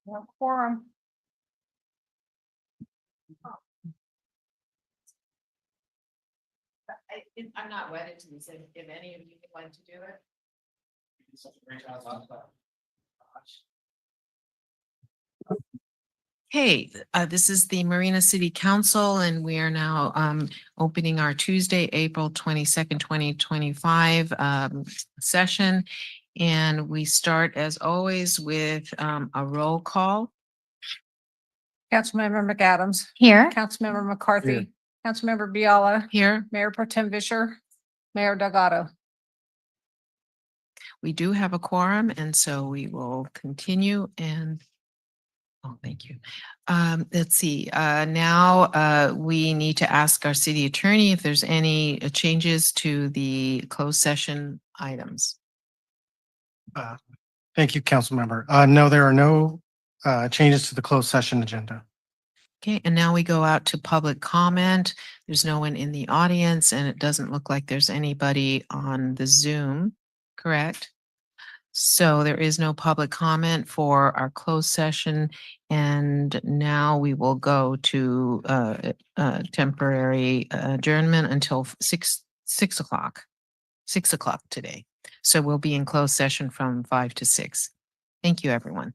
No quorum. I'm not wedded to this, if any of you would like to do it. Hey, this is the Marina City Council, and we are now opening our Tuesday, April 22nd, 2025 session. And we start, as always, with a roll call. Councilmember McAdams. Here. Councilmember McCarthy. Councilmember Biala. Here, Mayor Pro Tem Vischer. Mayor Delgado. we do have a quorum, and so we will continue and oh, thank you. Let's see, now we need to ask our city attorney if there's any changes to the closed session items. Thank you, council member. No, there are no changes to the closed session agenda. Okay, and now we go out to public comment. There's no one in the audience, and it doesn't look like there's anybody on the Zoom, correct? So there is no public comment for our closed session. And now we will go to temporary adjournment until 6 o'clock, 6 o'clock today. So we'll be in closed session from 5 to 6. Thank you, everyone.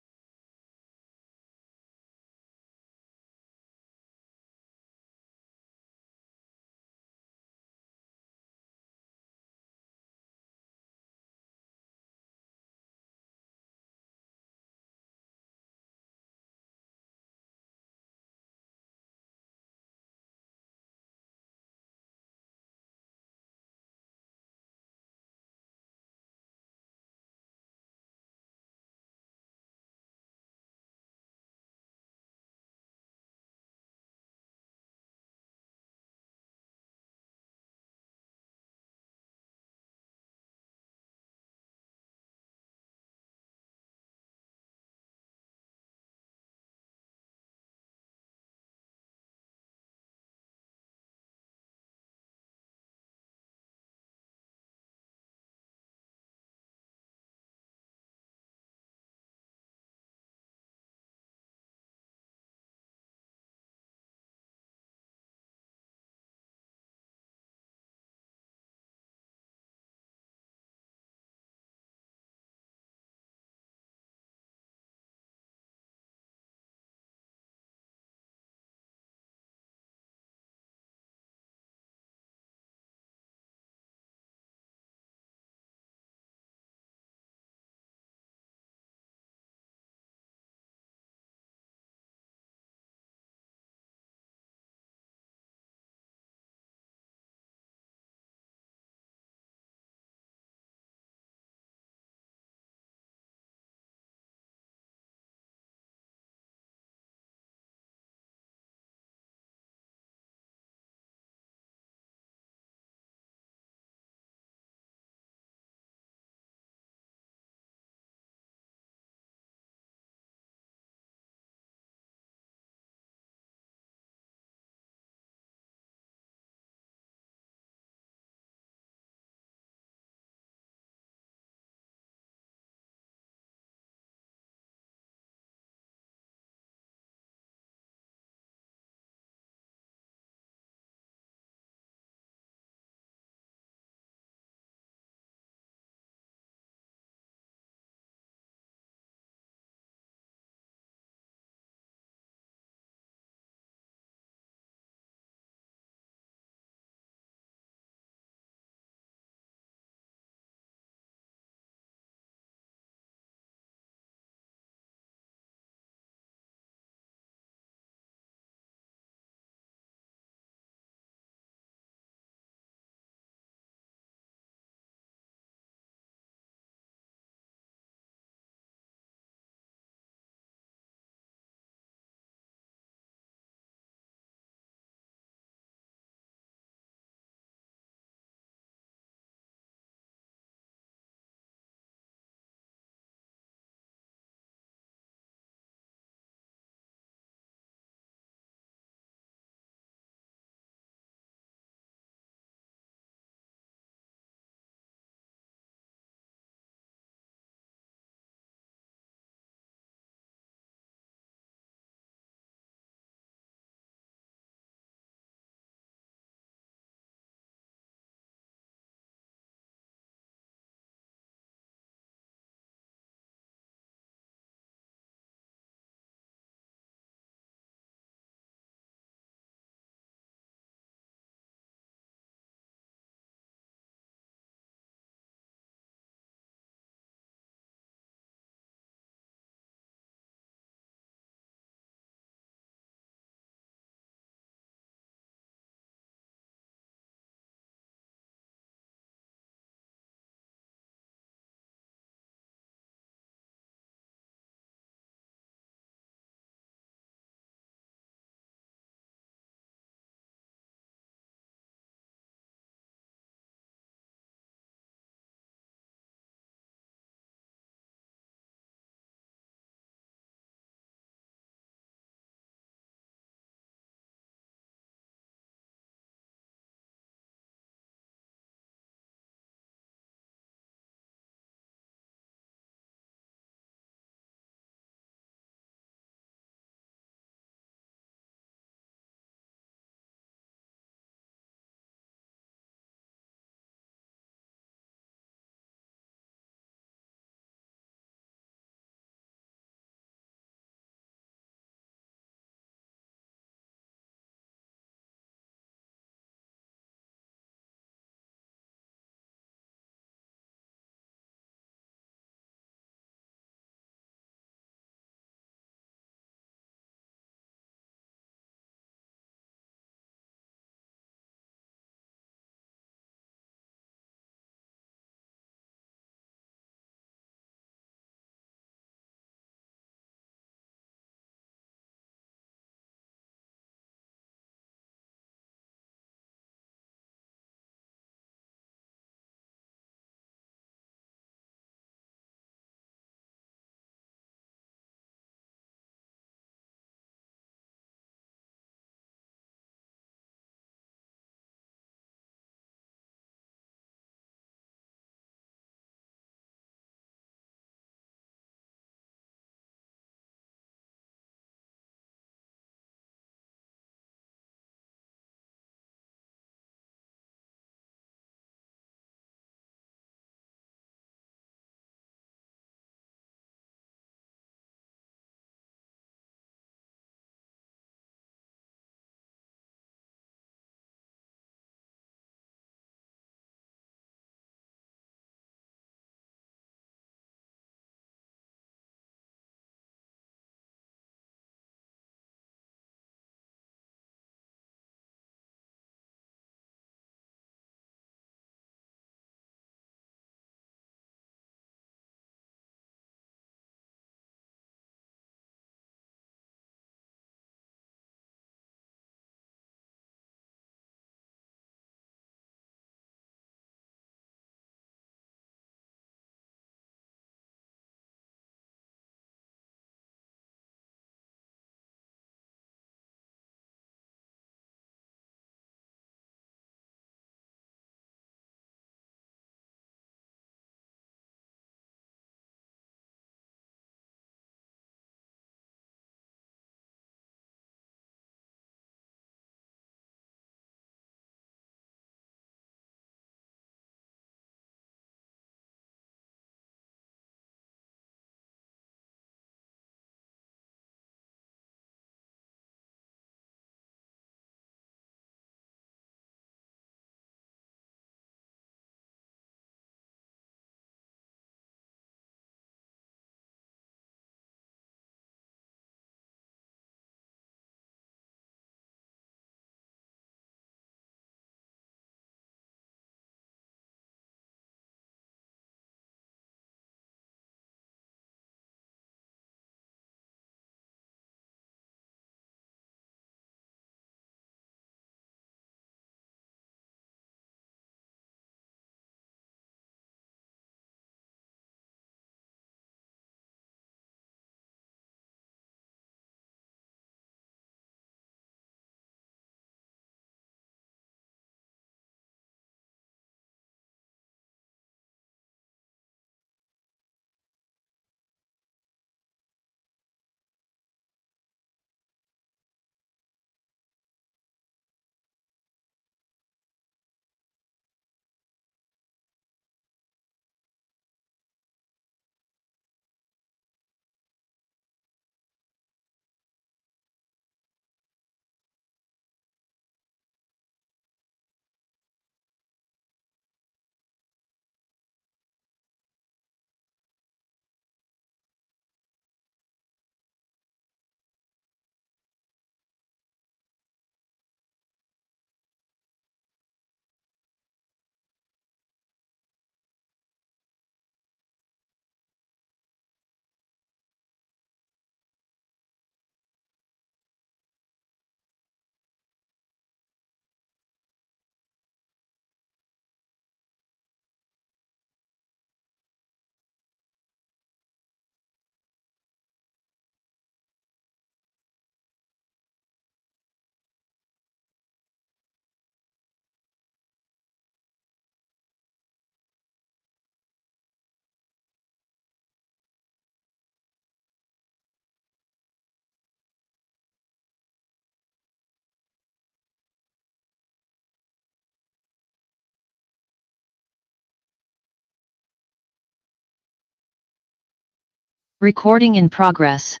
Recording in progress.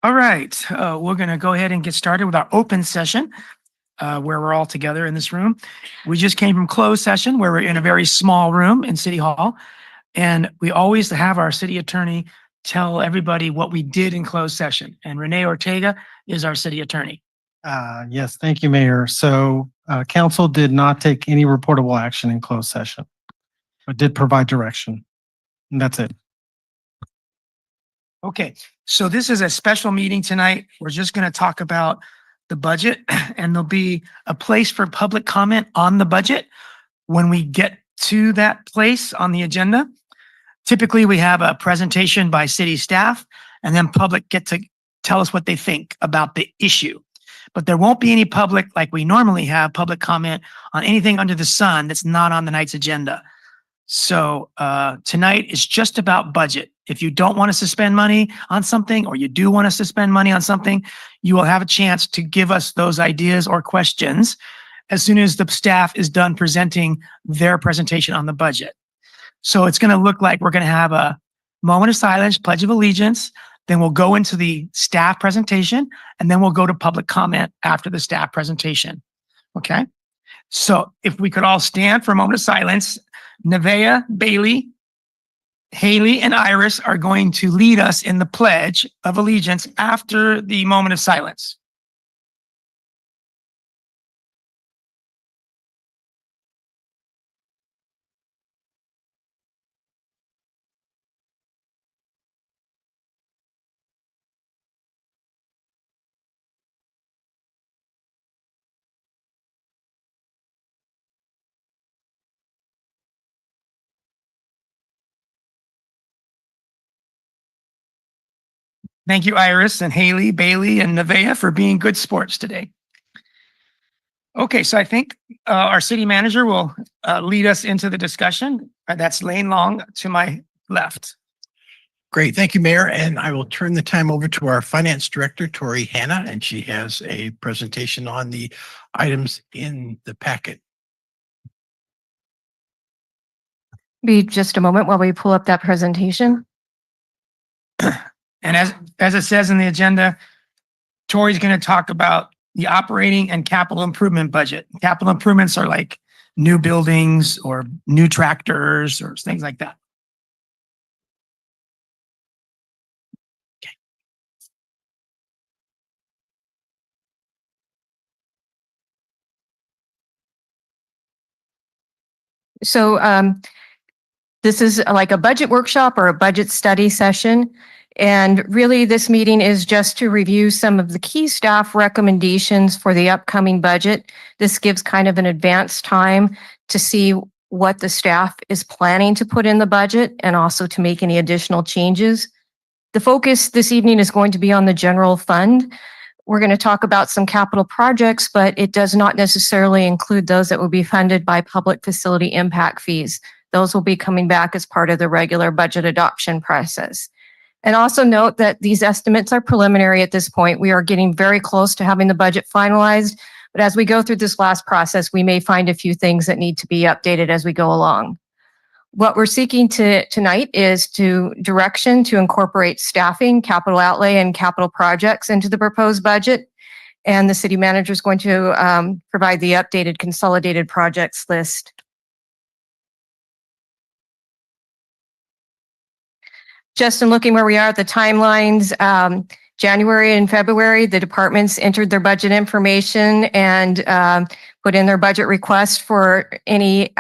All right, we're going to go ahead and get started with our open session where we're all together in this room. We just came from closed session where we're in a very small room in City Hall. And we always have our city attorney tell everybody what we did in closed session. And Renee Ortega is our city attorney. Yes, thank you, Mayor. So council did not take any reportable action in closed session, but did provide direction. And that's it. Okay, so this is a special meeting tonight. We're just going to talk about the budget and there'll be a place for public comment on the budget when we get to that place on the agenda. Typically, we have a presentation by city staff and then public get to tell us what they think about the issue. But there won't be any public, like we normally have, public comment on anything under the sun that's not on the night's agenda. So tonight is just about budget. If you don't want us to spend money on something, or you do want us to spend money on something, you will have a chance to give us those ideas or questions as soon as the staff is done presenting their presentation on the budget. So it's going to look like we're going to have a moment of silence, pledge of allegiance, then we'll go into the staff presentation, and then we'll go to public comment after the staff presentation. Okay? So if we could all stand for a moment of silence, Nevaeh, Bailey, Haley, and Iris are going to lead us in the pledge of allegiance after the moment of silence. Thank you, Iris and Haley, Bailey, and Nevaeh for being good sports today. Okay, so I think our city manager will lead us into the discussion. That's Lane Long to my left. Great. Thank you, Mayor. And I will turn the time over to our Finance Director, Tori Hanna, and she has a presentation on the items in the packet. Be just a moment while we pull up that presentation. And as it says in the agenda, Tori's going to talk about the operating and capital improvement budget. Capital improvements are like new buildings or new tractors or things like that. So this is like a budget workshop or a budget study session. And really, this meeting is just to review some of the key staff recommendations for the upcoming budget. This gives kind of an advanced time to see what the staff is planning to put in the budget and also to make any additional changes. The focus this evening is going to be on the general fund. We're going to talk about some capital projects, but it does not necessarily include those that will be funded by public facility impact fees. Those will be coming back as part of the regular budget adoption process. And also note that these estimates are preliminary at this point. We are getting very close to having the budget finalized, but as we go through this last process, we may find a few things that need to be updated as we go along. What we're seeking tonight is direction to incorporate staffing, capital outlay, and capital projects into the proposed budget. And the city manager is going to provide the updated consolidated projects list. Just in looking where we are at the timelines, January and February, the departments entered their budget information and put in their budget request for any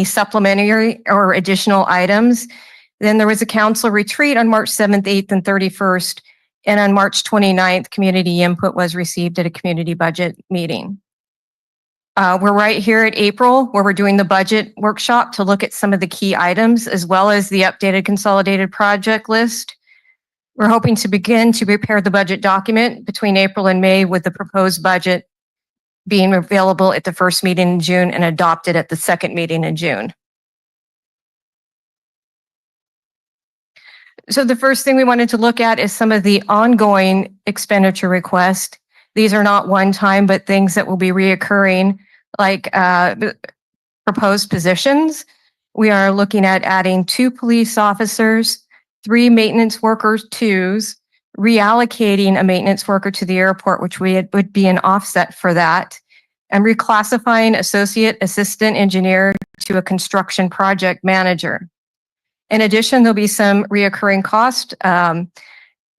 supplementary or additional items. Then there was a council retreat on March 7th, 8th, and 31st. And on March 29th, community input was received at a community budget meeting. We're right here at April, where we're doing the budget workshop to look at some of the key items, as well as the updated consolidated project list. We're hoping to begin to prepare the budget document between April and May, with the proposed budget being available at the first meeting in June and adopted at the second meeting in June. So the first thing we wanted to look at is some of the ongoing expenditure requests. These are not one time, but things that will be reoccurring, like proposed positions. We are looking at adding 2 police officers, 3 maintenance workers, 2s, reallocating a maintenance worker to the airport, which would be an offset for that, and reclassifying associate assistant engineer to a construction project manager. In addition, there'll be some reoccurring cost,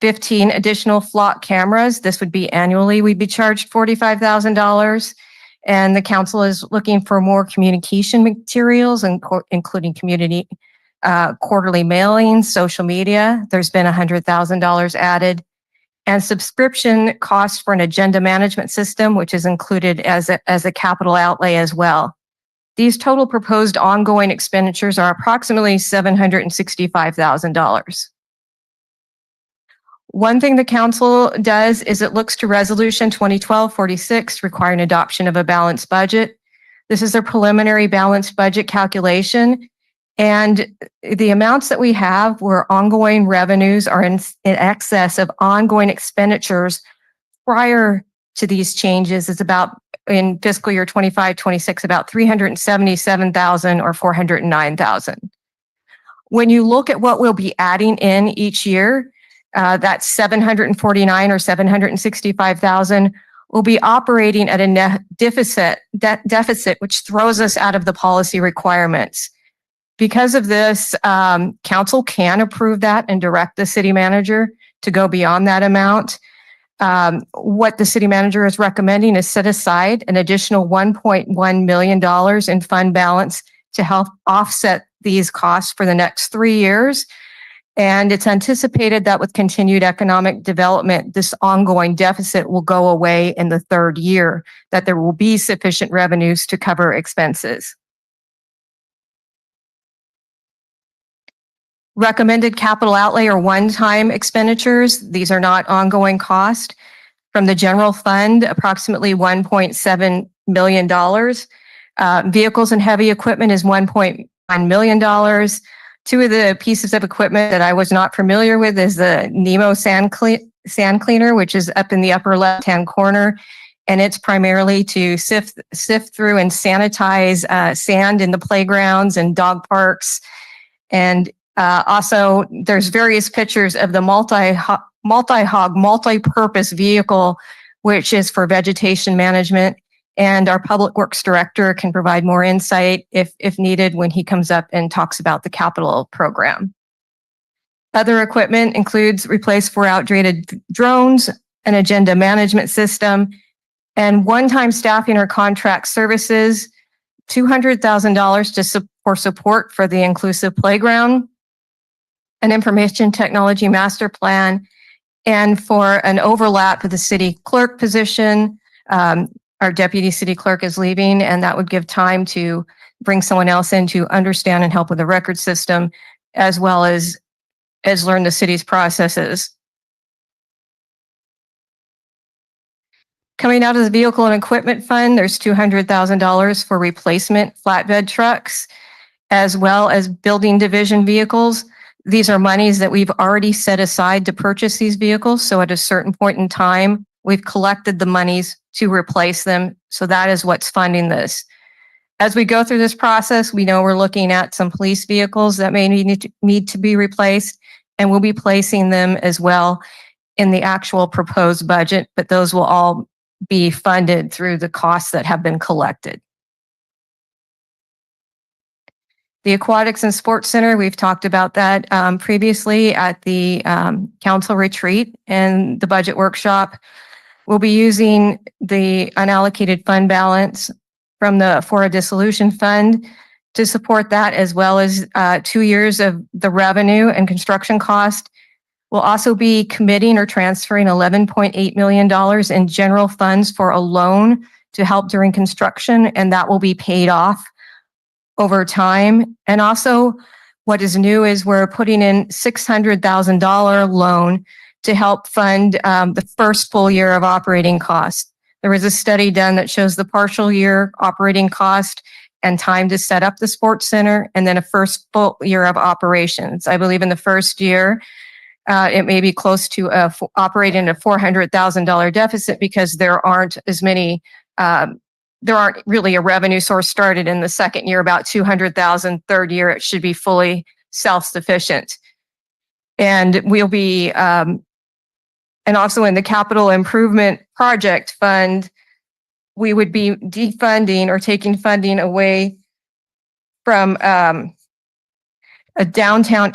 15 additional flock cameras. This would be annually. We'd be charged $45,000. And the council is looking for more communication materials, including community quarterly mailings, social media. There's been $100,000 added. And subscription costs for an agenda management system, which is included as a capital outlay as well. These total proposed ongoing expenditures are approximately $765,000. One thing the council does is it looks to Resolution 2012-46 requiring adoption of a balanced budget. This is a preliminary balanced budget calculation, and the amounts that we have where ongoing revenues are in excess of ongoing expenditures prior to these changes is about, in fiscal year 25-26, about $377,000 or $409,000. When you look at what we'll be adding in each year, that's $749,000 or $765,000. We'll be operating at a net deficit, which throws us out of the policy requirements. Because of this, council can approve that and direct the city manager to go beyond that amount. What the city manager is recommending is set aside an additional $1.1 million in fund balance to help offset these costs for the next 3 years. And it's anticipated that with continued economic development, this ongoing deficit will go away in the 3rd year, that there will be sufficient revenues to cover expenses. Recommended capital outlay or one-time expenditures. These are not ongoing costs. From the general fund, approximately $1.7 million. Vehicles and heavy equipment is $1.1 million. 2 of the pieces of equipment that I was not familiar with is the Nemo sand cleaner, which is up in the upper left-hand corner. And it's primarily to sift through and sanitize sand in the playgrounds and dog parks. And also, there's various pictures of the multi-hog, multi-purpose vehicle, which is for vegetation management. And our public works director can provide more insight if needed when he comes up and talks about the capital program. Other equipment includes replace 4 outdated drones, an agenda management system, and one-time staffing or contract services, $200,000 for support for the inclusive playground, an information technology master plan, and for an overlap of the city clerk position. Our deputy city clerk is leaving, and that would give time to bring someone else in to understand and help with the record system, as well as learn the city's processes. Coming out of the vehicle and equipment fund, there's $200,000 for replacement flatbed trucks, as well as building division vehicles. These are monies that we've already set aside to purchase these vehicles. So at a certain point in time, we've collected the monies to replace them. So that is what's funding this. As we go through this process, we know we're looking at some police vehicles that may need to be replaced, and we'll be placing them as well in the actual proposed budget, but those will all be funded through the costs that have been collected. The Aquatics and Sports Center, we've talked about that previously at the council retreat and the budget workshop. We'll be using the unallocated fund balance from the for a dissolution fund to support that, as well as 2 years of the revenue and construction cost. We'll also be committing or transferring $11.8 million in general funds for a loan to help during construction, and that will be paid off over time. And also, what is new is we're putting in $600,000 loan to help fund the first full year of operating costs. There was a study done that shows the partial year operating cost and time to set up the sports center, and then a first full year of operations. I believe in the first year, it may be close to operating a $400,000 deficit because there aren't as many, there aren't really a revenue source started in the second year, about 200,000. Third year, it should be fully self-sufficient. And we'll be, and also in the capital improvement project fund, we would be defunding or taking funding away from a downtown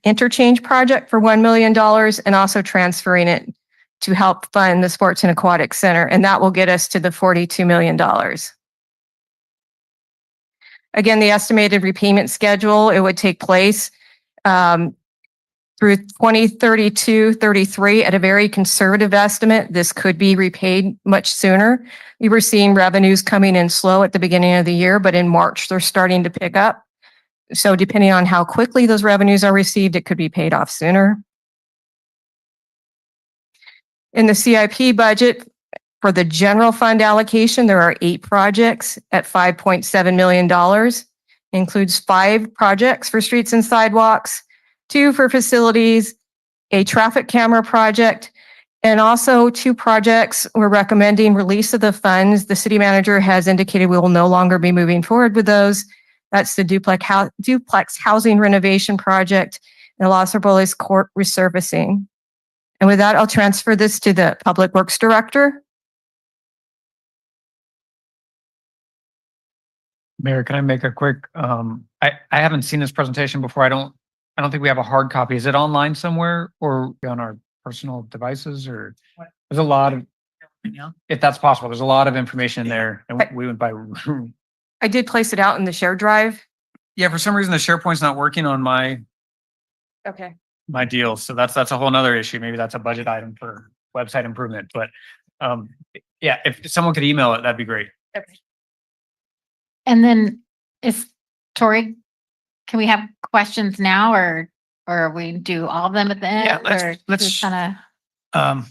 interchange project for $1 million and also transferring it to help fund the Sports and Aquatic Center. And that will get us to the $42 million. Again, the estimated repayment schedule, it would take place through 2032-33 at a very conservative estimate. This could be repaid much sooner. We were seeing revenues coming in slow at the beginning of the year, but in March, they're starting to pick up. So depending on how quickly those revenues are received, it could be paid off sooner. In the CIP budget for the general fund allocation, there are 8 projects at $5.7 million. Includes 5 projects for streets and sidewalks, 2 for facilities, a traffic camera project, and also 2 projects we're recommending release of the funds. The city manager has indicated we will no longer be moving forward with those. That's the duplex housing renovation project and Los Arboles Court resurfacing. And with that, I'll transfer this to the Public Works Director. Mayor, can I make a quick, I haven't seen this presentation before. I don't think we have a hard copy. Is it online somewhere or on our personal devices or there's a lot of, if that's possible, there's a lot of information there and we went by. I did place it out in the shared drive. Yeah, for some reason the SharePoint's not working on my Okay. deal. So that's a whole nother issue. Maybe that's a budget item for website improvement, but yeah, if someone could email it, that'd be great. Okay. And then Tori, can we have questions now or we do all of them at the end? Yeah, let's kind I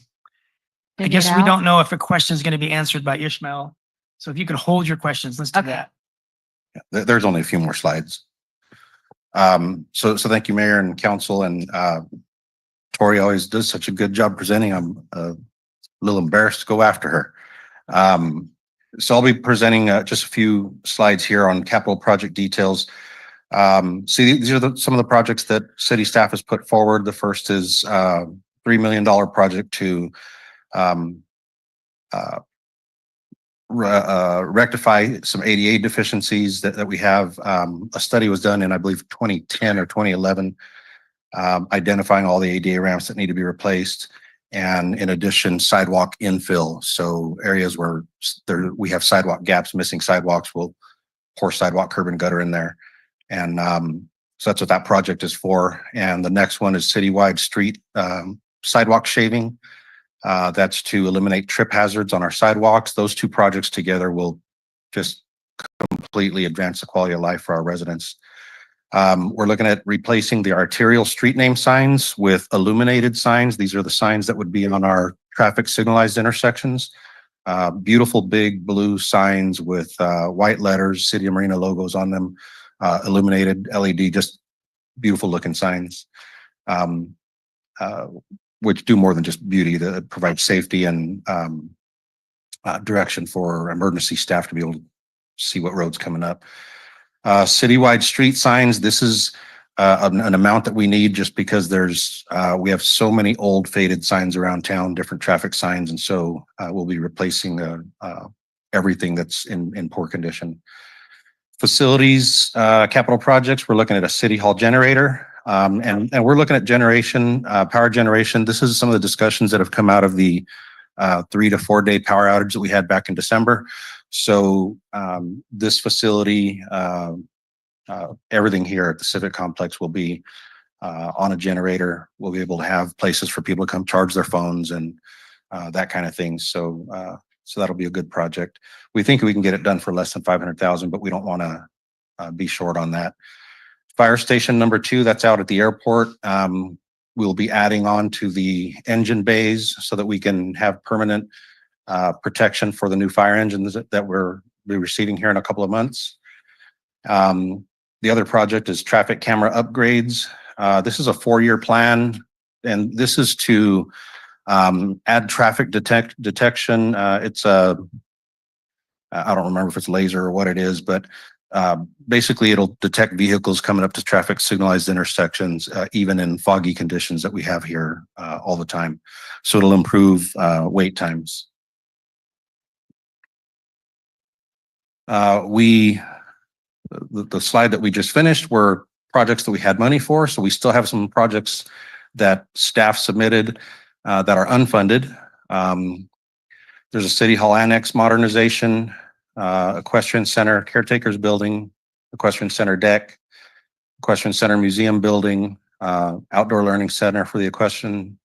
guess we don't know if a question is going to be answered by Ishmael. So if you could hold your questions, let's do Okay. that. There's only a few more slides. So thank you, Mayor and Council, and Tori always does such a good job presenting. I'm a little embarrassed to go after her. So I'll be presenting just a few slides here on capital project details. See, these are some of the projects that city staff has put forward. The first is $3 million project to rectify some ADA deficiencies that we have. A study was done in, I believe, 2010 or 2011, identifying all the ADA ramps that need to be replaced. And in addition, sidewalk infill. So areas where we have sidewalk gaps, missing sidewalks, we'll pour sidewalk, curb and gutter in there. And so that's what that project is for. And the next one is citywide street sidewalk shaving. That's to eliminate trip hazards on our sidewalks. Those 2 projects together will just completely advance the quality of life for our residents. We're looking at replacing the arterial street name signs with illuminated signs. These are the signs that would be on our traffic signalized intersections. Beautiful big blue signs with white letters, City of Marina logos on them, illuminated LED, just beautiful looking signs. Which do more than just beauty, that provide safety and direction for emergency staff to be able to see what road's coming up. Citywide street signs, this is an amount that we need just because we have so many old faded signs around town, different traffic signs, and so we'll be replacing everything that's in poor condition. Facilities, capital projects, we're looking at a city hall generator. And we're looking at generation, power generation. This is some of the discussions that have come out of the 3 to 4 day power outage that we had back in December. So this facility, everything here at the Civic Complex will be on a generator. We'll be able to have places for people to come charge their phones and that kind of thing. So that'll be a good project. We think we can get it done for less than 500,000, but we don't want to be short on that. Fire station number 2, that's out at the airport. We'll be adding on to the engine bays so that we can have permanent protection for the new fire engines that we'll be receiving here in a couple of months. The other project is traffic camera upgrades. This is a 4-year plan. and this is to add traffic detection. It's I don't remember if it's laser or what it is, but basically it'll detect vehicles coming up to traffic signalized intersections, even in foggy conditions that we have here all the time. So it'll improve wait times. The slide that we just finished were projects that we had money for. So we still have some projects that staff submitted that are unfunded. There's a city hall annex modernization, equestrian center, caretakers building, equestrian center deck, equestrian center museum building, outdoor learning center for the equestrian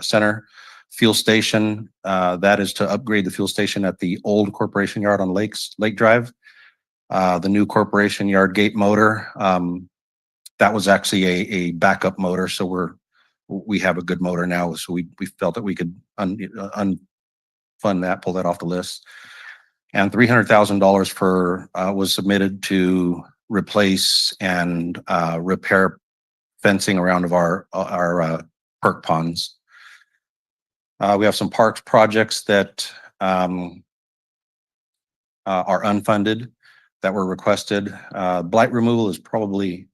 center, fuel station. That is to upgrade the fuel station at the old corporation yard on Lake Drive. The new corporation yard gate motor. That was actually a backup motor. So we have a good motor now. So we felt that we could fund that, pull that off the list. And $300,000 for was submitted to replace and repair fencing around of our perk ponds. We have some parks projects that are unfunded that were requested. Blight removal is probably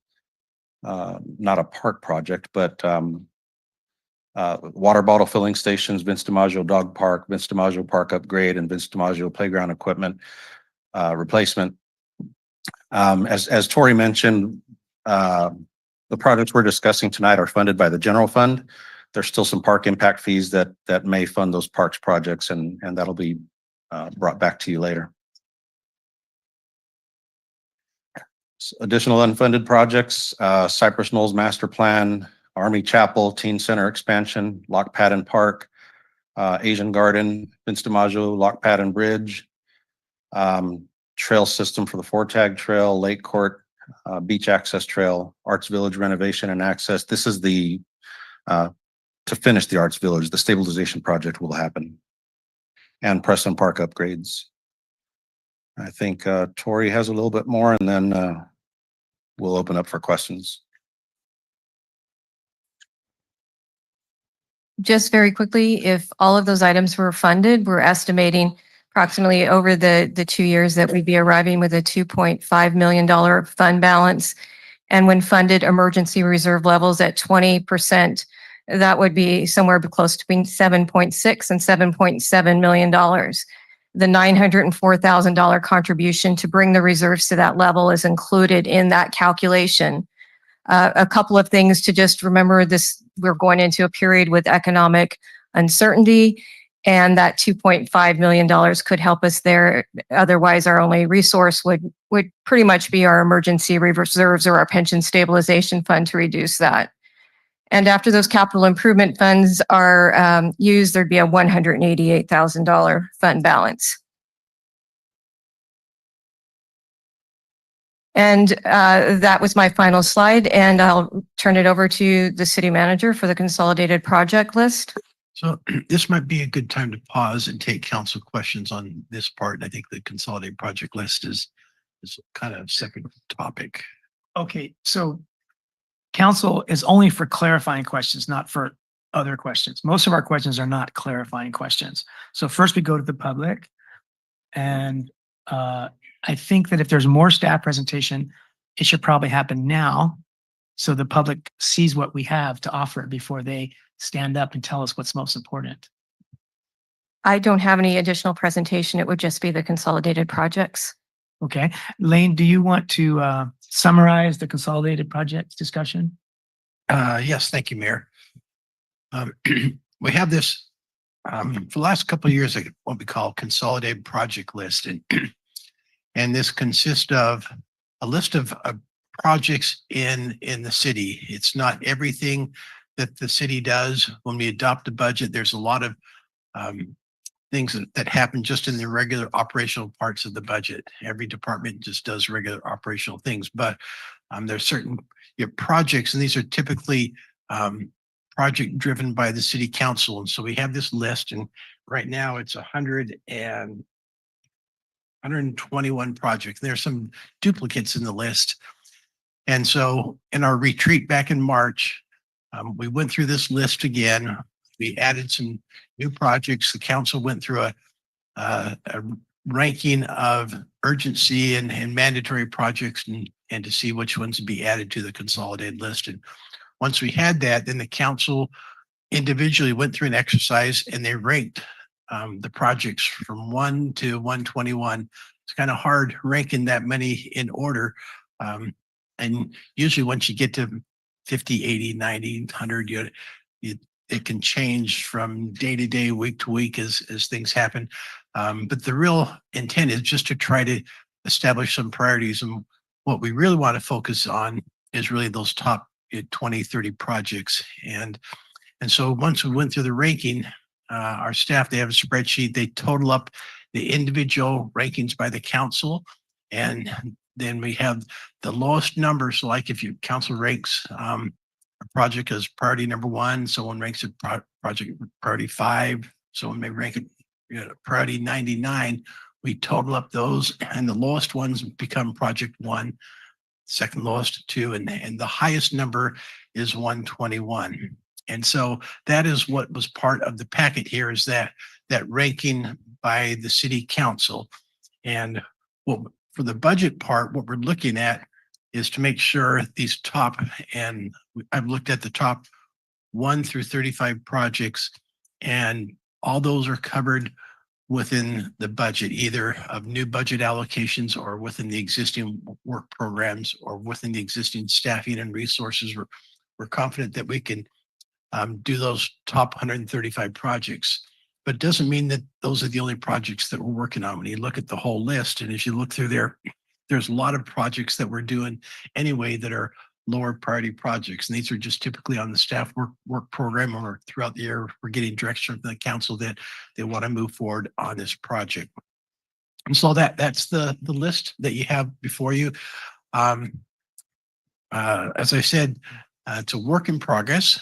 not a park project, but water bottle filling stations, Vince DiMaggio Dog Park, Vince DiMaggio Park upgrade, and Vince DiMaggio playground equipment replacement. As Tori mentioned, the projects we're discussing tonight are funded by the general fund. There's still some park impact fees that may fund those parks projects, and that'll be brought back to you later. Additional unfunded projects, Cypress Knolls Master Plan, Army Chapel, Teen Center Expansion, Lock Pad and Park, Asian Garden, Vince DiMaggio, Lock Pad and Bridge, Trail System for the Four-Tag Trail, Lake Court, Beach Access Trail, Arts Village renovation and access. This is the, to finish the Arts Village, the stabilization project will happen. And Preston Park upgrades. I think Tori has a little bit more, and then we'll open up for questions. Just very quickly, if all of those items were funded, we're estimating approximately over the 2 years that we'd be arriving with a $2.5 million fund balance. And when funded emergency reserve levels at 20%, that would be somewhere close between $7.6 and $7.7 million. The $904,000 contribution to bring the reserves to that level is included in that calculation. A couple of things to just remember: we're going into a period with economic uncertainty, and that $2.5 million could help us there. Otherwise, our only resource would pretty much be our emergency reserves or our pension stabilization fund to reduce that. And after those capital improvement funds are used, there'd be a $188,000 fund balance. And that was my final slide, and I'll turn it over to the city manager for the consolidated project list. So this might be a good time to pause and take council questions on this part. I think the consolidated project list is kind of a separate topic. Okay, so council is only for clarifying questions, not for other questions. Most of our questions are not clarifying questions. So first we go to the public. And I think that if there's more staff presentation, it should probably happen now, so the public sees what we have to offer before they stand up and tell us what's most important. I don't have any additional presentation. It would just be the consolidated projects. Okay, Lane, do you want to summarize the consolidated projects discussion? Yes, thank you, Mayor. We have this for the last couple of years, what we call consolidated project list, and this consists of a list of projects in the city. It's not everything that the city does. When we adopt a budget, there's a lot of things that happen just in the regular operational parts of the budget. Every department just does regular operational things, but there's certain projects, and these are typically project driven by the city council. And so we have this list, and right now it's 121 projects. There's some duplicates in the list. And so in our retreat back in March, We went through this list again. We added some new projects. The council went through a ranking of urgency and mandatory projects and to see which ones would be added to the consolidated list. And once we had that, then the council individually went through an exercise and they ranked the projects from 1 to 121. It's kind of hard ranking that many in order. And usually once you get to 50, 80, 90, 100, it can change from day to day, week to week as things happen. But the real intent is just to try to establish some priorities. And what we really want to focus on is really those top 20, 30 projects. And so once we went through the ranking, our staff, they have a spreadsheet, they total up the individual rankings by the council. And then we have the lowest number. So like if your council ranks a project as priority number 1, someone ranks it project priority 5, someone may rank it priority 99. We total up those and the lowest ones become project 1, second lowest 2, and the highest number is 121. And so that is what was part of the packet here, is that ranking by the city council. And for the budget part, what we're looking at is to make sure these top, and I've looked at the top 1 through 35 projects, and all those are covered within the budget, either of new budget allocations or within the existing work programs or within the existing staffing and resources. We're confident that we can do those top 135 projects, but it doesn't mean that those are the only projects that we're working on. When you look at the whole list, and as you look through there, there's a lot of projects that we're doing anyway that are lower priority projects. And these are just typically on the staff work program, or throughout the year, we're getting direction from the council that they want to move forward on this project. And so that's the list that you have before you. As I said, it's a work in progress.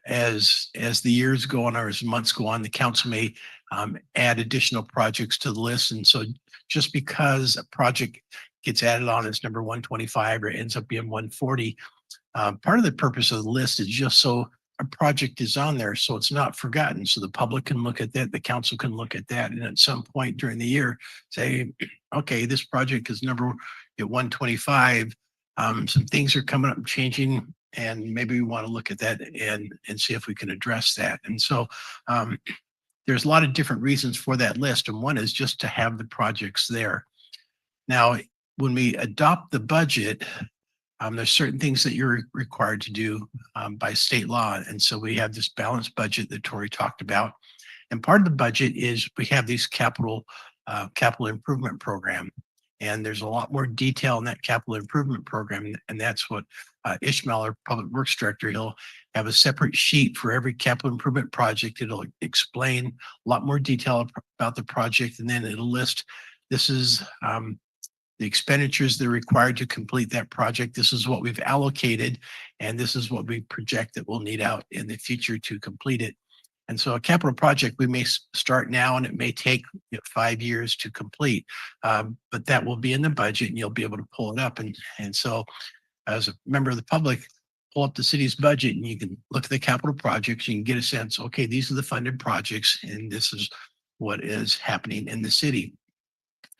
As the years go on or as months go on, the council may add additional projects to the list. And so just because a project gets added on as number 125 or ends up being 140, part of the purpose of the list is just so a project is on there so it's not forgotten. So the public can look at that, the council can look at that, and at some point during the year say, okay, this project is number at 125. Some things are coming up and changing, and maybe we want to look at that and see if we can address that. And so there's a lot of different reasons for that list, and one is just to have the projects there. Now, when we adopt the budget, there's certain things that you're required to do by state law. And so we have this balanced budget that Tori talked about. And part of the budget is we have these capital improvement program. And there's a lot more detail in that capital improvement program. And that's what Ishmael, our public works director, he'll have a separate sheet for every capital improvement project. It'll explain a lot more detail about the project. And then it'll list, this is the expenditures that are required to complete that project. This is what we've allocated, and this is what we project that we'll need out in the future to complete it. And so a capital project, we may start now and it may take 5 years to complete, but that will be in the budget and you'll be able to pull it up. And so as a member of the public, pull up the city's budget and you can look at the capital projects. You can get a sense, okay, these are the funded projects and this is what is happening in the city.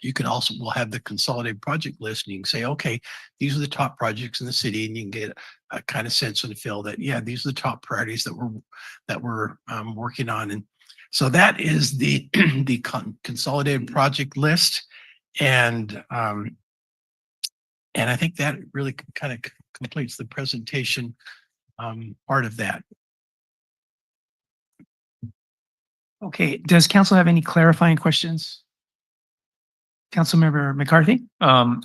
You can also, we'll have the consolidated project list and you can say, okay, these are the top projects in the city, and you can get a kind of sense and feel that, yeah, these are the top priorities that we're working on. And so that is the consolidated project list. And I think that really kind of completes the presentation part of that. Okay, does council have any clarifying questions? Councilmember McCarthy? A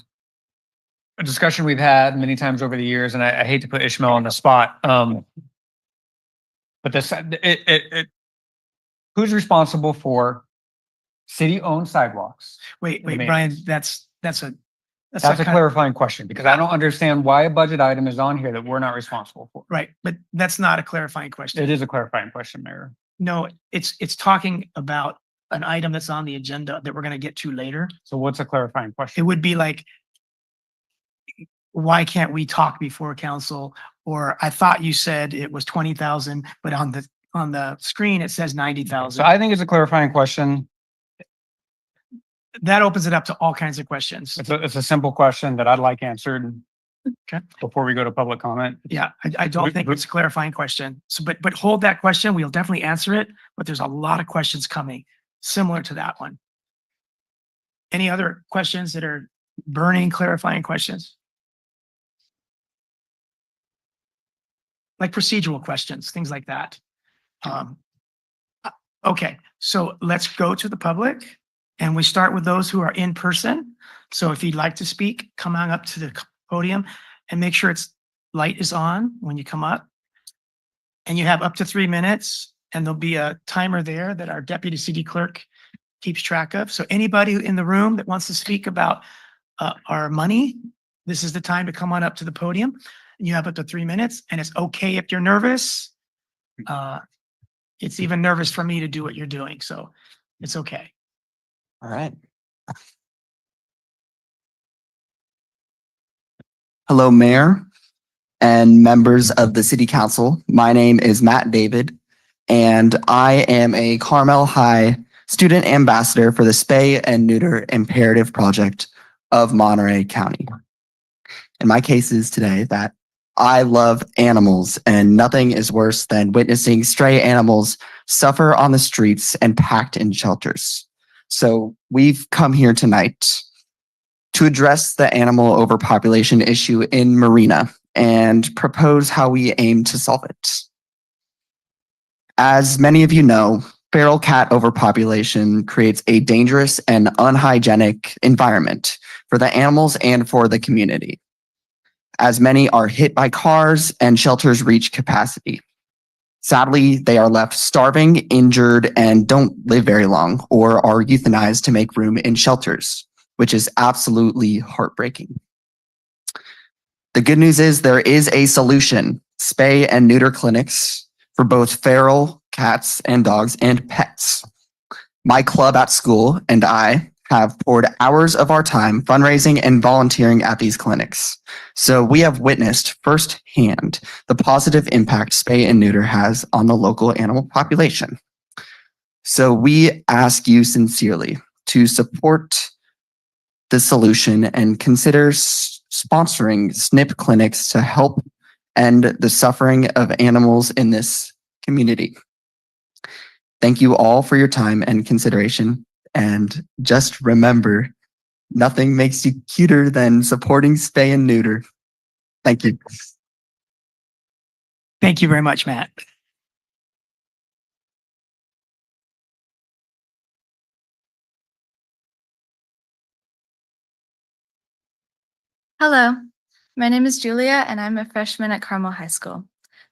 discussion we've had many times over the years, and I hate to put Ishmael on the spot. But this, who's responsible for city-owned sidewalks? Wait, Remain. Brian, that's a Clarifying question, because I don't understand why a budget item is on here that we're not responsible for. right, but that's not a clarifying question. It is a clarifying question, Mayor. No, it's talking about an item that's on the agenda that we're going to get to later. So what's a clarifying It question? would be like, why can't we talk before council Or I thought you said it was 20,000, but on the screen, it says So 90,000. I think it's a clarifying question. That opens it up to all kinds of questions. It's a simple question that I'd like answered. Okay. Before we go to public comment. Yeah, I don't But- think but- it's a clarifying question. So, but hold that question. We'll definitely answer it, but there's a lot of questions coming similar to that one. Any other questions that are burning, clarifying questions? Like procedural questions, things like that. Okay, so let's go to the public and we start with those who are in person. So if you'd like to speak, come on up to the podium and make sure light is on when you come up. And you have up to 3 minutes, and there'll be a timer there that our deputy city clerk keeps track of. So anybody in the room that wants to speak about our money, this is the time to come on up to the podium. You have up to 3 minutes, and it's okay if you're nervous. It's even nervous for me to do what you're doing, so it's okay. All right. Hello, Mayor and members of the City Council. My name is Matt David, and I am a Carmel High student ambassador for the Spay and Neuter Imperative Project of Monterey County. And my case is today that I love animals, and nothing is worse than witnessing stray animals suffer on the streets and packed in shelters. So we've come here tonight to address the animal overpopulation issue in Marina and propose how we aim to solve it. As many of you know, feral cat overpopulation creates a dangerous and unhygienic environment for the animals and for the community, as many are hit by cars and shelters reach capacity. Sadly, they are left starving, injured, and don't live very long, or are euthanized to make room in shelters, which is absolutely heartbreaking. The good news is there is a solution: spay and neuter clinics for both feral cats and dogs and pets. My club at school and I have poured hours of our time fundraising and volunteering at these clinics. So we have witnessed firsthand the positive impact spay and neuter has on the local animal population. So we ask you sincerely to support the solution and consider sponsoring SNP clinics to help end the suffering of animals in this community. Thank you all for your time and consideration. And just remember, nothing makes you cuter than supporting spay and neuter. Thank you. Thank you very much, Matt. Hello, my name is Julia and I'm a freshman at Carmel High School.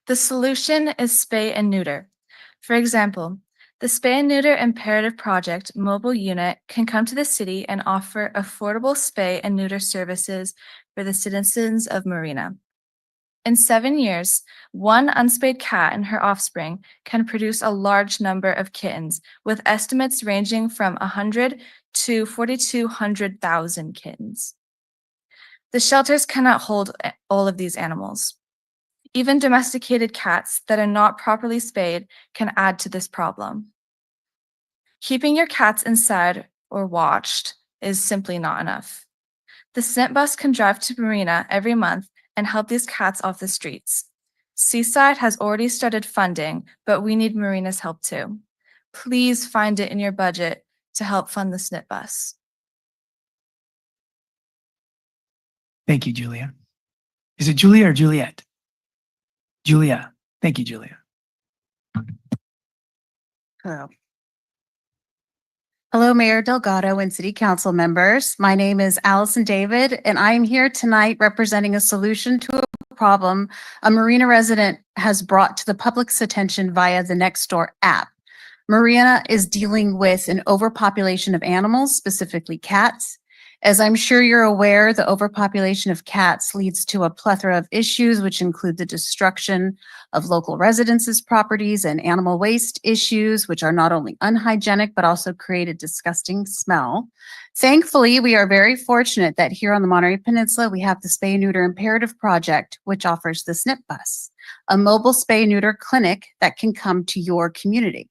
The solution is spay and neuter. For example, the Spay and Neuter Imperative Project mobile unit can come to the city and offer affordable spay and neuter services for the citizens of Marina. In 7 years, one unspayed cat and her offspring can produce a large number of kittens, with estimates ranging from 100 to 4,200,000 kittens. The shelters cannot hold all of these animals. Even domesticated cats that are not properly spayed can add to this problem. Keeping your cats inside or watched is simply not enough. The SNP bus can drive to Marina every month and help these cats off the streets. Seaside has already started funding, but we need Marina's help too. Please find it in your budget to help fund the SNP bus. Thank you, Julia. Is it Julia or Juliet? Julia. Thank you, Julia. Hello, Mayor Delgado and City Council members. My name is Allison David, and I am here tonight representing a solution to a problem a Marina resident has brought to the public's attention via the Nextdoor app. Marina is dealing with an overpopulation of animals, specifically cats, As I'm sure you're aware, the overpopulation of cats leads to a plethora of issues, which include the destruction of local residences' properties and animal waste issues, which are not only unhygienic, but also create a disgusting smell. Thankfully, we are very fortunate that here on the Monterey Peninsula, we have the Spay Neuter Imperative Project, which offers the SNP bus, a mobile spay neuter clinic that can come to your community.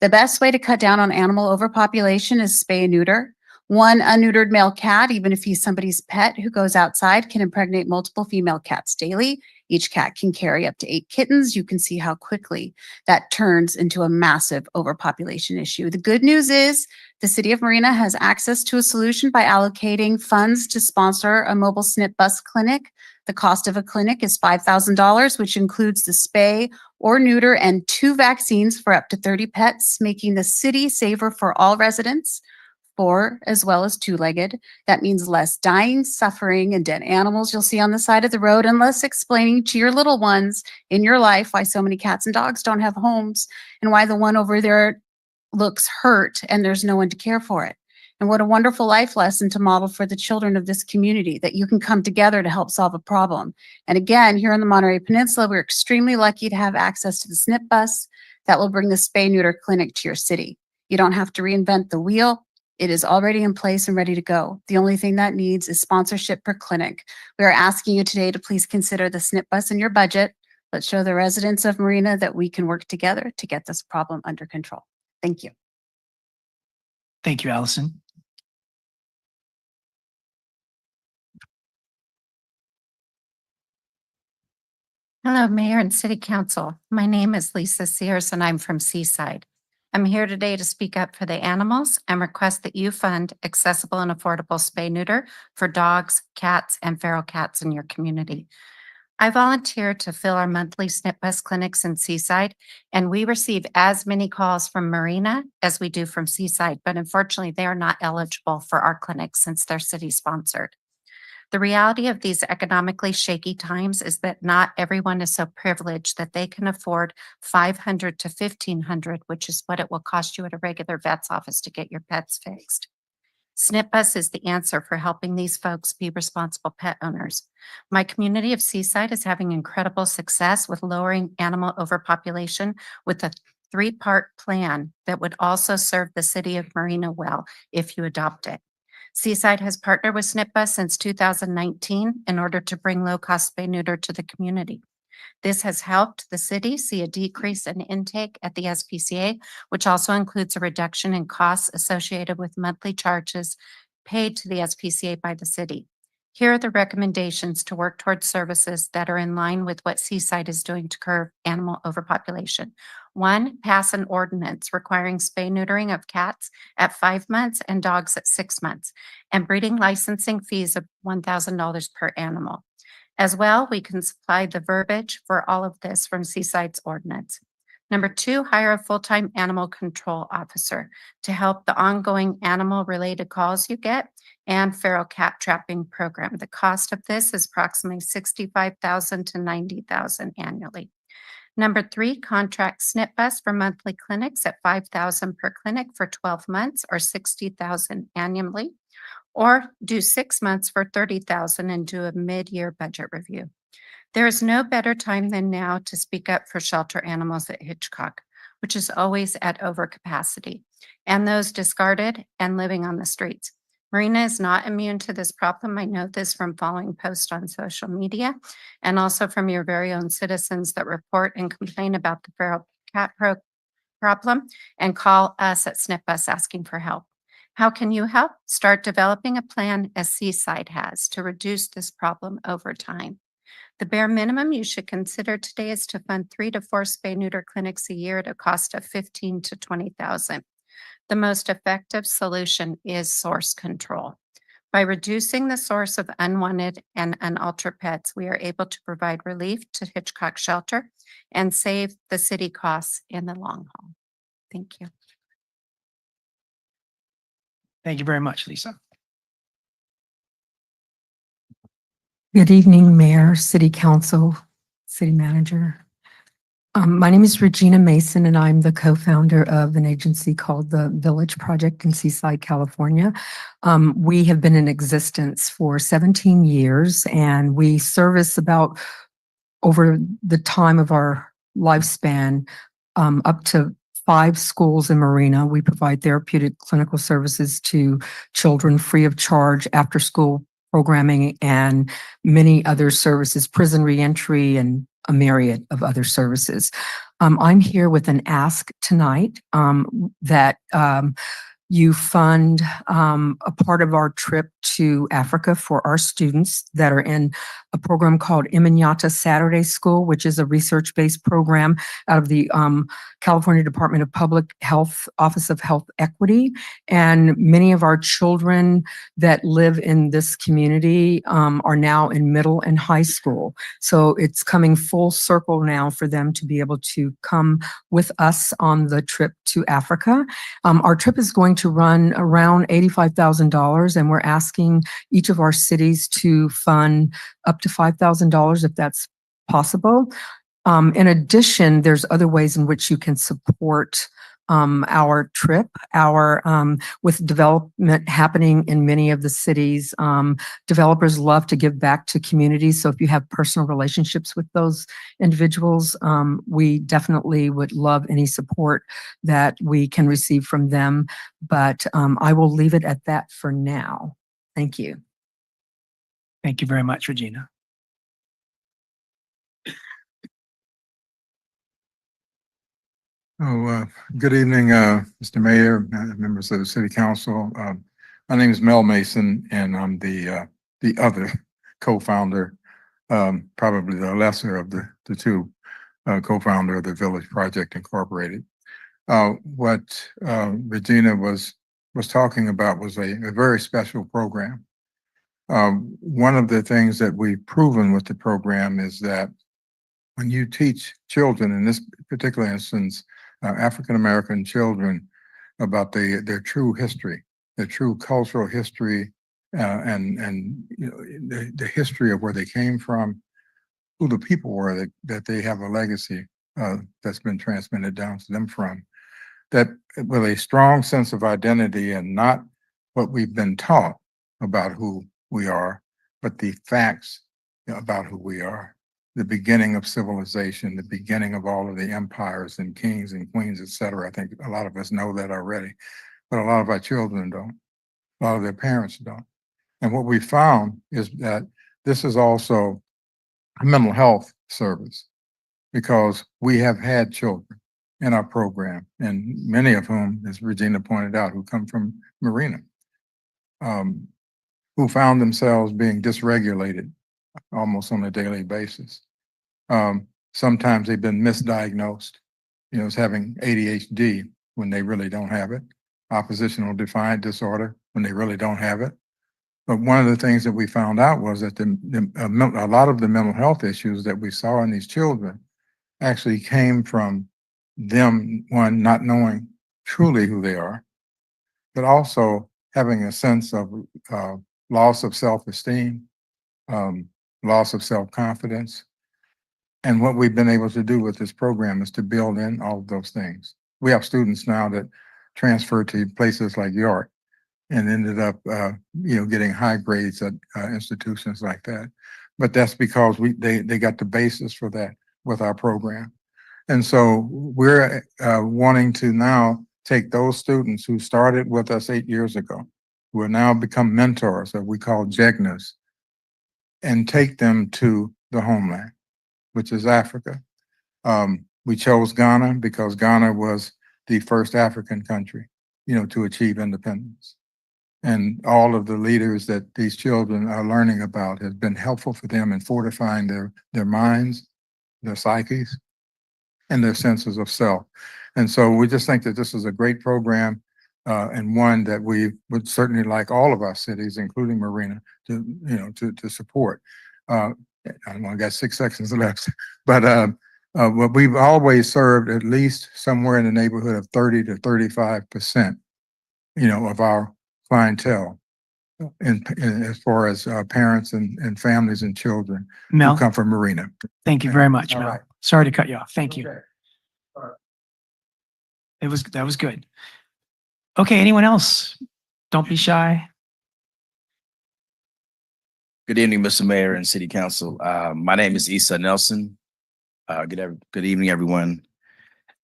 The best way to cut down on animal overpopulation is spay and neuter. One unneutered male cat, even if he's somebody's pet who goes outside, can impregnate multiple female cats daily. Each cat can carry up to 8 kittens. You can see how quickly that turns into a massive overpopulation issue. The good news is the city of Marina has access to a solution by allocating funds to sponsor a mobile SNP bus clinic. The cost of a clinic is $5,000, which includes the spay or neuter and 2 vaccines for up to 30 pets, making the city safer for all residents. 4 as well as 2-legged. That means less dying, suffering, and dead animals you'll see on the side of the road, and less explaining to your little ones in your life why so many cats and dogs don't have homes and why the one over there looks hurt and there's no one to care for it. And what a wonderful life lesson to model for the children of this community, that you can come together to help solve a problem. And again, here on the Monterey Peninsula, we're extremely lucky to have access to the SNP bus that will bring the spay neuter clinic to your city. You don't have to reinvent the wheel. It is already in place and ready to go. The only thing that needs is sponsorship per clinic. We are asking you today to please consider the SNP bus in your budget. Let's show the residents of Marina that we can work together to get this problem under control. Thank you. Thank you, Allison. Hello, Mayor and City Council. My name is Lisa Sears and I'm from Seaside. I'm here today to speak up for the animals and request that you fund accessible and affordable spay neuter for dogs, cats, and feral cats in your community. I volunteer to fill our monthly SNP bus clinics in Seaside, and we receive as many calls from Marina as we do from Seaside, but unfortunately they are not eligible for our clinics since they're city sponsored. The reality of these economically shaky times is that not everyone is so privileged that they can afford $500 to $1,500, which is what it will cost you at a regular vet's office to get your pets fixed. SNP bus is the answer for helping these folks be responsible pet owners. My community of Seaside is having incredible success with lowering animal overpopulation with a 3-part plan that would also serve the city of Marina well if you adopt it. Seaside has partnered with SNP bus since 2019 in order to bring low-cost spay neuter to the community. This has helped the city see a decrease in intake at the SPCA, which also includes a reduction in costs associated with monthly charges paid to the SPCA by the city. Here are the recommendations to work towards services that are in line with what Seaside is doing to curb animal overpopulation. 1, pass an ordinance requiring spay neutering of cats at 5 months and dogs at 6 months, and breeding licensing fees of $1,000 per animal. As well, we can supply the verbiage for all of this from Seaside's ordinance. Number 2, hire a full-time animal control officer to help the ongoing animal-related calls you get and feral cat trapping program. The cost of this is approximately $65,000 to $90,000 annually. Number 3, contract SNP bus for monthly clinics at $5,000 per clinic for 12 months or $60,000 annually, or do 6 months for $30,000 and do a mid-year budget review. There is no better time than now to speak up for shelter animals at Hitchcock, which is always at overcapacity, and those discarded and living on the streets. Marina is not immune to this problem. I know this from following posts on social media and also from your very own citizens that report and complain about the feral cat problem and call us at SNP bus asking for help. How can you help? Start developing a plan as Seaside has to reduce this problem over time. The bare minimum you should consider today is to fund 3 to 4 spay neuter clinics a year at a cost of $15,000 to $20,000. The most effective solution is source control. By reducing the source of unwanted and unaltered pets, we are able to provide relief to Hitchcock Shelter and save the city costs in the long haul. Thank you. Thank you very much, Lisa. Good evening, Mayor, City Council, City Manager. My name is Regina Mason, and I'm the co-founder of an agency called the Village Project in Seaside, California. We have been in existence for 17 years, and we service about over the time of our lifespan, up to 5 schools in Marina. We provide therapeutic clinical services to children free of charge, after school programming, and many other services, prison reentry, and a myriad of other services. I'm here with an ask tonight that you fund a part of our trip to Africa for our students that are in a program called Iminyata Saturday School, which is a research-based program out of the California Department of Public Health, Office of Health Equity. And many of our children that live in this community are now in middle and high school. So it's coming full circle now for them to be able to come with us on the trip to Africa. Our trip is going to run around $85,000, and we're asking each of our cities to fund up to $5,000 if that's possible. In addition, there's other ways in which you can support our trip, with development happening in many of the cities. Developers love to give back to communities. So if you have personal relationships with those individuals, we definitely would love any support that we can receive from them. But I will leave it at that for now. Thank you. Thank you very much, Regina. Good evening, Mr. Mayor, members of the City Council. My name is Mel Mason, and I'm the other co-founder, probably the lesser of the two, co-founder of the Village Project Incorporated. What Regina was talking about was a very special program. One of the things that we've proven with the program is that when you teach children, in this particular instance, African-American children, about their true history, their true cultural history, and you know, the history of where they came from, who the people were that they have a legacy that's been transmitted down to them from, that with a strong sense of identity and not what we've been taught about who we are, but the facts about who we are. The beginning of civilization, the beginning of all of the empires and kings and queens, et cetera. I think a lot of us know that already, but a lot of our children don't. A lot of their parents don't. And what we found is that this is also a mental health service, because we have had children in our program, and many of whom, as Regina pointed out, who come from Marina, who found themselves being dysregulated almost on a daily basis. Sometimes they've been misdiagnosed, you know, as having ADHD when they really don't have it, oppositional defiant disorder when they really don't have it. But one of the things that we found out was that a lot of the mental health issues that we saw in these children actually came from them, one, not knowing truly who they are, but also having a sense of loss of self-esteem, loss of self-confidence. And what we've been able to do with this program is to build in all of those things. We have students now that transfer to places like York and ended up, you know, getting high grades at institutions like that. But that's because they got the basis for that with our program. And so we're wanting to now take those students who started with us 8 years ago, who have now become mentors, that we call JEGNAs, and take them to the homeland, which is Africa. We chose Ghana because Ghana was the first African country, you know, to achieve independence. And all of the leaders that these children are learning about has been helpful for them in fortifying their minds, their psyches, and their senses of self. And so we just think that this is a great program, and one that we would certainly like all of our cities, including Marina, to, you know, to support. I don't know, I got 6 seconds left, but we've always served at least somewhere in the neighborhood of 30 to 35%, you know, of our clientele, in as far as parents and families and children Mel, who come from Marina. thank you very much, All Mel. right. Sorry to cut you off. Thank you. That was good. Okay, anyone else? Don't be shy. Good evening, Mr. Mayor and City Council. My name is Issa Nelson. Good evening, everyone.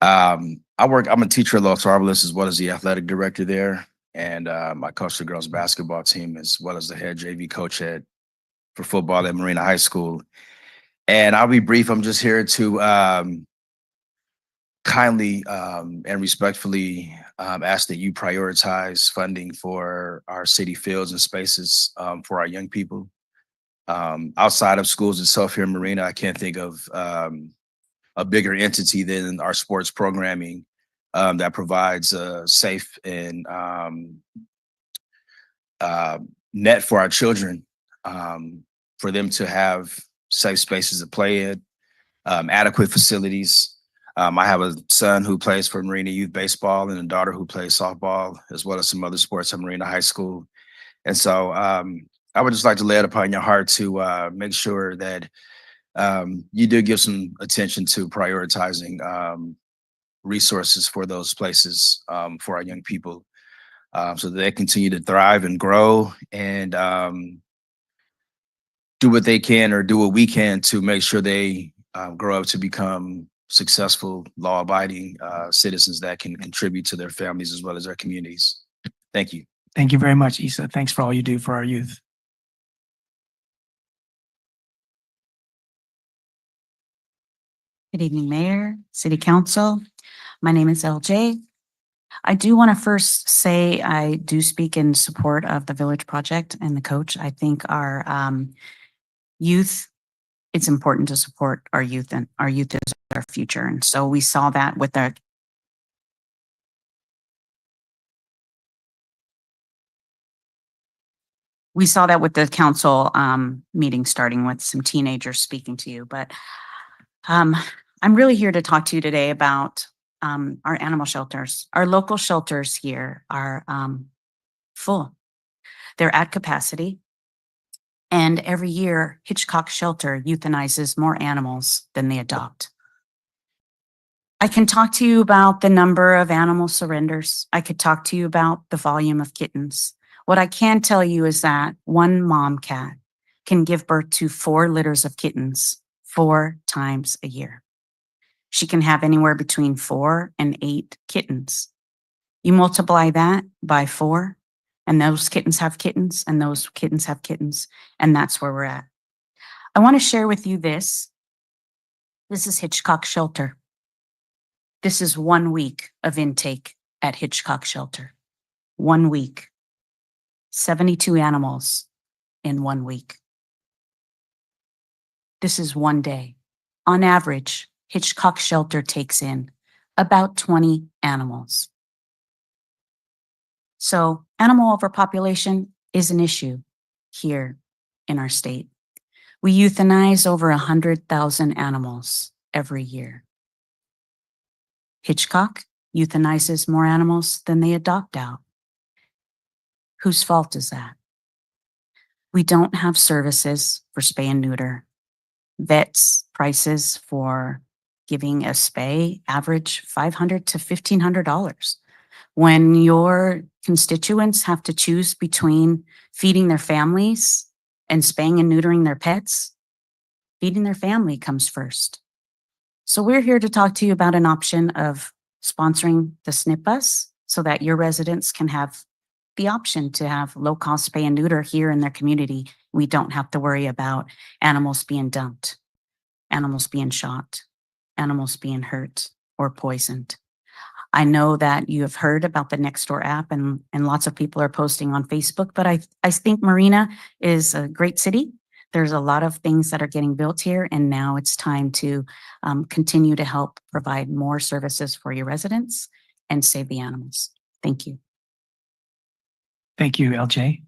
I'm a teacher at Los Arboles as well as the athletic director there. And I coach the girls basketball team as well as the head JV coach for football at Marina High School. And I'll be brief. I'm just here to kindly and respectfully ask that you prioritize funding for our city fields and spaces for our young people. Outside of schools itself here in Marina, I can't think of a bigger entity than our sports programming that provides a safe and net for our children, for them to have safe spaces to play in, adequate facilities. I have a son who plays for Marina Youth Baseball and a daughter who plays softball, as well as some other sports at Marina High School. And so I would just like to lay it upon your heart to make sure that you do give some attention to prioritizing resources for those places for our young people, so that they continue to thrive and grow and do what they can or do what we can to make sure they grow up to become successful, law-abiding citizens that can contribute to their families as well as their communities. Thank you. Thank you very much, Issa. Thanks for all you do for our youth. Good evening, Mayor, City Council. My name is LJ. I do want to first say I do speak in support of the Village Project and the coach. I think our youth, it's important to support our youth, and our youth is our future. And so we saw that with our the council meeting, starting with some teenagers speaking to you. But I'm really here to talk to you today about our animal shelters. Our local shelters here are full. They're at capacity. And every year, Hitchcock Shelter euthanizes more animals than they adopt. I can talk to you about the number of animal surrenders. I could talk to you about the volume of kittens. What I can tell you is that one mom cat can give birth to 4 litters of kittens 4 times a year. She can have anywhere between 4 and 8 kittens. You multiply that by 4, and those kittens have kittens, and those kittens have kittens, and that's where we're at. I want to share with you this. This is Hitchcock Shelter. This is 1 week of intake at Hitchcock Shelter. 1 week. 72 animals in 1 week. This is 1 day. On average, Hitchcock Shelter takes in about 20 animals. So animal overpopulation is an issue here in our state. We euthanize over 100,000 animals every year. Hitchcock euthanizes more animals than they adopt out. Whose fault is that? We don't have services for spay and neuter. Vets prices for giving a spay average $500 to $1,500. When your constituents have to choose between feeding their families and spaying and neutering their pets, feeding their family comes first. So we're here to talk to you about an option of sponsoring the SNP bus so that your residents can have the option to have low-cost spay and neuter here in their community. We don't have to worry about animals being dumped, animals being shot, animals being hurt or poisoned. I know that you have heard about the Nextdoor app and lots of people are posting on Facebook, but I think Marina is a great city. There's a lot of things that are getting built here, and now it's time to continue to help provide more services for your residents and save the animals. Thank you. Thank you, LJ.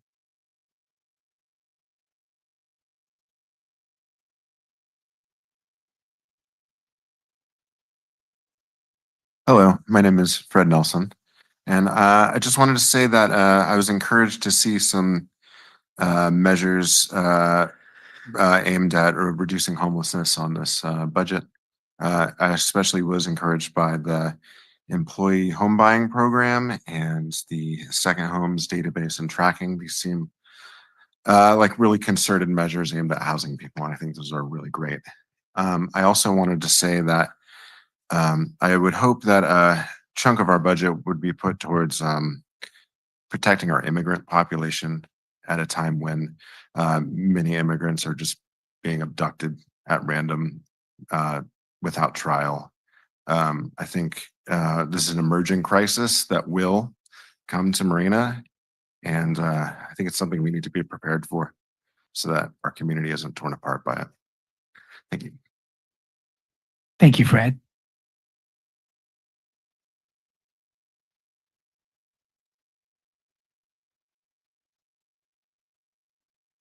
Hello, my name is Fred Nelson, and I just wanted to say that I was encouraged to see some measures aimed at reducing homelessness on this budget. I especially was encouraged by the employee home buying program and the second homes database and tracking. These seem like really concerted measures aimed at housing people, and I think those are really great. I also wanted to say that I would hope that a chunk of our budget would be put towards protecting our immigrant population at a time when many immigrants are just being abducted at random without trial. I think this is an emerging crisis that will come to Marina, and I think it's something we need to be prepared for so that our community isn't torn apart by it. Thank you. Thank you, Fred.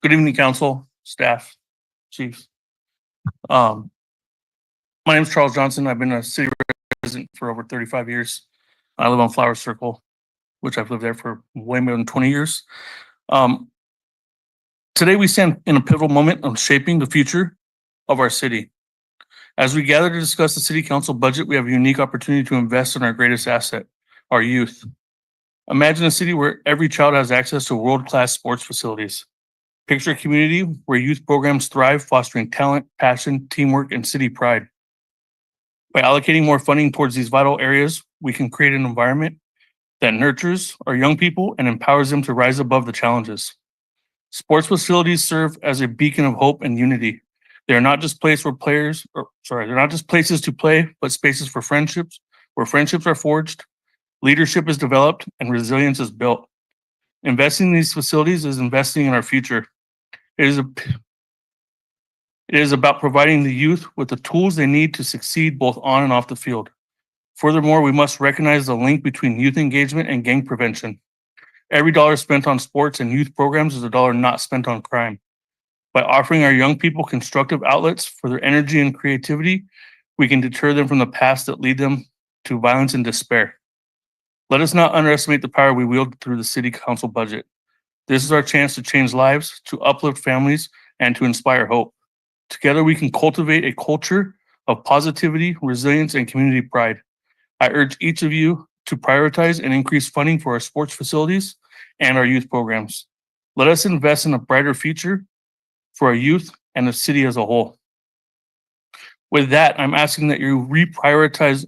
Good evening, council, staff, chiefs. My name is Charles Johnson. I've been a city resident for over 35 years. I live on Flower Circle, which I've lived there for way more than 20 years. Today we stand in a pivotal moment of shaping the future of our city. As we gather to discuss the city council budget, we have a unique opportunity to invest in our greatest asset, our youth. Imagine a city where every child has access to world-class sports facilities. Picture a community where youth programs thrive, fostering talent, passion, teamwork, and city pride. By allocating more funding towards these vital areas, we can create an environment that nurtures our young people and empowers them to rise above the challenges. Sports facilities serve as a beacon of hope and unity. They are not just places to play, but spaces for friendships, where friendships are forged, leadership is developed, and resilience is built. Investing in these facilities is investing in our future. It is about providing the youth with the tools they need to succeed both on and off the field. Furthermore, we must recognize the link between youth engagement and gang prevention. Every dollar spent on sports and youth programs is a dollar not spent on crime. By offering our young people constructive outlets for their energy and creativity, we can deter them from the paths that lead them to violence and despair. Let us not underestimate the power we wield through the city council budget. This is our chance to change lives, to uplift families, and to inspire hope. Together, we can cultivate a culture of positivity, resilience, and community pride. I urge each of you to prioritize and increase funding for our sports facilities and our youth programs. Let us invest in a brighter future for our youth and the city as a whole. With that, I'm asking that you reprioritize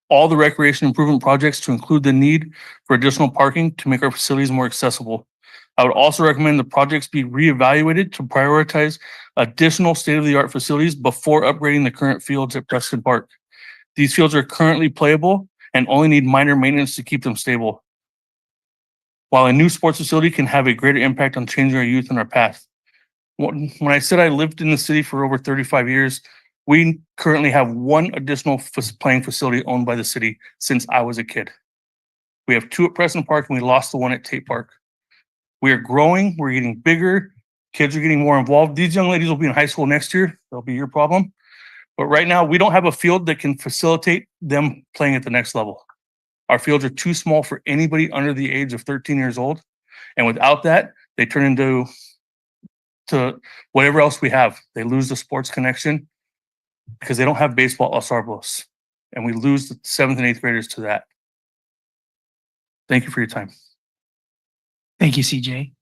all the recreation improvement projects to include the need for additional parking to make our facilities more accessible. I would also recommend the projects be reevaluated to prioritize additional state-of-the-art facilities before upgrading the current fields at Preston Park. These fields are currently playable and only need minor maintenance to keep them stable. While a new sports facility can have a greater impact on changing our youth and our path. When I said I lived in the city for over 35 years, we currently have one additional playing facility owned by the city since I was a kid. We have two at Preston Park and we lost the one at Tate Park. We are growing, we're getting bigger, kids are getting more involved. These young ladies will be in high school next year. That'll be your problem. But right now, we don't have a field that can facilitate them playing at the next level. Our fields are too small for anybody under the age of 13 years old. And without that, they turn into whatever else we have. They lose the sports connection because they don't have baseball at Los Arblos. And we lose the 7th and 8th graders to that. Thank you for your time. Thank you, CJ.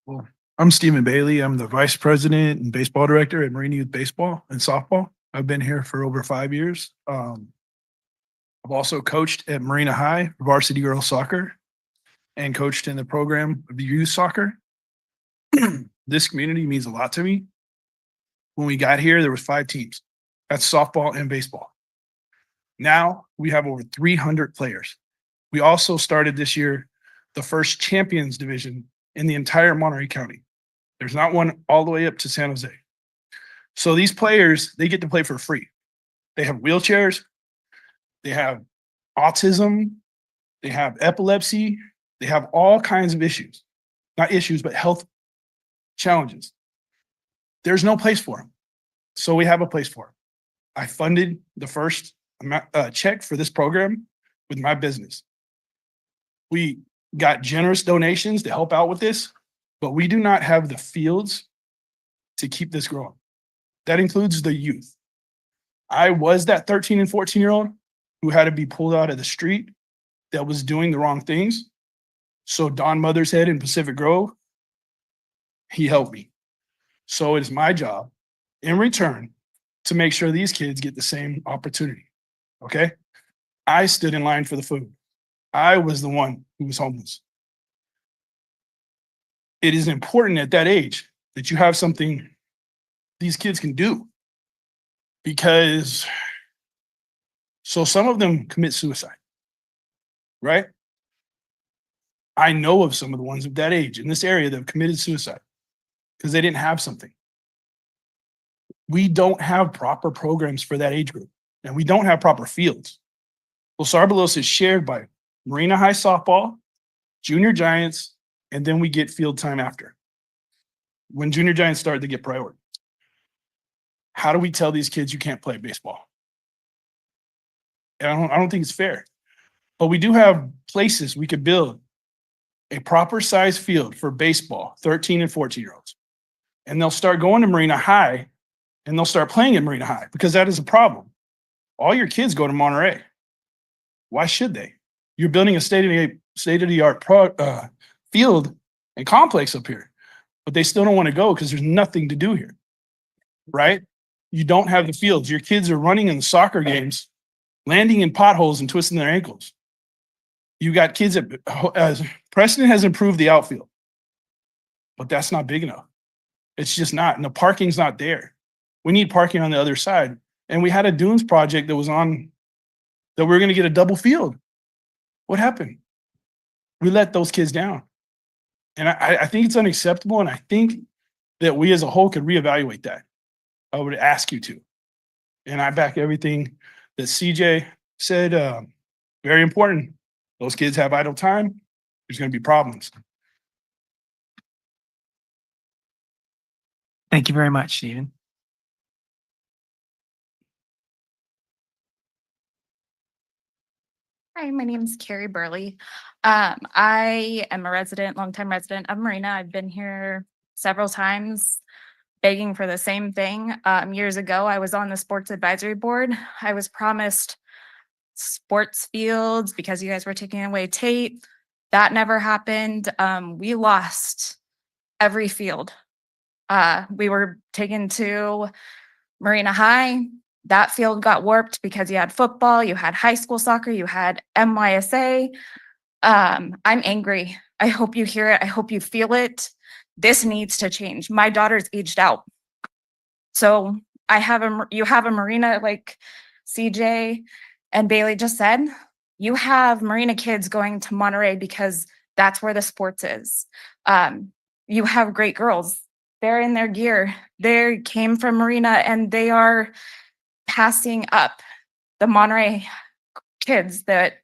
Well, I'm Stephen Bailey. I'm the vice president and baseball director at Marina Youth Baseball and Softball. I've been here for over 5 years. I've also coached at Marina High varsity girls soccer and coached in the program of youth soccer. This community means a lot to me. When we got here, there was 5 teams. That's softball and baseball. Now we have over 300 players. We also started this year the first champions division in the entire Monterey County. There's not one all the way up to San Jose. So these players, they get to play for free. They have wheelchairs, they have autism, they have epilepsy, they have all kinds of issues. Not issues, but health challenges. There's no place for them. So we have a place for them. I funded the first check for this program with my business. We got generous donations to help out with this, but we do not have the fields to keep this growing. That includes the youth. I was that 13 and 14-year-old who had to be pulled out of the street that was doing the wrong things. So Don Mothershead in Pacific Grove, he helped me. So it is my job in return to make sure these kids get the same opportunity. Okay? I stood in line for the food. I was the one who was homeless. It is important at that age that you have something these kids can do, because so some of them commit suicide, right? I know of some of the ones of that age in this area that have committed suicide because they didn't have something. We don't have proper programs for that age group, and we don't have proper fields. Los Arbolos is shared by Marina High softball, Junior Giants, and then we get field time after. When Junior Giants start, they get priority. How do we tell these kids you can't play baseball? And I don't think it's fair. But we do have places we could build a proper size field for baseball, 13 and 14-year-olds. And they'll start going to Marina High and they'll start playing at Marina High, because that is a problem. All your kids go to Monterey. Why should they? You're building a state-of-the-art field and complex up here, but they still don't want to go because there's nothing to do here, right? You don't have the fields. Your kids are running in the soccer games, landing in potholes and twisting their ankles. You got kids as Preston has improved the outfield, but that's not big enough. It's just not, and the parking's not there. We need parking on the other side. And we had a Dunes project that was on, that we were going to get a double field. What happened? We let those kids down. And I think it's unacceptable. And I think that we as a whole could reevaluate that. I would ask you to. And I back everything that CJ said. Very important. Those kids have idle time. There's going to be problems. Thank you very much, Stephen. Hi, my name is Carrie Burley. I am a longtime resident of Marina. I've been here several times begging for the same thing. Years ago, I was on the sports advisory board. I was promised sports fields because you guys were taking away Tate. That never happened. We lost every field. We were taken to Marina High. That field got warped because you had football, you had high school soccer, you had MYSA. I'm angry. I hope you hear it. I hope you feel it. This needs to change. My daughter's aged out. So you have a Marina, like CJ and Bailey just said, you have Marina kids going to Monterey because that's where the sports is. You have great girls. They're in their gear. They came from Marina and they are passing up the Monterey kids that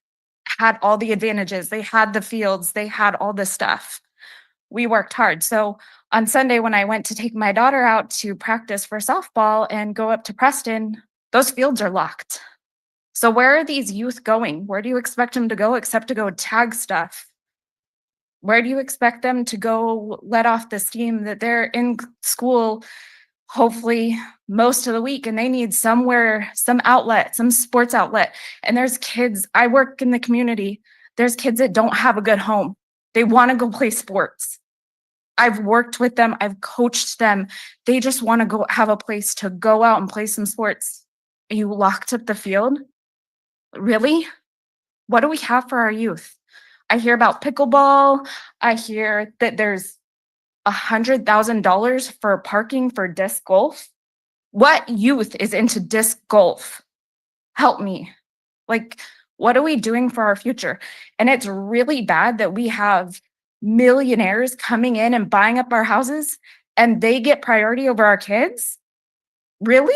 had all the advantages. They had the fields. They had all the stuff. We worked hard. So on Sunday, when I went to take my daughter out to practice for softball and go up to Preston, those fields are locked. So where are these youth going? Where do you expect them to go except to go tag stuff? Where do you expect them to go let off the steam that they're in school, hopefully most of the week, and they need somewhere, some outlet, some sports outlet. And there's kids, I work in the community. There's kids that don't have a good home. They want to go play sports. I've worked with them. I've coached them. They just want to go have a place to go out and play some sports. You locked up the field? Really? What do we have for our youth? I hear about pickleball. I hear that there's $100,000 for parking for disc golf. What youth is into disc golf? Help me. Like, what are we doing for our future? And it's really bad that we have millionaires coming in and buying up our houses and they get priority over our kids? Really?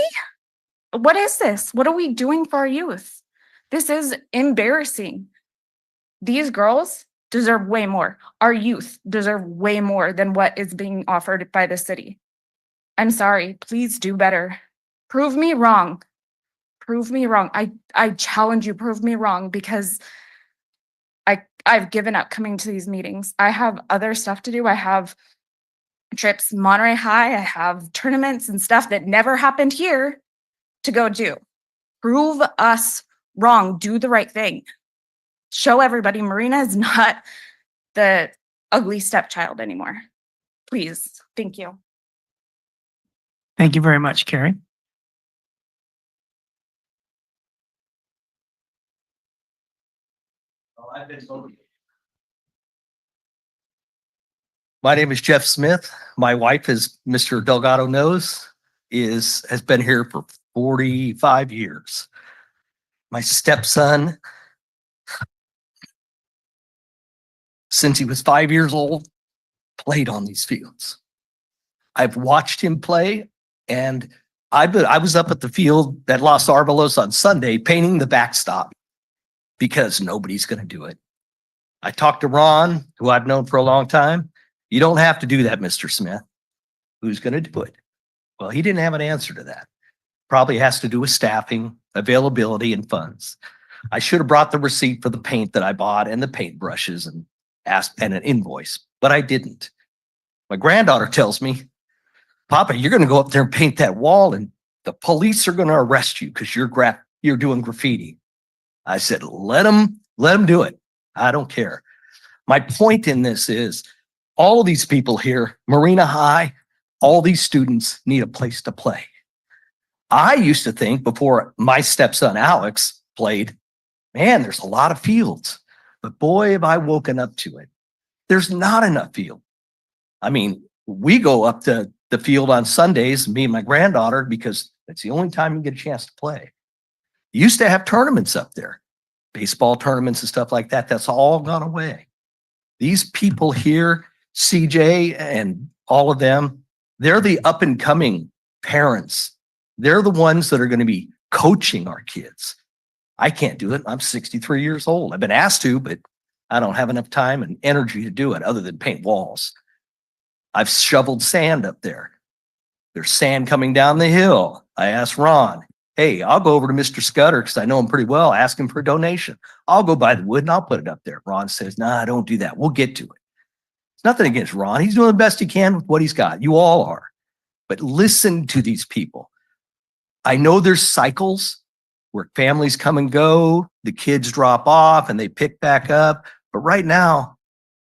What is this? What are we doing for our youth? This is embarrassing. These girls deserve way more. Our youth deserve way more than what is being offered by the city. I'm sorry. Please do better. Prove me wrong. Prove me wrong. I challenge you, prove me wrong, because I've given up coming to these meetings. I have other stuff to do. I have trips Monterey High. I have tournaments and stuff that never happened here to go do. Prove us wrong. Do the right thing. Show everybody Marina is not the ugly stepchild anymore. Please. Thank you. Thank you very much, Carrie. My name is Jeff Smith. My wife, as Mr. Delgado knows, has been here for 45 years. My stepson, since he was 5 years old, played on these fields. I've watched him play, and I was up at the field at Los Arbalos on Sunday painting the backstop because nobody's going to do it. I talked to Ron, who I've known for a long time. You don't have to do that, Mr. Smith. Who's going to do it? Well, he didn't have an answer to that. Probably has to do with staffing, availability, and funds. I should have brought the receipt for the paint that I bought and the paint brushes and an invoice, but I didn't. My granddaughter tells me, Papa, you're going to go up there and paint that wall and the police are going to arrest you because you're doing graffiti. I said, let them do it. I don't care. My point in this is all of these people here, Marina High, all these students need a place to play. I used to think before my stepson Alex played, man, there's a lot of fields, but boy, have I woken up to it. There's not enough field. I mean, we go up to the field on Sundays, me and my granddaughter, because it's the only time you get a chance to play. Used to have tournaments up there, baseball tournaments and stuff like that. That's all gone away. These people here, CJ and all of them, they're the up and coming parents. They're the ones that are going to be coaching our kids. I can't do it. I'm 63 years old. I've been asked to, but I don't have enough time and energy to do it other than paint walls. I've shoveled sand up there. There's sand coming down the hill. I asked Ron, hey, I'll go over to Mr. Scudder because I know him pretty well, ask him for a donation. I'll go buy the wood and I'll put it up there. Ron says, nah, don't do that. We'll get to it. It's nothing against Ron. He's doing the best he can with what he's got. You all are. But listen to these people. I know there's cycles where families come and go, the kids drop off and they pick back up. But right now,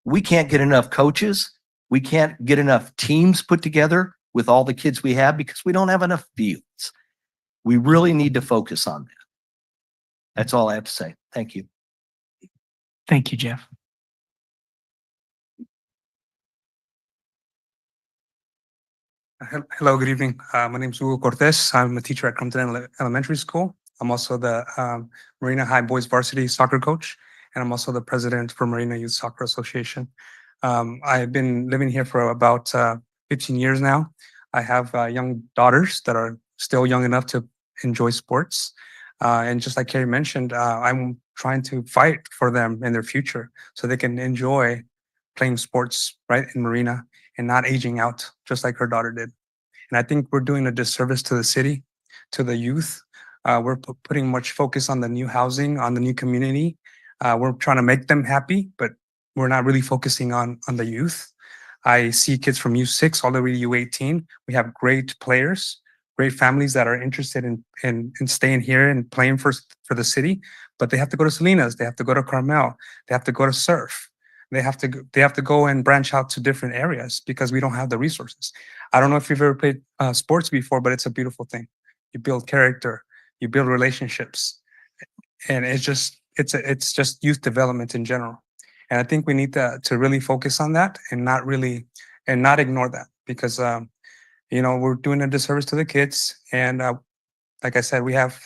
we can't get enough coaches. We can't get enough teams put together with all the kids we have because we don't have enough fields. We really need to focus on that. That's all I have to say. Thank you. Thank you, Jeff. Hello, good evening. My name is Hugo Cortez. I'm a teacher at Crumpton Elementary School. I'm also the Marina High Boys Varsity Soccer coach, and I'm also the president for Marina Youth Soccer Association. I've been living here for about 15 years now. I have young daughters that are still young enough to enjoy sports. And just like Carrie mentioned, I'm trying to fight for them in their future so they can enjoy playing sports right in Marina and not aging out just like her daughter did. And I think we're doing a disservice to the city, to the youth. We're putting much focus on the new housing, on the new community. We're trying to make them happy, but we're not really focusing on the youth. I see kids from U6 all the way to U18. We have great players, great families that are interested in staying here and playing for the city, but they have to go to Salinas, they have to go to Carmel, they have to go to Surf. They have to go and branch out to different areas because we don't have the resources. I don't know if you've ever played sports before, but it's a beautiful thing. You build character, you build relationships, and it's just youth development in general. And I think we need to really focus on that and not ignore that because we're doing a disservice to the kids. And like I said, we have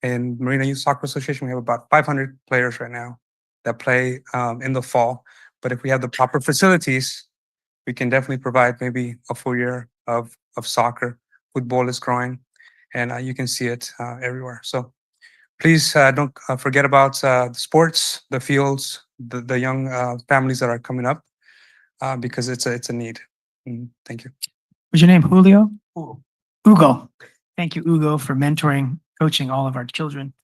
in Marina Youth Soccer Association, we have about 500 players right now that play in the fall. But if we have the proper facilities, we can definitely provide maybe a full year of soccer. Football is growing, and you can see it everywhere. So please don't forget about the sports, the fields, the young families that are coming up because it's a need. Thank you. What's your name, Julio? Hugo. Thank you, Hugo, for mentoring, coaching all of our children.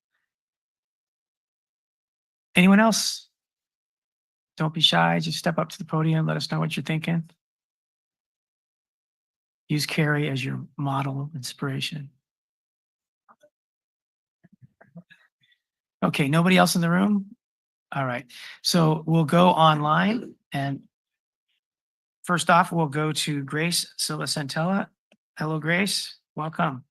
Anyone else? Don't be shy. Just step up to the podium. Let us know what you're thinking. Use Carrie as your model of inspiration. Okay, nobody else in the room? All right, so we'll go online, and first off, we'll go to Grace Silva Santella. Hello, Grace. Welcome.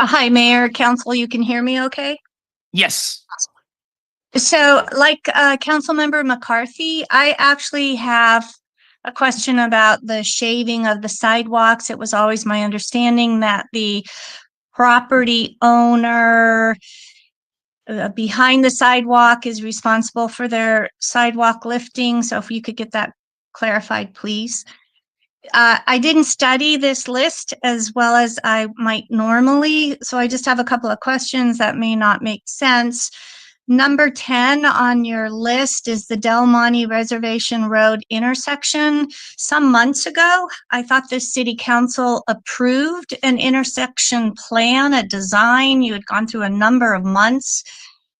Hi, Mayor, Council, you can hear me okay? Yes. So like Councilmember McCarthy, I actually have a question about the shading of the sidewalks. It was always my understanding that the property owner behind the sidewalk is responsible for their sidewalk lifting. So if you could get that clarified, please. I didn't study this list as well as I might normally, so I just have a couple of questions that may not make sense. Number 10 on your list is the Del Monte Reservation Road intersection. Some months ago, I thought the city council approved an intersection plan, a design. You had gone through a number of months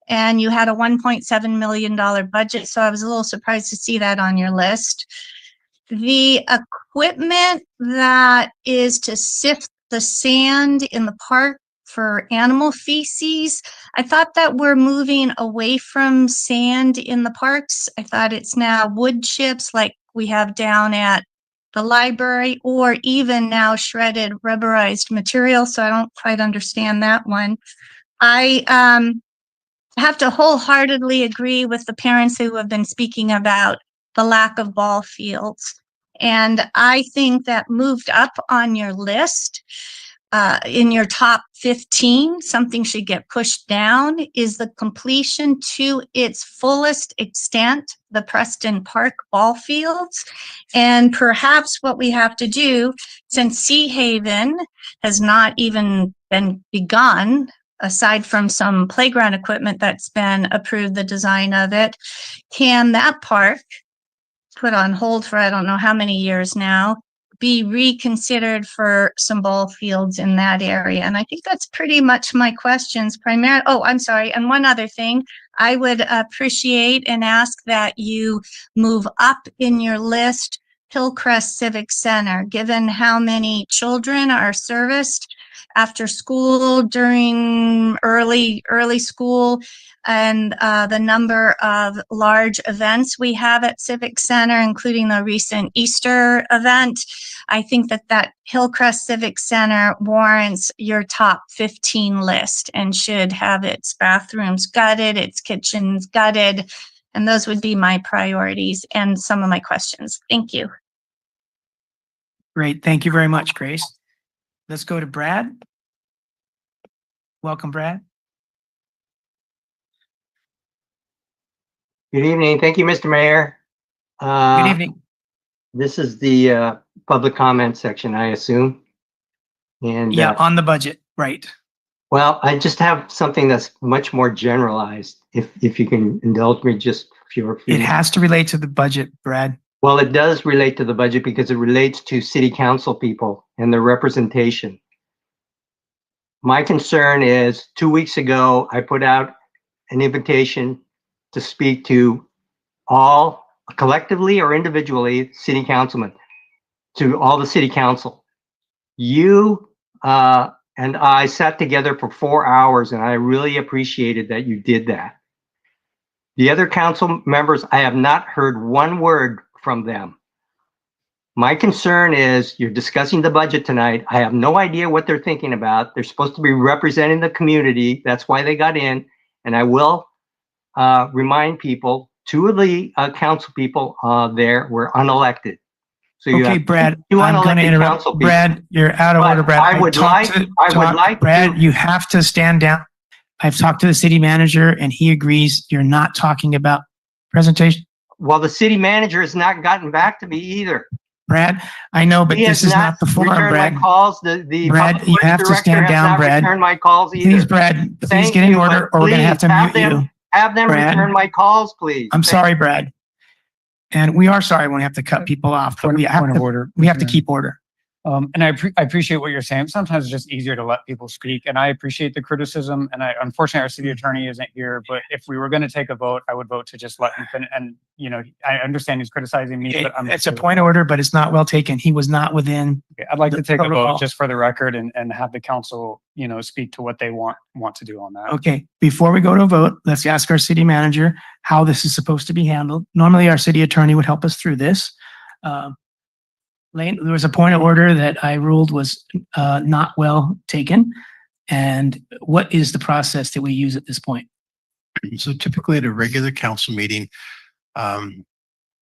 and you had a $1.7 million budget, so I was a little surprised to see that on your list. The equipment that is to sift the sand in the park for animal feces, I thought that we're moving away from sand in the parks. I thought it's now wood chips like we have down at the library, or even now shredded rubberized material. So I don't quite understand that one. I have to wholeheartedly agree with the parents who have been speaking about the lack of ball fields. And I think that moved up on your list, in your top 15, something should get pushed down, is the completion to its fullest extent, the Preston Park ball fields. And perhaps what we have to do, since Sea Haven has not even been begun, aside from some playground equipment that's been approved, the design of it, can that park, put on hold for I don't know how many years now, be reconsidered for some ball fields in that area? And I think that's pretty much my questions primarily. Oh, I'm sorry. And one other thing, I would appreciate and ask that you move up in your list Hillcrest Civic Center, given how many children are serviced after school, during early school, and the number of large events we have at Civic Center, including the recent Easter event. I think that Hillcrest Civic Center warrants your top 15 list and should have its bathrooms gutted, its kitchens gutted, and those would be my priorities and some of my questions. Thank you. Great. Thank you very much, Grace. Let's go to Brad. Welcome, Brad. Good evening. Thank you, Mr. Mayor. Good evening. This is the public comment section, I assume. And Yeah, on the budget, right. well, I just have something that's much more generalized, if you can indulge me just for a few It has to relate to the budget, Brad. Well, it does relate to the budget because it relates to city council people and their representation. My concern is 2 weeks ago, I put out an invitation to speak to all, collectively or individually, city councilmen, to all the city council. You and I sat together for 4 hours, and I really appreciated that you did that. The other council members, I have not heard one word from them. My concern is you're discussing the budget tonight. I have no idea what they're thinking about. They're supposed to be representing the community. That's why they got in. And I will remind people, 2 of the council people there were unelected. So you Okay, have Brad, 2 I'm going to unelected interrupt. council people. Brad, you're out of But order, Brad. I would like Brad, to- you have to stand down. I've talked to the city manager and he agrees you're not talking about presentation. Well, the city manager has not gotten back to me either. Brad, I know, but He this has is not the forum, returned Brad. my calls. The Brad, public you works have to director stand has down, not Brad. returned my calls either. Please, Brad, please Thank get in you, order but or we're going to have to please mute you. Have them Brad. return my calls, please. I'm sorry, Brad. And we are sorry when we have to cut people off, but we have Point of to, order. we have to Mr. Mayor. keep order. And I appreciate what you're saying. Sometimes it's just easier to let people speak, and I appreciate the criticism. And unfortunately, our city attorney isn't here, but if we were going to take a vote, I would vote to just let him finish. And, I understand he's criticizing me, but It's a point of order, but it's not well taken. He was not within. Okay, I'd like to take a protocol. vote just for the record and have the council, speak to what they want to do on that. Okay, before we go to a vote, let's ask our city manager how this is supposed to be handled. Normally, our city attorney would help us through this. Lane, there was a point of order that I ruled was not well taken. And what is the process that we use at this point? So typically at a regular council meeting,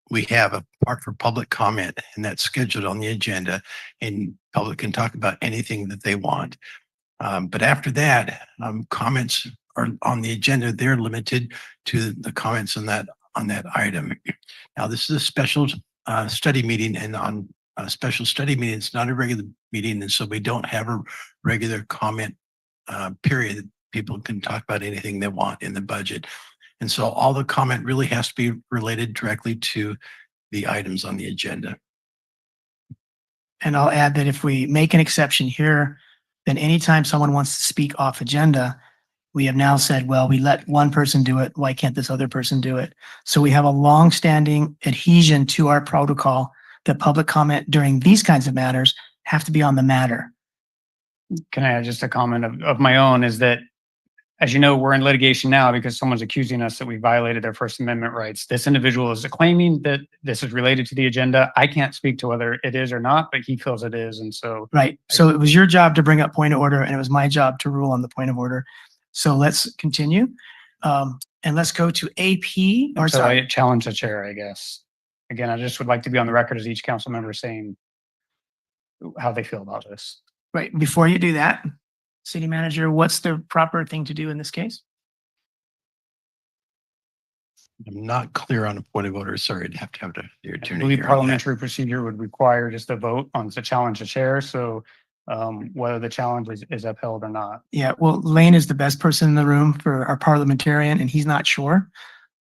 we have a part for public comment, and that's scheduled on the agenda, and public can talk about anything that they want. But after that, comments are on the agenda. They're limited to the comments on that item. Now, this is a special study meeting, and on a special study meeting, it's not a regular meeting, and so we don't have a regular comment period. People can talk about anything they want in the budget. And so all the comment really has to be related directly to the items on the agenda. And I'll add that if we make an exception here, then anytime someone wants to speak off agenda, we have now said, well, we let one person do it. Why can't this other person do it? So we have a long-standing adhesion to our protocol that public comment during these kinds of matters have to be on the matter. Can I add just a comment of my own is that, as you know, we're in litigation now because someone's accusing us that we violated their First Amendment rights. This individual is claiming that this is related to the agenda. I can't speak to whether it is or not, but he feels it is. And so. Right. So it was your job to bring up point of order, and it was my job to rule on the point of order. So let's continue. And let's go to AP. Or So sorry. I challenge the chair, I guess. Again, I just would like to be on the record as each council member saying how they feel about this. Right. Before you do that, city manager, what's the proper thing to do in this case? I'm not clear on a point of order. Sorry, I'd have to have your I attorney. believe here on that. parliamentary procedure would require just a vote on to challenge the chair. So whether the challenge is upheld or not. Yeah, well, Lane is the best person in the room for our parliamentarian, and he's not sure.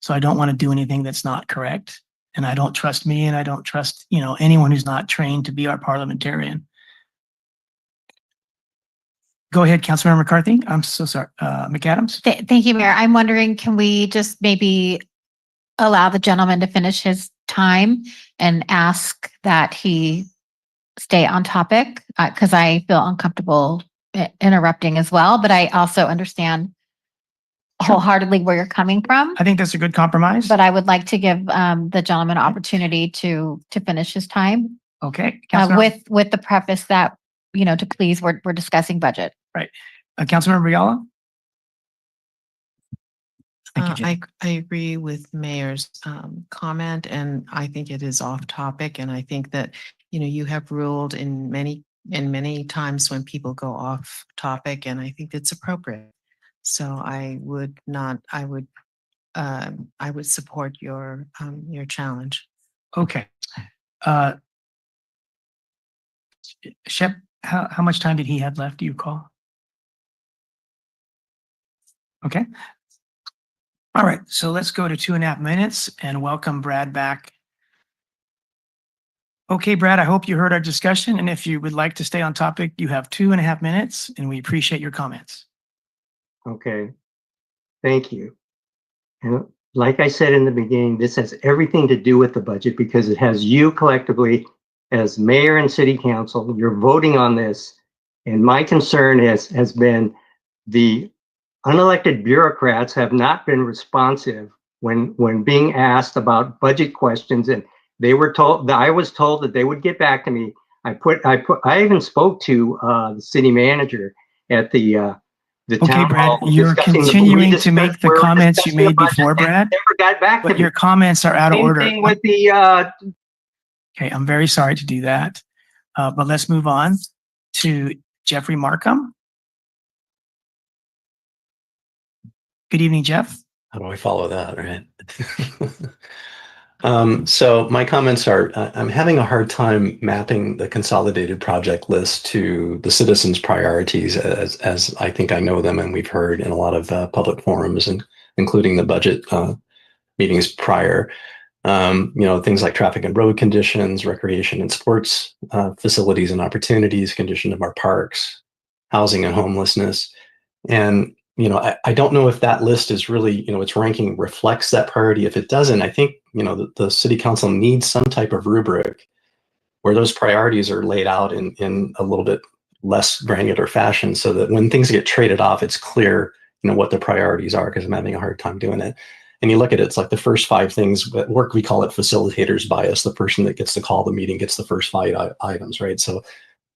So I don't want to do anything that's not correct. And I don't trust me, and I don't trust, anyone who's not trained to be our parliamentarian. Go ahead, Councilmember McCarthy. I'm so sorry. McAdams? Thank you, Mayor. I'm wondering, can we just maybe allow the gentleman to finish his time and ask that he stay on topic? Because I feel uncomfortable interrupting as well, but I also understand wholeheartedly where you're coming from. I think that's a good compromise. But I would like to give the gentleman an opportunity to finish his time. Okay. Councilmember- With the preface that, to please, we're discussing budget. Right. Councilmember Ayala? Thank you, Jim. I agree with Mayor's comment, and I think it is off topic. And I think that, you have ruled in many times when people go off topic, and I think it's appropriate. So I would support your challenge. Okay. Shep, how much time did he have left? Do you recall? Okay. All right. So let's go to 2.5 minutes and welcome Brad back. Okay, Brad, I hope you heard our discussion. And if you would like to stay on topic, you have 2.5 minutes, and we appreciate your comments. Okay, thank you. And like I said in the beginning, this has everything to do with the budget because it has you collectively as mayor and city council. You're voting on this. And my concern has been the unelected bureaucrats have not been responsive when being asked about budget questions. And they were told that I was told that they would get back to me. I even spoke to the city manager at the Okay, town Brad, hall you're continuing to make the comments you made before, Brad. Never got back to But me. your comments are out of Same order. thing with the Okay, I'm very sorry to do that. But let's move on to Jeffrey Markham. Good evening, Jeff. How do I follow that, right? So my comments are, I'm having a hard time mapping the consolidated project list to the citizens' priorities as I think I know them and we've heard in a lot of public forums, and including the budget meetings prior. Things like traffic and road conditions, recreation and sports facilities and opportunities, condition of our parks, housing and homelessness. And, I don't know if that list is really, its ranking reflects that priority. If it doesn't, I think, the city council needs some type of rubric where those priorities are laid out in a little bit less granular fashion so that when things get traded off, it's clear, what the priorities are, because I'm having a hard time doing it. And you look at it, it's like the first 5 things at work, we call it facilitator's bias. The person that gets to call the meeting gets the first 5 items, right? So,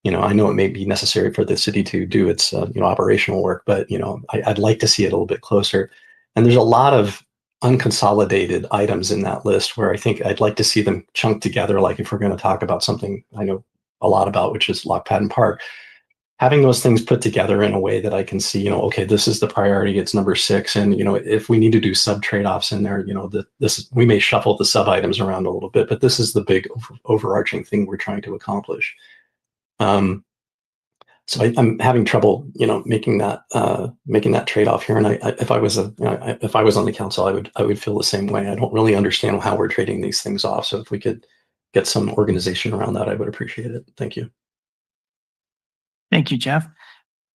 I know it may be necessary for the city to do its, operational work, but, I'd like to see it a little bit closer. And there's a lot of unconsolidated items in that list where I think I'd like to see them chunked together. Like if we're going to talk about something I know a lot about, which is Lock Patton Park, having those things put together in a way that I can see, okay, this is the priority, it's number 6. And, if we need to do sub trade-offs in there, we may shuffle the sub items around a little bit, but this is the big overarching thing we're trying to accomplish. So I'm having trouble, making that trade-off here. And if I was on the council, I would feel the same way. I don't really understand how we're trading these things off. So if we could get some organization around that, I would appreciate it. Thank you. Thank you, Jeff.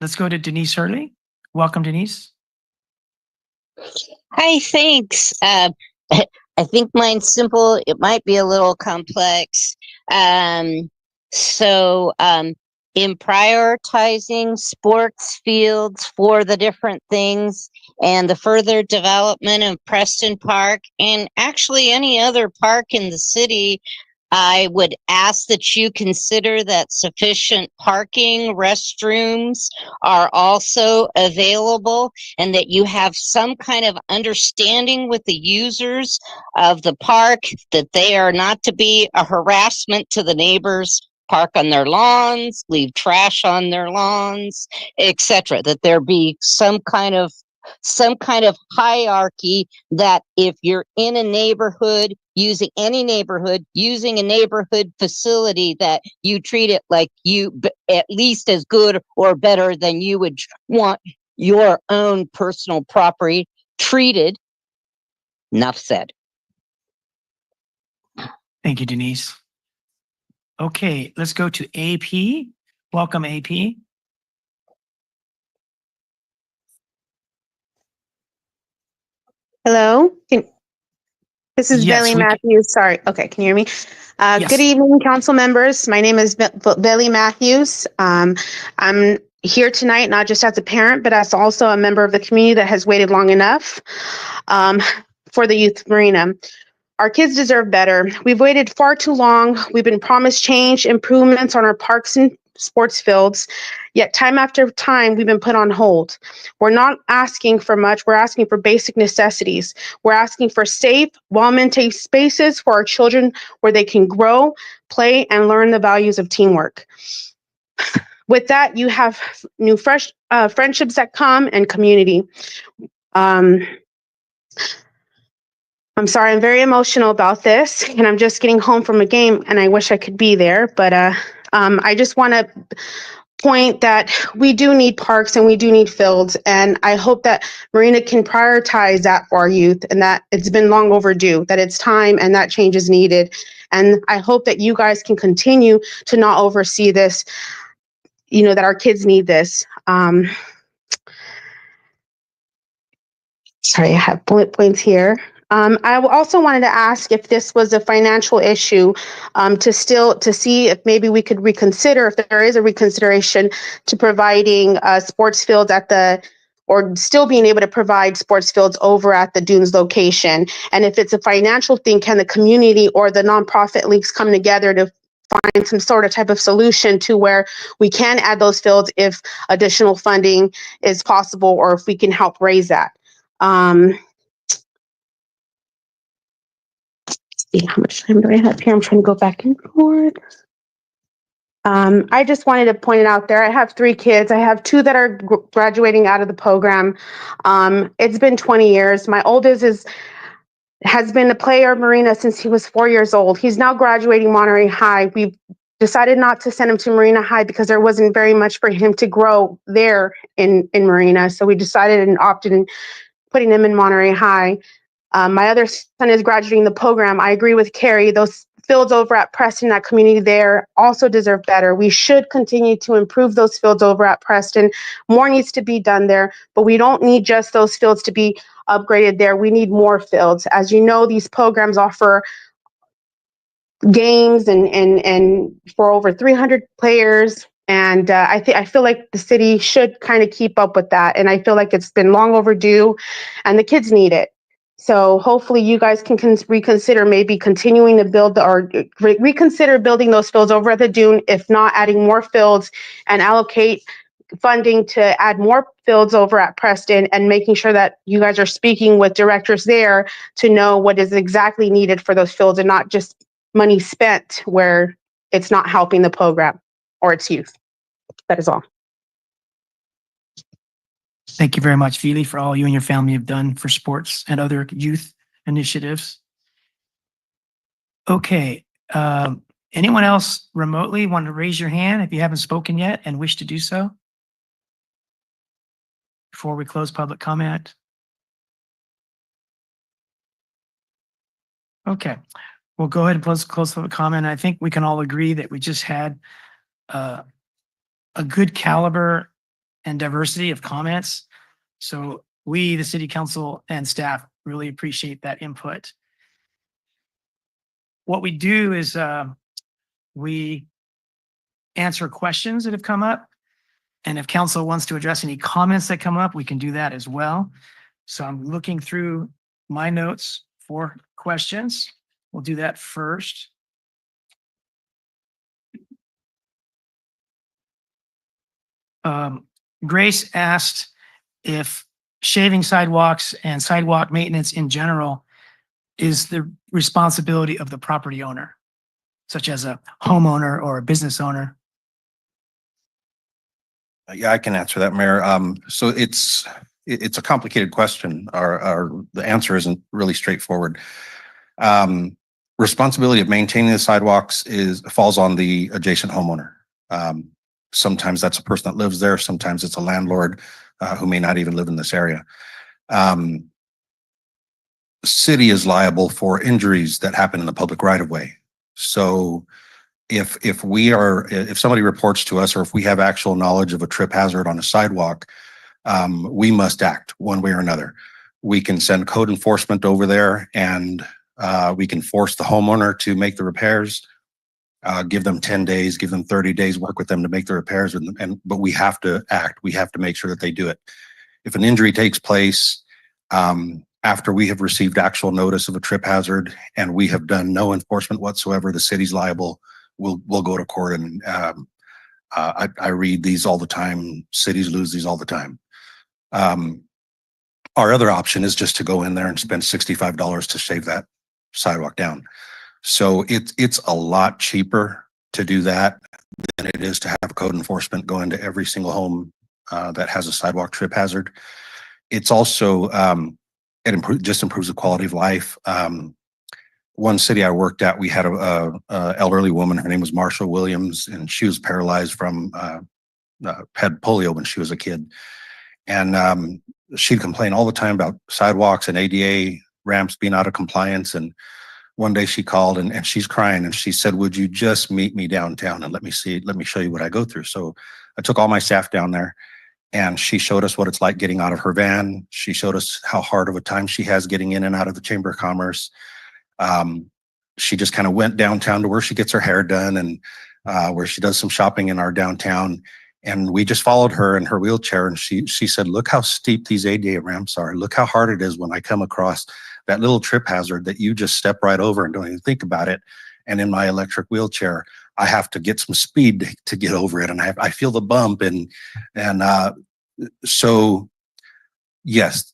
Let's go to Denise Hurley. Welcome, Denise. Hi, thanks. I think mine's simple. It might be a little complex. In prioritizing sports fields for the different things and the further development of Preston Park and actually any other park in the city, I would ask that you consider that sufficient parking, restrooms are also available, and that you have some kind of understanding with the users of the park that they are not to be a harassment to the neighbors, park on their lawns, leave trash on their lawns, etc. That there be some kind of hierarchy, that if you're in a neighborhood, using a neighborhood facility, that you treat it like at least as good or better than you would want your own personal property treated. Enough said. Thank you, Denise. Okay, let's go to AP. Welcome, AP. Hello. This is Yes, Billy Matthews. Sorry. Okay, can you hear me? Yes. Good evening, council members. My name is Billy Matthews. I'm here tonight not just as a parent, but as also a member of the community that has waited long enough for the Youth Marina. Our kids deserve better. We've waited far too long. We've been promised change, improvements on our parks and sports fields, yet time after time, we've been put on hold. We're not asking for much. We're asking for basic necessities. We're asking for safe, well-maintained spaces for our children where they can grow, play, and learn the values of teamwork. With that, you have new fresh friendships that come and community. I'm sorry, I'm very emotional about this, and I'm just getting home from a game, and I wish I could be there, but I just want to point that we do need parks and we do need fields, and I hope that Marina can prioritize that for our youth, and that it's been long overdue, that it's time and that change is needed. And I hope that you guys can continue to not oversee this, that our kids need this. Sorry, I have bullet points here. I also wanted to ask if this was a financial issue, to see if maybe we could reconsider, if there is a reconsideration to providing sports fields or still being able to provide sports fields over at the Dunes location. And if it's a financial thing, can the community or the nonprofit leagues come together to find some sort of type of solution to where we can add those fields if additional funding is possible, or if we can help raise that? See how much time do I have here? I'm trying to go back and forth. I just wanted to point it out there. I have 3 kids. I have 2 that are graduating out of the program. It's been 20 years. My oldest has been a player of Marina since he was 4 years old. He's now graduating Monterey High. We've decided not to send him to Marina High because there wasn't very much for him to grow there in Marina. So we decided and opted in putting him in Monterey High. My other son is graduating the program. I agree with Carrie. Those fields over at Preston, that community there also deserve better. We should continue to improve those fields over at Preston. More needs to be done there, but we don't need just those fields to be upgraded there. We need more fields. As you know, these programs offer games and for over 300 players. And I feel like the city should kind of keep up with that. And I feel like it's been long overdue and the kids need it. So hopefully you guys can reconsider maybe continuing to build or reconsider building those fields over at the Dune, if not adding more fields, and allocate funding to add more fields over at Preston, and making sure that you guys are speaking with directors there to know what is exactly needed for those fields, and not just money spent where it's not helping the program or its youth. That is all. Thank you very much, Feely, for all you and your family have done for sports and other youth initiatives. Okay, anyone else remotely want to raise your hand if you haven't spoken yet and wish to do so before we close public comment? Okay, we'll go ahead and close public comment. I think we can all agree that we just had a good caliber and diversity of comments. So we, the city council and staff, really appreciate that input. What we do is we answer questions that have come up. And if council wants to address any comments that come up, we can do that as well. So I'm looking through my notes for questions. We'll do that first. Grace asked if shaving sidewalks and sidewalk maintenance in general is the responsibility of the property owner, such as a homeowner or a business owner. Yeah, I can answer that, Mayor. So it's a complicated question. The answer isn't really straightforward. Responsibility of maintaining the sidewalks falls on the adjacent homeowner. Sometimes that's a person that lives there. Sometimes it's a landlord who may not even live in this area. City is liable for injuries that happen in the public right of way. So if somebody reports to us, or if we have actual knowledge of a trip hazard on a sidewalk, we must act one way or another. We can send code enforcement over there, and we can force the homeowner to make the repairs. Give them 10 days, give them 30 days, work with them to make the repairs, but we have to act. We have to make sure that they do it. If an injury takes place after we have received actual notice of a trip hazard and we have done no enforcement whatsoever, the city's liable. We'll go to court, and I read these all the time. Cities lose these all the time. Our other option is just to go in there and spend $65 to shave that sidewalk down. So it's a lot cheaper to do that than it is to have code enforcement go into every single home that has a sidewalk trip hazard. It's also, just improves the quality of life. One city I worked at, we had a elderly woman. Her name was Marsha Williams, and she was paralyzed from, had polio when she was a kid. And she'd complain all the time about sidewalks and ADA ramps being out of compliance. And one day she called and she's crying, and she said, "Would you just meet me downtown and let me show you what I go through?" So I took all my staff down there, and she showed us what it's like getting out of her van. She showed us how hard of a time she has getting in and out of the Chamber of Commerce. She just kind of went downtown to where she gets her hair done, and where she does some shopping in our downtown. And we just followed her in her wheelchair, and she said, "Look how steep these ADA ramps are. Look how hard it is when I come across that little trip hazard that you just step right over and don't even think about it. And in my electric wheelchair, I have to get some speed to get over it, and I feel the bump." So yes,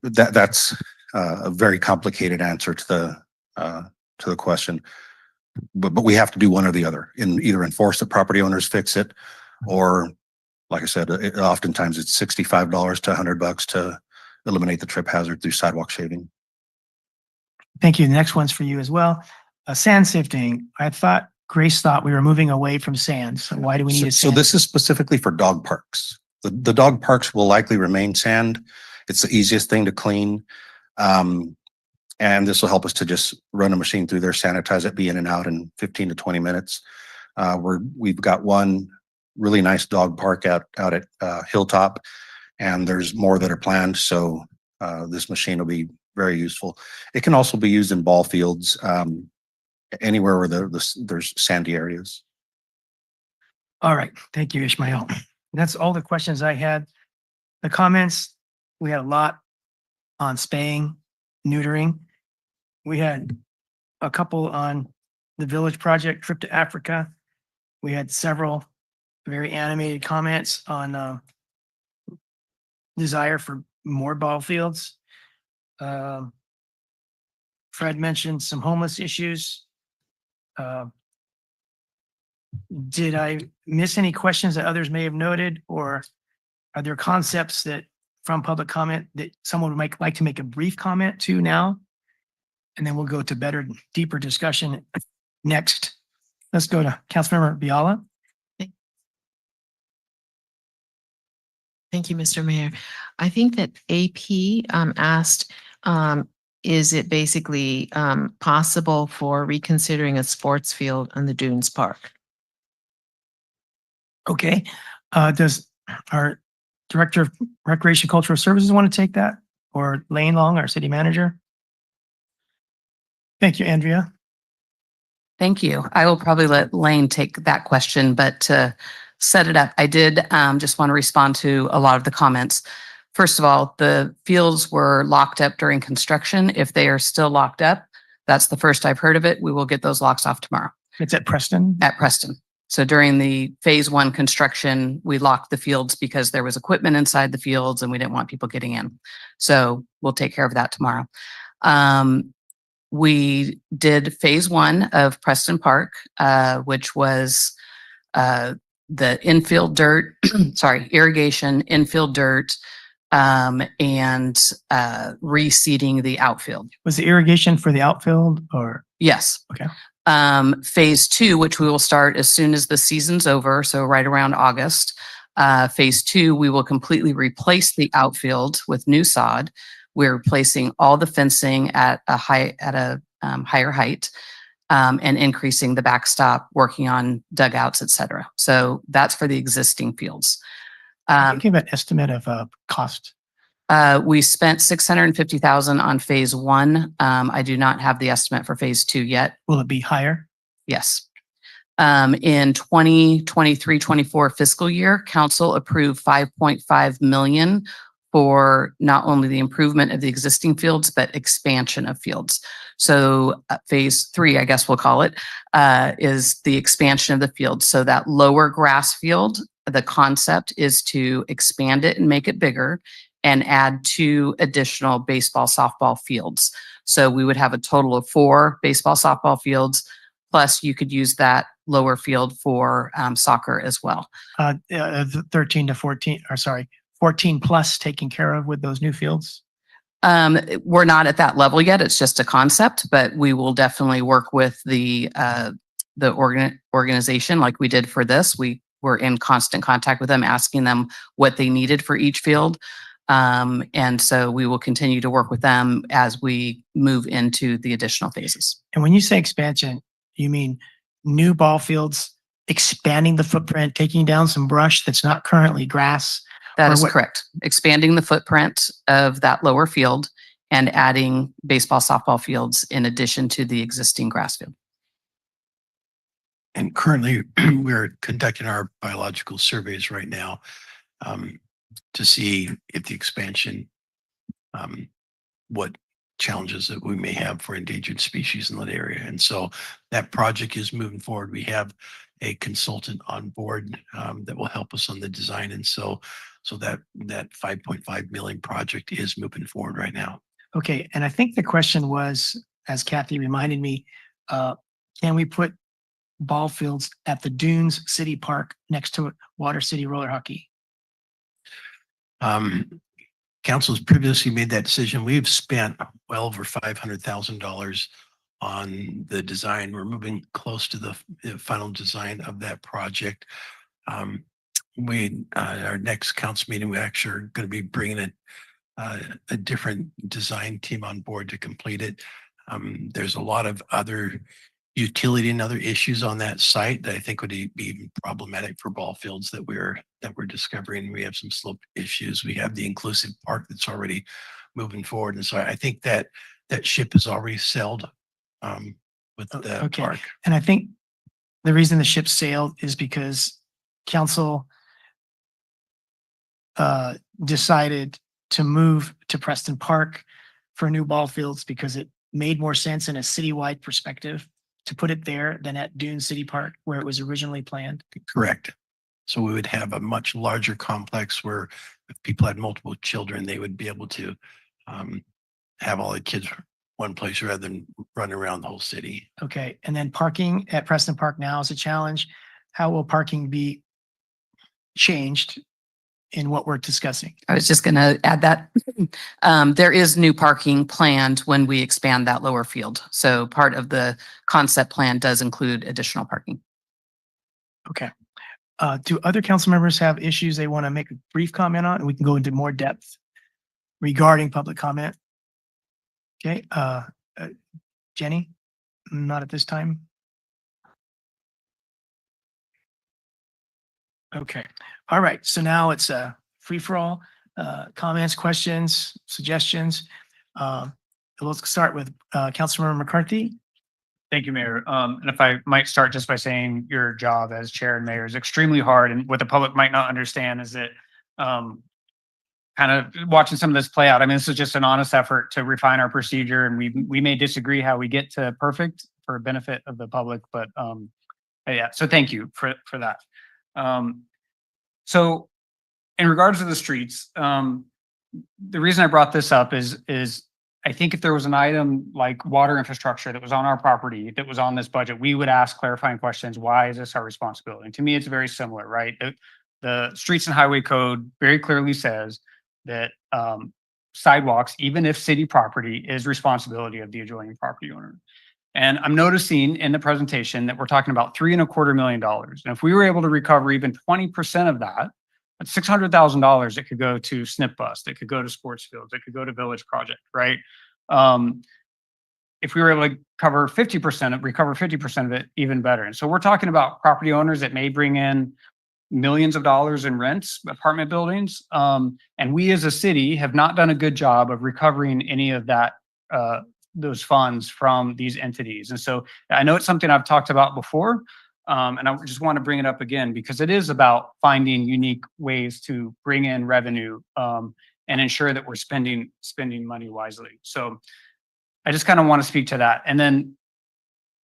that's a very complicated answer to the question. But we have to do one or the other, either enforce that property owners fix it, or, like I said, oftentimes it's $65 to $100 to eliminate the trip hazard through sidewalk shaving. Thank you. The next one's for you as well. Sand sifting. Grace thought we were moving away from sand. So why do we need a So sand? this is specifically for dog parks. The dog parks will likely remain sand. It's the easiest thing to clean. And this will help us to just run a machine through there, sanitize it, be in and out in 15 to 20 minutes. We've got one really nice dog park out at Hilltop, and there's more that are planned. So this machine will be very useful. It can also be used in ball fields, anywhere where there's sandy areas. All right. Thank you, Ishmael. That's all the questions I had. The comments, we had a lot on spaying, neutering. We had a couple on the village project, trip to Africa. We had several very animated comments on desire for more ball fields. Fred mentioned some homeless issues. Did I miss any questions that others may have noted, or are there concepts that from public comment that someone might like to make a brief comment to now? And then we'll go to better, deeper discussion next. Let's go to Councilmember Biala. Thank you, Mr. Mayor. I think that AP asked, is it basically possible for reconsidering a sports field on the Dunes Park? Okay. Does our Director of Recreation Cultural Services want to take that? Or Lane Long, our city manager? Thank you, Andrea. Thank you. I will probably let Lane take that question, but to set it up, I did just want to respond to a lot of the comments. First of all, the fields were locked up during construction. If they are still locked up, that's the first I've heard of it. We will get those locks off tomorrow. It's at Preston? At Preston. So during the phase 1 construction, we locked the fields because there was equipment inside the fields and we didn't want people getting in. So we'll take care of that tomorrow. We did phase 1 of Preston Park, which was the infield dirt, sorry, irrigation, infield dirt, and reseeding the outfield. Was the irrigation for the outfield or? Yes. Okay. Phase 2, which we will start as soon as the season's over, so right around August. Phase 2, we will completely replace the outfield with new sod. We're replacing all the fencing at a higher height, and increasing the backstop, working on dugouts, et cetera. So that's for the existing fields. Give an estimate of cost. We spent $650,000 on phase 1. I do not have the estimate for phase 2 yet. Will it be higher? Yes. In 2023-24 fiscal year, council approved $5.5 million for not only the improvement of the existing fields, but expansion of fields. So phase 3, I guess we'll call it, is the expansion of the field. So that lower grass field, the concept is to expand it and make it bigger and add 2 additional baseball, softball fields. So we would have a total of 4 baseball, softball fields, plus you could use that lower field for soccer as well. 13 to 14, or sorry, 14 plus taken care of with those new fields? We're not at that level yet. It's just a concept, but we will definitely work with the organization like we did for this. We were in constant contact with them, asking them what they needed for each field. And so we will continue to work with them as we move into the additional phases. And when you say expansion, you mean new ball fields, expanding the footprint, taking down some brush that's not currently grass? That is correct. Expanding the footprint of that lower field and adding baseball, softball fields in addition to the existing grass field. And currently, we're conducting our biological surveys right now to see if the expansion, what challenges that we may have for endangered species in that area. And so that project is moving forward. We have a consultant on board that will help us on the design. And so that 5.5 million project is moving forward right now. Okay. And I think the question was, as Kathy reminded me, can we put ball fields at the Dunes City Park next to Water City Roller Hockey? Council's previously made that decision. We've spent well over $500,000 on the design. We're moving close to the final design of that project. Our next council meeting, we actually are going to be bringing it a different design team on board to complete it. There's a lot of other utility and other issues on that site that I think would be even problematic for ball fields that we're discovering. We have some slope issues. We have the inclusive park that's already moving forward. And so I think that ship is already sailed with the Okay. park. And I think the reason the ship sailed is because council decided to move to Preston Park for new ball fields because it made more sense in a citywide perspective to put it there than at Dune City Park where it was originally planned. Correct. So we would have a much larger complex where if people had multiple children, they would be able to have all the kids one place rather than run around the whole city. Okay. And then parking at Preston Park now is a challenge. How will parking be changed in what we're discussing? I was just going to add that there is new parking planned when we expand that lower field. So part of the concept plan does include additional parking. Okay. Do other council members have issues they want to make a brief comment on? And we can go into more depth regarding public comment. Okay. Jenny, not at this time. Okay. All right. So now it's a free for all. Comments, questions, suggestions. Let's start with Councilmember McCarthy. Thank you, Mayor. And if I might start just by saying your job as chair and mayor is extremely hard. And what the public might not understand is that kind of watching some of this play out. I mean, this is just an honest effort to refine our procedure, and we may disagree how we get to perfect for benefit of the public, but yeah. So thank you for that. So in regards to the streets, the reason I brought this up is I think if there was an item like water infrastructure that was on our property, that was on this budget, we would ask clarifying questions. Why is this our responsibility? And to me, it's very similar, right? The Streets and Highway Code very clearly says that sidewalks, even if city property, is responsibility of the adjoining property owner. And I'm noticing in the presentation that we're talking about $3.25 million. And if we were able to recover even 20% of that, that's $600,000 that could go to SNP bus, that could go to sports fields, that could go to Village Project, right? If we were able to recover 50% of it, even better. And so we're talking about property owners that may bring in millions of dollars in rents, apartment buildings. And we as a city have not done a good job of recovering any of that, those funds from these entities. And so I know it's something I've talked about before, and I just want to bring it up again because it is about finding unique ways to bring in revenue and ensure that we're spending money wisely. So I just kind of want to speak to that. And then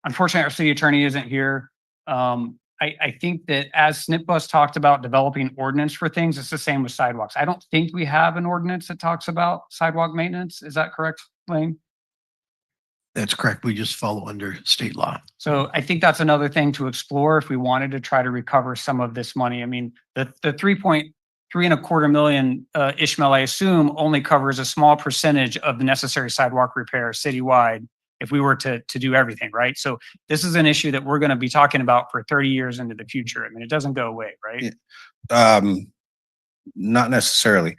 unfortunately, our city attorney isn't here. I think that as SNP Bus talked about developing ordinance for things, it's the same with sidewalks. I don't think we have an ordinance that talks about sidewalk maintenance. Is that correct, Lane? That's correct. We just follow under state law. So I think that's another thing to explore if we wanted to try to recover some of this money. I mean, the $3.25 million, Ishmael, I assume only covers a small percentage of the necessary sidewalk repair citywide if we were to do everything, right? So this is an issue that we're going to be talking about for 30 years into the future. I mean, it doesn't go away, right? Not necessarily.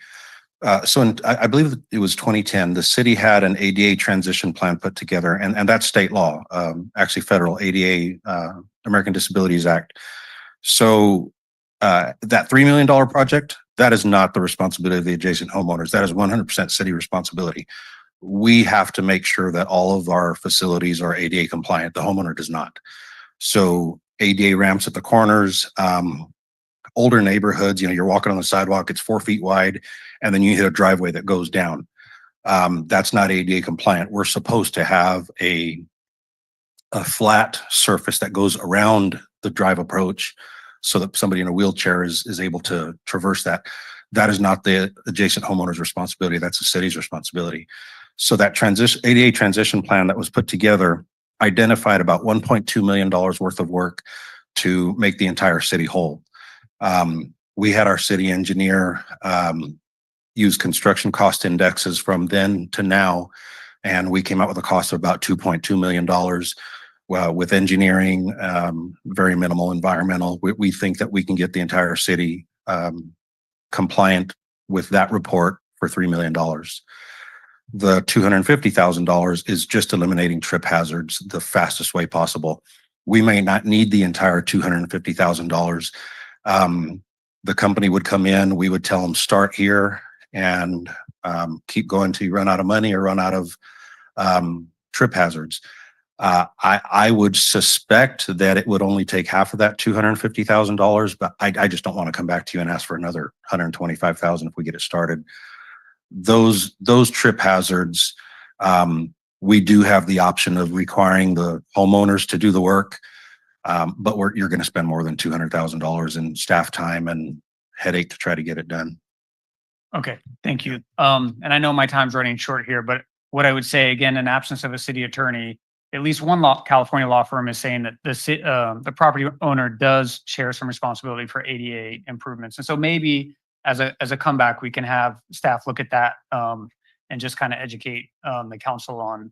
So I believe it was 2010, the city had an ADA transition plan put together, and that's state law, actually federal ADA, American Disabilities Act. So that $3 million project, that is not the responsibility of the adjacent homeowners. That is 100% city responsibility. We have to make sure that all of our facilities are ADA compliant. The homeowner does not. So ADA ramps at the corners, older neighborhoods, you're walking on the sidewalk, it's 4 feet wide, and then you hit a driveway that goes down. That's not ADA compliant. We're supposed to have a flat surface that goes around the drive approach so that somebody in a wheelchair is able to traverse that. That is not the adjacent homeowner's responsibility. That's the city's responsibility. So that ADA transition plan that was put together identified about $1.2 million worth of work to make the entire city whole. We had our city engineer use construction cost indexes from then to now, and we came out with a cost of about $2.2 million. With engineering, very minimal environmental, we think that we can get the entire city compliant with that report for $3 million. The $250,000 is just eliminating trip hazards the fastest way possible. We may not need the entire $250,000. The company would come in, we would tell them start here and keep going till you run out of money or run out of trip hazards. I would suspect that it would only take half of that $250,000, but I just don't want to come back to you and ask for another $125,000 if we get it started. Those trip hazards, we do have the option of requiring the homeowners to do the work, but you're going to spend more than $200,000 in staff time and headache to try to get it done. Okay, thank you. And I know my time's running short here, but what I would say again, in absence of a city attorney, at least one California law firm is saying that the property owner does share some responsibility for ADA improvements. And so maybe as a comeback, we can have staff look at that and just kind of educate the council on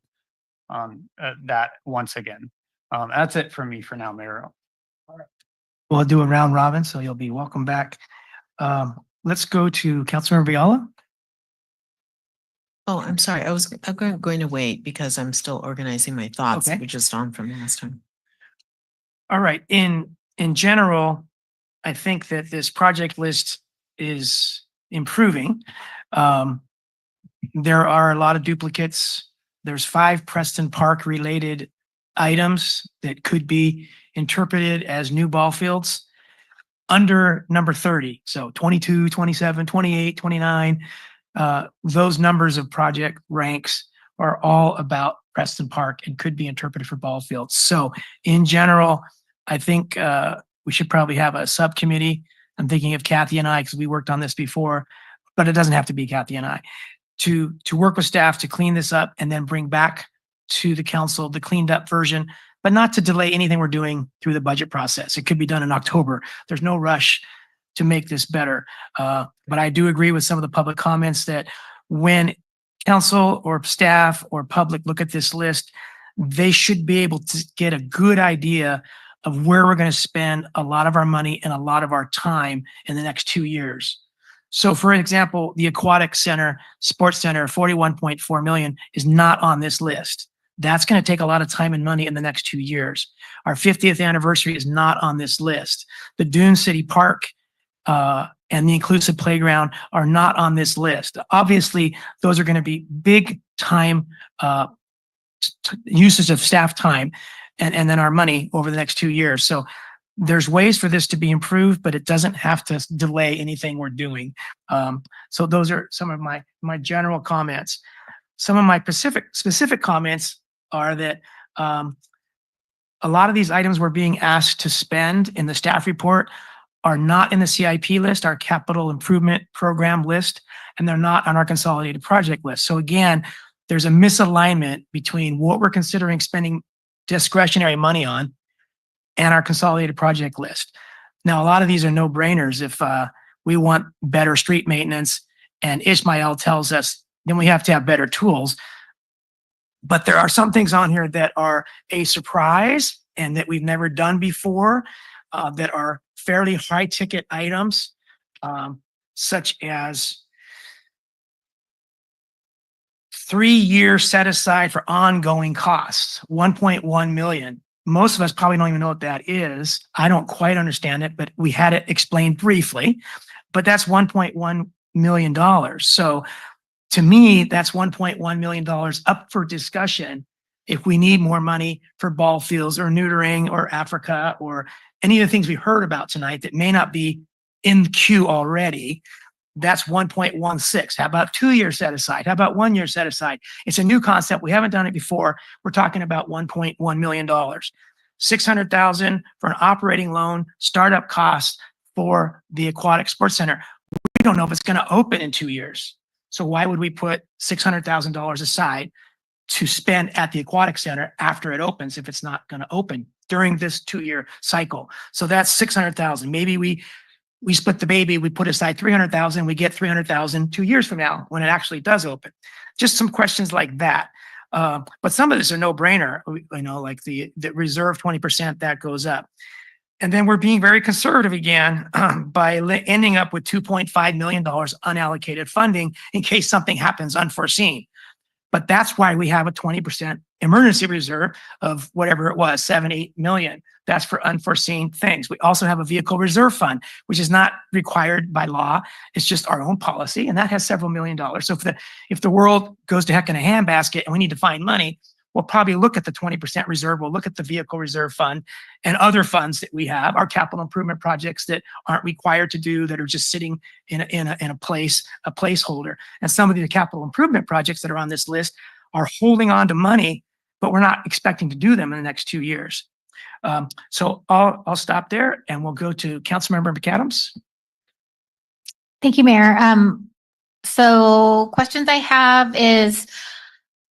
that once again. That's it for me for now, Mayor. We'll do a round robin, so you'll be welcome back. Let's go to Councilmember Viola. Oh, I'm sorry. I'm going to wait because I'm still organizing my thoughts. Okay. We're just on from last time. All right. In general, I think that this project list is improving. There are a lot of duplicates. There's 5 Preston Park related items that could be interpreted as new ball fields under number 30. So 22, 27, 28, 29. Those numbers of project ranks are all about Preston Park and could be interpreted for ball fields. So in general, I think we should probably have a subcommittee. I'm thinking of Kathy and I, because we worked on this before, but it doesn't have to be Kathy and I, to work with staff to clean this up and then bring back to the council the cleaned up version, but not to delay anything we're doing through the budget process. It could be done in October. There's no rush to make this better. But I do agree with some of the public comments that when council or staff or public look at this list, they should be able to get a good idea of where we're going to spend a lot of our money and a lot of our time in the next 2 years. So for example, the Aquatic Center, Sports Center, 41.4 million is not on this list. That's going to take a lot of time and money in the next 2 years. Our 50th anniversary is not on this list. The Dune City Park and the inclusive playground are not on this list. Obviously, those are going to be big time uses of staff time and then our money over the next 2 years. So there's ways for this to be improved, but it doesn't have to delay anything we're doing. So those are some of my general comments. Some of my specific comments are that a lot of these items we're being asked to spend in the staff report are not in the CIP list, our capital improvement program list, and they're not on our consolidated project list. So again, there's a misalignment between what we're considering spending discretionary money on and our consolidated project list. Now, a lot of these are no-brainers. If we want better street maintenance and Ishmael tells us, then we have to have better tools. But there are some things on here that are a surprise and that we've never done before, that are fairly high ticket items, such as 3-year set aside for ongoing costs, 1.1 million. Most of us probably don't even know what that is. I don't quite understand it, but we had it explained briefly, but that's $1.1 million. So to me, that's $1.1 million up for discussion if we need more money for ball fields or neutering or Africa or any of the things we heard about tonight that may not be in the queue already. That's 1.16. How about 2-year set aside? How about 1 year set aside? It's a new concept. We haven't done it before. We're talking about $1.1 million. $600,000 for an operating loan, startup costs for the Aquatic Sports Center. We don't know if it's going to open in 2 years. So why would we put $600,000 aside to spend at the Aquatic Center after it opens if it's not going to open during this 2-year cycle? So that's $600,000. Maybe we split the baby, we put aside $300,000, we get $300,000 2 years from now when it actually does open. Just some questions like that. But some of this are no brainer, like the reserve 20% that goes up. And then we're being very conservative again by ending up with $2.5 million unallocated funding in case something happens unforeseen. But that's why we have a 20% emergency reserve of whatever it was, 7-8 million. That's for unforeseen things. We also have a vehicle reserve fund, which is not required by law. It's just our own policy, and that has several $1,000,000. So if the world goes to heck in a handbasket and we need to find money, we'll probably look at the 20% reserve. We'll look at the vehicle reserve fund and other funds that we have, our capital improvement projects that aren't required to do, that are just sitting in a placeholder. And some of the capital improvement projects that are on this list are holding on to money, but we're not expecting to do them in the next 2 years. So I'll stop there and we'll go to Councilmember McAdams. Thank you, Mayor. So questions I have is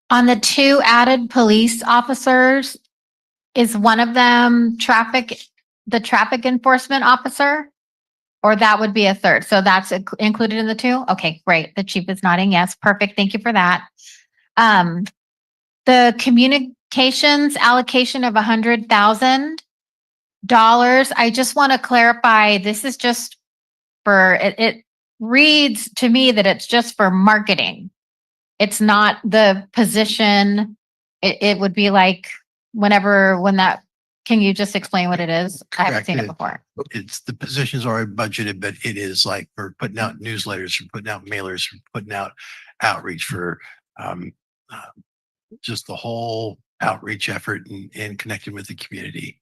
on the 2 added police officers, is one of them the traffic enforcement officer? Or that would be a third. So that's included in the 2? Okay, great. The chief is nodding yes. Perfect. Thank you for that. The communications allocation of $100,000. I just want to clarify, this is just for, it reads to me that it's just for marketing. It's not the position. It would be like can you just explain what it is? I haven't seen it before. It's the position's already budgeted, but it is like for putting out newsletters, for putting out mailers, for putting out outreach, for just the whole outreach effort and connecting with the community.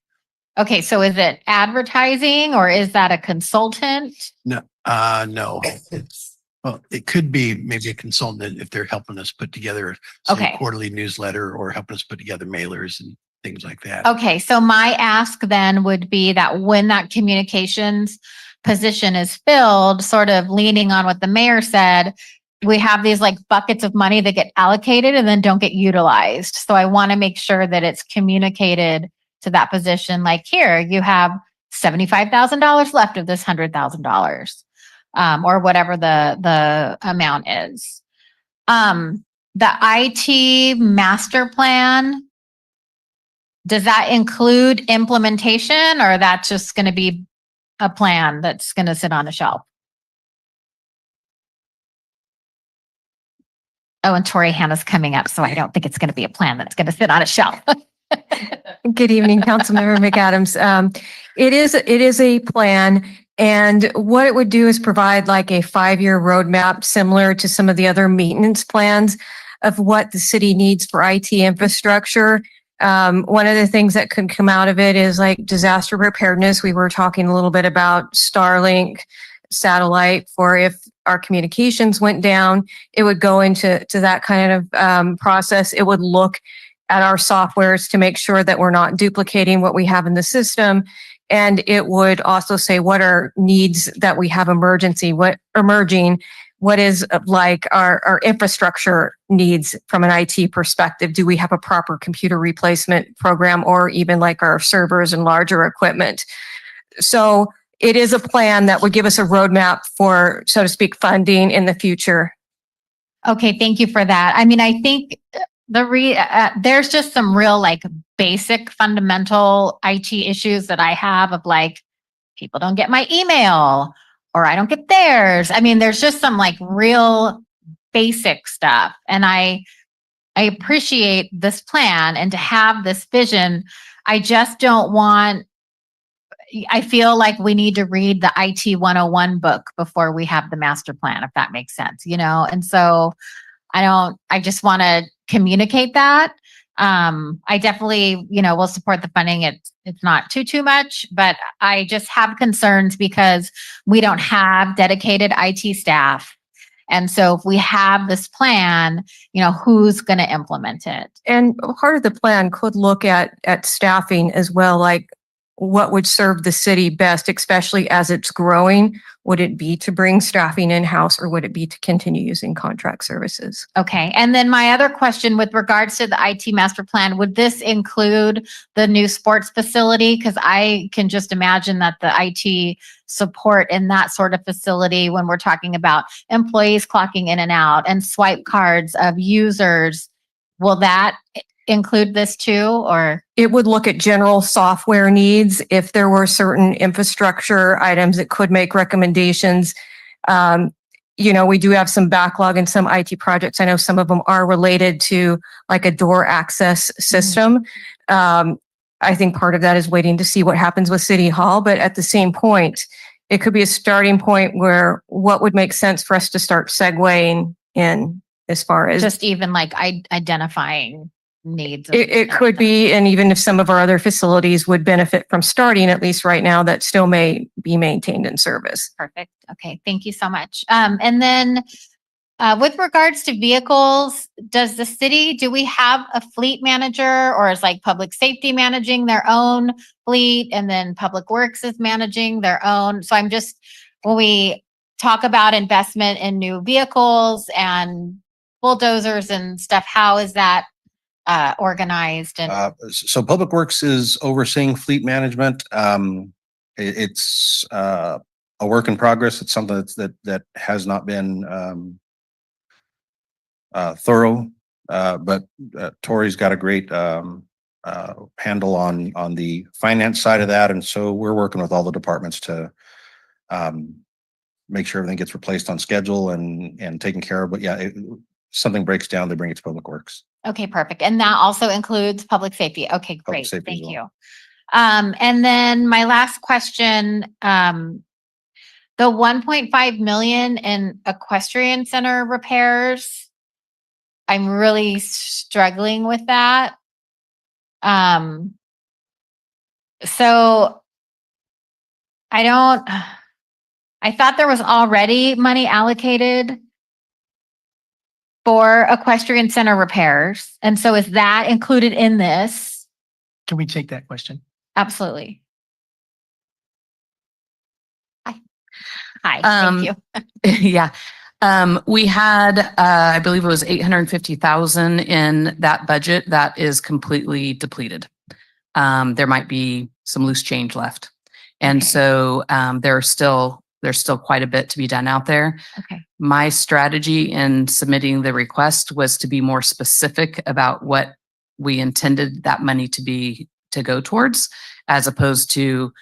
Okay, so is it advertising or is that a consultant? No, no. Well, it could be maybe a consultant if they're helping us put together a quarterly newsletter or helping us put together mailers and things like that. Okay, so my ask then would be that when that communications position is filled, sort of leaning on what the mayor said, we have these like buckets of money that get allocated and then don't get utilized. So I want to make sure that it's communicated to that position. Like here, you have $75,000 left of this $100,000, or whatever the amount is. The IT master plan, does that include implementation, or that's just going to be a plan that's going to sit on a shelf? Oh, and Tori Hannah's coming up, so I don't think it's going to be a plan that's going to sit on a shelf. Good evening, Councilmember McAdams. It is a plan, and what it would do is provide like a 5-year roadmap similar to some of the other maintenance plans of what the city needs for IT infrastructure. One of the things that could come out of it is like disaster preparedness. We were talking a little bit about Starlink satellite for if our communications went down, it would go into that kind of process. It would look at our softwares to make sure that we're not duplicating what we have in the system. And it would also say what are needs that we have emerging, what is like our infrastructure needs from an IT perspective. Do we have a proper computer replacement program, or even like our servers and larger equipment? So it is a plan that would give us a roadmap for, so to speak, funding in the future. Okay, thank you for that. I mean, I think there's just some real like basic fundamental IT issues that I have of like, people don't get my email or I don't get theirs. I mean, there's just some like real basic stuff. And I appreciate this plan and to have this vision. I just don't want, I feel like we need to read the IT 101 book before we have the master plan, if that makes sense, you know? And so I just want to communicate that. I definitely, will support the funding. It's not too much, but I just have concerns because we don't have dedicated IT staff. And so if we have this plan, who's going to implement it? And part of the plan could look at staffing as well, like what would serve the city best, especially as it's growing. Would it be to bring staffing in-house, or would it be to continue using contract services? Okay. And then my other question with regards to the IT master plan, would this include the new sports facility? Because I can just imagine that the IT support in that sort of facility, when we're talking about employees clocking in and out and swipe cards of users, will that include this too, or? It would look at general software needs. If there were certain infrastructure items, it could make recommendations. We do have some backlog in some IT projects. I know some of them are related to like a door access system. I think part of that is waiting to see what happens with City Hall, but at the same point, it could be a starting point where what would make sense for us to start segueing in as far as Just even like identifying needs. it could be, and even if some of our other facilities would benefit from starting, at least right now, that still may be maintained in service. Perfect. Okay, thank you so much. And then with regards to vehicles, do we have a fleet manager, or is like public safety managing their own fleet and then public works is managing their own? So when we talk about investment in new vehicles and bulldozers and stuff, how is that organized? And So Public Works is overseeing fleet management. It's a work in progress. It's something that has not been thorough, but Tori's got a great handle on the finance side of that, and so we're working with all the departments to make sure everything gets replaced on schedule and taken care of. But yeah, something breaks down, they bring it to Public Works. Okay, perfect. And that also includes public safety. Okay, Public great. safety as Thank well. you. And then my last question, the 1.5 million in equestrian center repairs, I'm really struggling with that. So I thought there was already money allocated for equestrian center repairs. And so is that included in this? Can we take that question? Absolutely. Hi, thank you. Yeah. We had, I believe it was 850,000 in that budget. That is completely depleted. There might be some loose change left. And so there's still quite a bit to be done out there. Okay. My strategy in submitting the request was to be more specific about what we intended that money to go towards, as opposed to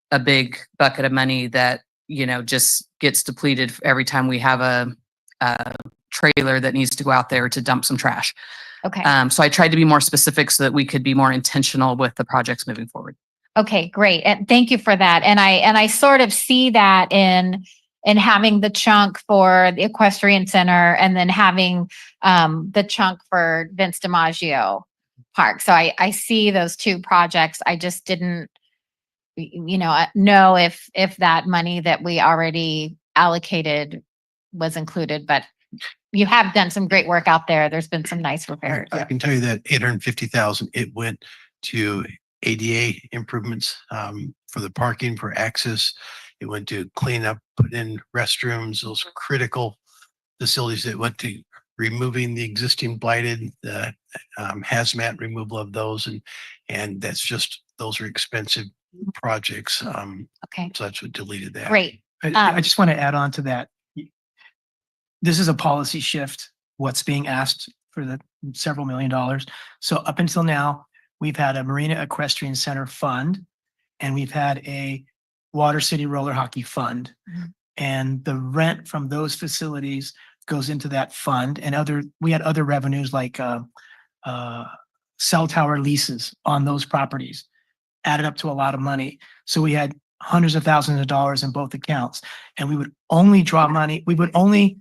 a big bucket of money that, just gets depleted every time we have a trailer that needs to go out there to dump some trash. Okay. So I tried to be more specific so that we could be more intentional with the projects moving forward. Okay, great. And thank you for that. And I sort of see that in having the chunk for the equestrian center and then having the chunk for Vince DiMaggio Park. So I see those two projects. I just didn't know if that money that we already allocated was included, but you have done some great work out there. There's been some nice repairs. I can tell you that 850,000, it went to ADA improvements for the parking, for access. It went to clean up, put in restrooms, those critical facilities. That went to removing the existing blighted, hazmat removal of those. And those are expensive projects. Okay. So that's what deleted that. Great. I just want to add on to that. This is a policy shift, what's being asked for the several $1 million. So up until now, we've had a Marina Equestrian Center fund, and we've had a Water City Roller Hockey fund. Mhm. And the rent from those facilities goes into that fund, and we had other revenues like cell tower leases on those properties, added up to a lot of money. So we had hundreds of thousands of dollars in both accounts, and we would only draw money. We would only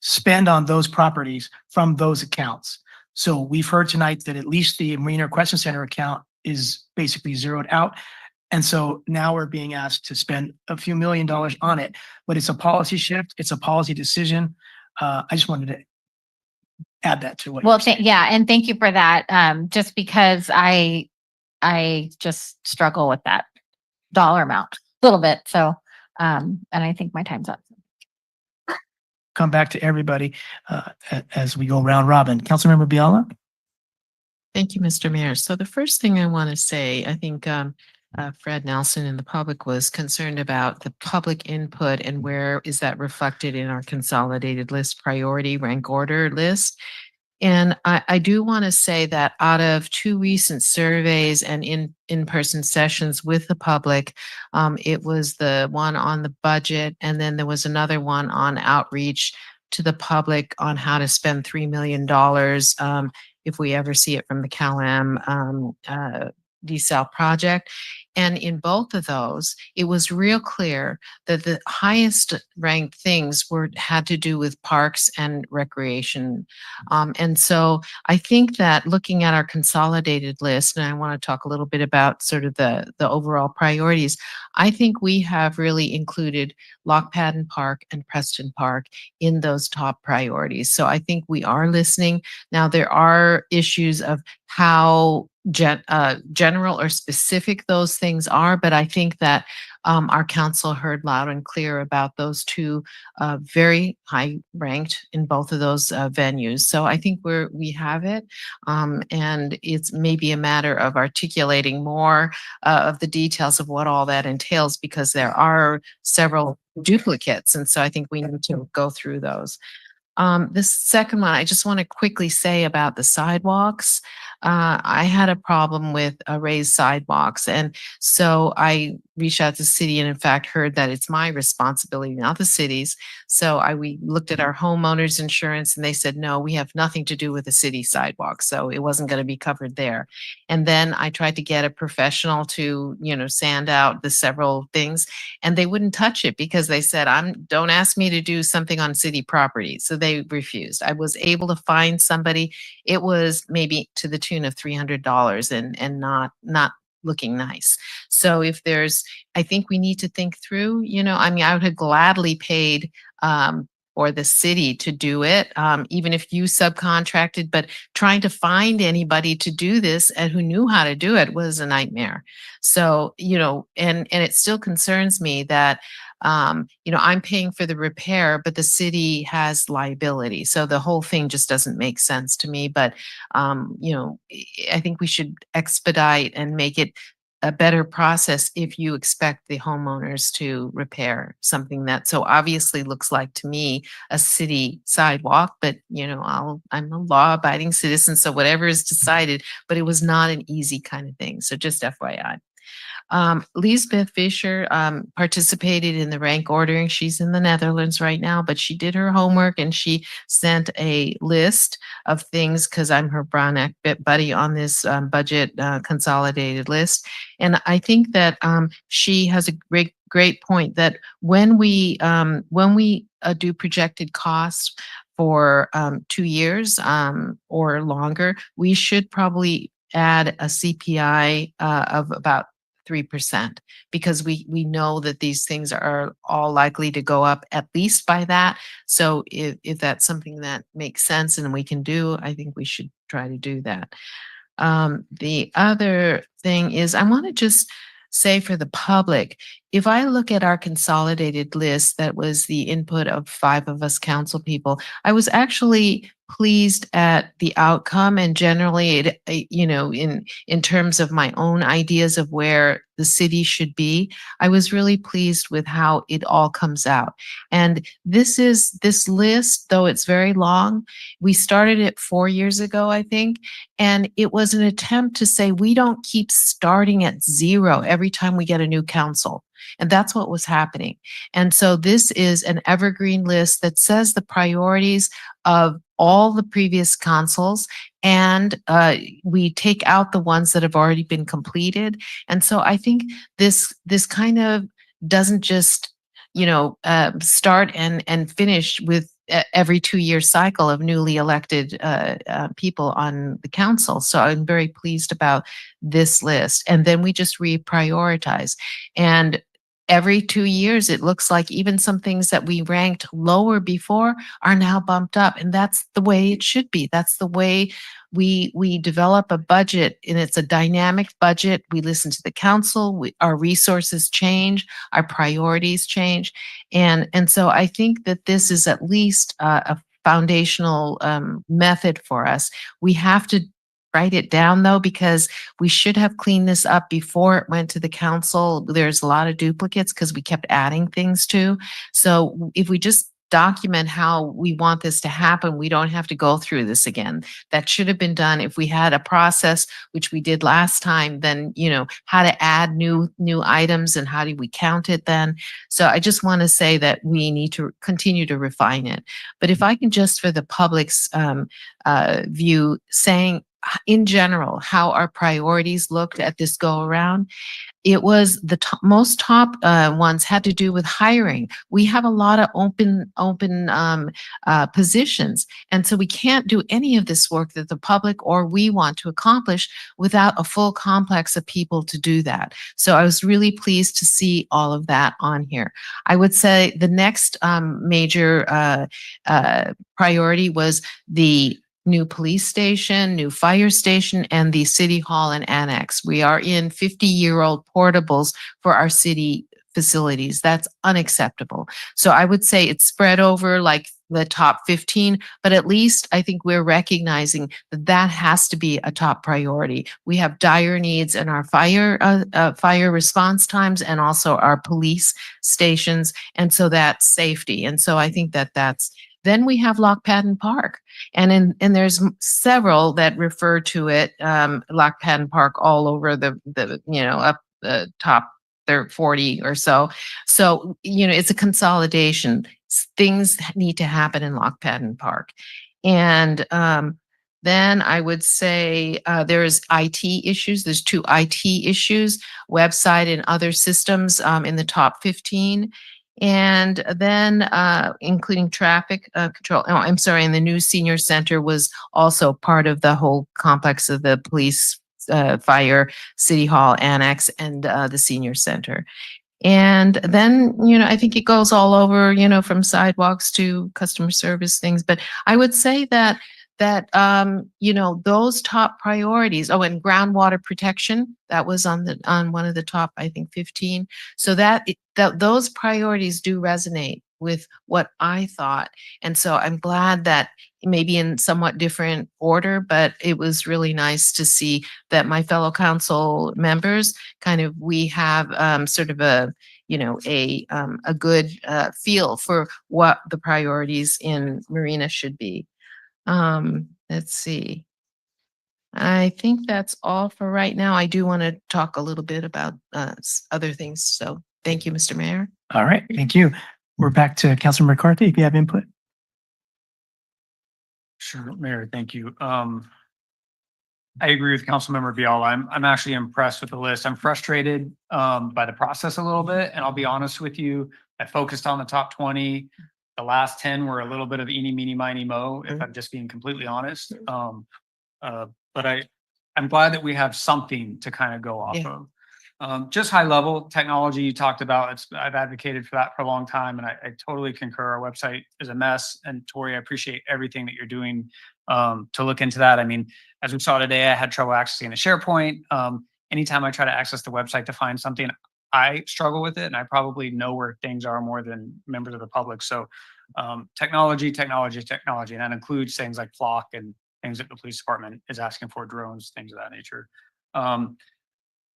spend on those properties from those accounts. So we've heard tonight that at least the Marina Equestrian Center account is basically zeroed out. And so now we're being asked to spend a few $1 million on it, but it's a policy shift. It's a policy decision. I just wanted to add that to what. Well, yeah, and thank you for that. Just because I just struggle with that dollar amount a little bit. So, and I think my time's up. Come back to everybody as we go round robin. Councilmember Biala? Thank you, Mr. Mayor. So the first thing I want to say, I think Fred Nelson and the public was concerned about the public input and where is that reflected in our consolidated list priority rank order list. And I do want to say that out of 2 recent surveys and in-person sessions with the public, it was the one on the budget, and then there was another one on outreach to the public on how to spend $3 million if we ever see it from the CalAm desal project. And in both of those, it was real clear that the highest ranked things had to do with parks and recreation. And so I think that looking at our consolidated list, and I want to talk a little bit about sort of the overall priorities, I think we have really included Lock Padden Park and Preston Park in those top priorities. So I think we are listening. Now, there are issues of how general or specific those things are, but I think that our council heard loud and clear about those two very high ranked in both of those venues. So I think we have it, and it's maybe a matter of articulating more of the details of what all that entails, because there are several duplicates, and so I think we need to go through those. This second one, I just want to quickly say about the sidewalks. I had a problem with raised sidewalks. And so I reached out to the city and in fact heard that it's my responsibility, not the city's. So we looked at our homeowners insurance and they said, no, we have nothing to do with the city sidewalk. So it wasn't going to be covered there. And then I tried to get a professional to, sand out the several things, and they wouldn't touch it because they said, don't ask me to do something on city property. So they refused. I was able to find somebody. It was maybe to the tune of $300 and not looking nice. So I think we need to think through, I would have gladly paid or the city to do it, even if you subcontracted, but trying to find anybody to do this and who knew how to do it was a nightmare. So, and it still concerns me that, I'm paying for the repair, but the city has liability. So the whole thing just doesn't make sense to me. But, I think we should expedite and make it a better process if you expect the homeowners to repair something that so obviously looks like to me a city sidewalk, but I'm a law-abiding citizen, so whatever is decided, but it was not an easy kind of thing. So just FYI. Lisbeth Fisher participated in the rank ordering. She's in the Netherlands right now, but she did her homework and she sent a list of things because I'm her brown neck buddy on this budget consolidated list. And I think that she has a great point that when we do projected costs for 2 years or longer, we should probably add a CPI of about 3%, because we know that these things are all likely to go up at least by that. So if that's something that makes sense and we can do, I think we should try to do that. The other thing is I want to just say for the public, if I look at our consolidated list, that was the input of 5 of us council people, I was actually pleased at the outcome, and generally it, in terms of my own ideas of where the city should be, I was really pleased with how it all comes out. And this list, though it's very long, we started it 4 years ago, I think, and it was an attempt to say we don't keep starting at zero every time we get a new council. And that's what was happening. And so this is an evergreen list that says the priorities of all the previous councils, and we take out the ones that have already been completed. And so I think this kind of doesn't just start and finish with every 2-year cycle of newly elected people on the council. So I'm very pleased about this list. And then we just reprioritize. And every 2 years, it looks like even some things that we ranked lower before are now bumped up. And that's the way it should be. That's the way we develop a budget, and it's a dynamic budget. We listen to the council, our resources change, our priorities change. And so I think that this is at least a foundational method for us. We have to write it down though, because we should have cleaned this up before it went to the council. There's a lot of duplicates because we kept adding things too. So if we just document how we want this to happen, we don't have to go through this again. That should have been done if we had a process, which we did last time, then, you know, how to add new items and how do we count it then. So I just want to say that we need to continue to refine it. But if I can just, for the public's view, saying in general, how our priorities looked at this go around, it was the most top ones had to do with hiring. We have a lot of open positions, and so we can't do any of this work that the public or we want to accomplish without a full complex of people to do that. So I was really pleased to see all of that on here. I would say the next major priority was the new police station, new fire station, and the city hall and annex. We are in 50-year-old portables for our city facilities. That's unacceptable. So I would say it's spread over like the top 15, but at least I think we're recognizing that that has to be a top priority. We have dire needs in our fire response times and also our police stations. And so that's safety. And so I think that that's, then we have Lock Padden Park, and there's several that refer to it, Lock Padden Park, all over the you know, up the top 40 or so. So, you know, it's a consolidation. Things need to happen in Lock Padden Park. And then I would say there's IT issues. There's 2 IT issues, website and other systems in the top 15. And then including traffic control. Oh, I'm sorry. And the new senior center was also part of the whole complex of the police, fire, city hall annex, and the senior center. And then, you know, I think it goes all over, you know, from sidewalks to customer service things. But I would say that you know, those top priorities. Oh, and groundwater protection, that was on one of the top, I think, 15. So that those priorities do resonate with what I thought. And so I'm glad that maybe in somewhat different order, but it was really nice to see that my fellow council members kind of, we have sort of a, you know, a good feel for what the priorities in Marina should be. Let's see. I think that's all for right now. I do want to talk a little bit about other things. So thank you, Mr. Mayor. All right, thank you. We're back to Councilor McCarthy, if you have input. Sure, Mayor, thank you. I agree with Councilmember Biala. I'm actually impressed with the list. I'm frustrated by the process a little bit, and I'll be honest with you. I focused on the top 20. The last 10 were a little bit of eeny, meeny, miny, mo, if I'm just being completely honest. But I'm glad that we have something to kind of go off of. Just high level technology you talked about. I've advocated for that for a long time, and I totally concur. Our website is a mess. And Tori, I appreciate everything that you're doing to look into that. I mean, as we saw today, I had trouble accessing the SharePoint. Anytime I try to access the website to find something, I struggle with it, and I probably know where things are more than members of the public. So technology, and that includes things like Flock and things that the police department is asking for, drones, things of that nature.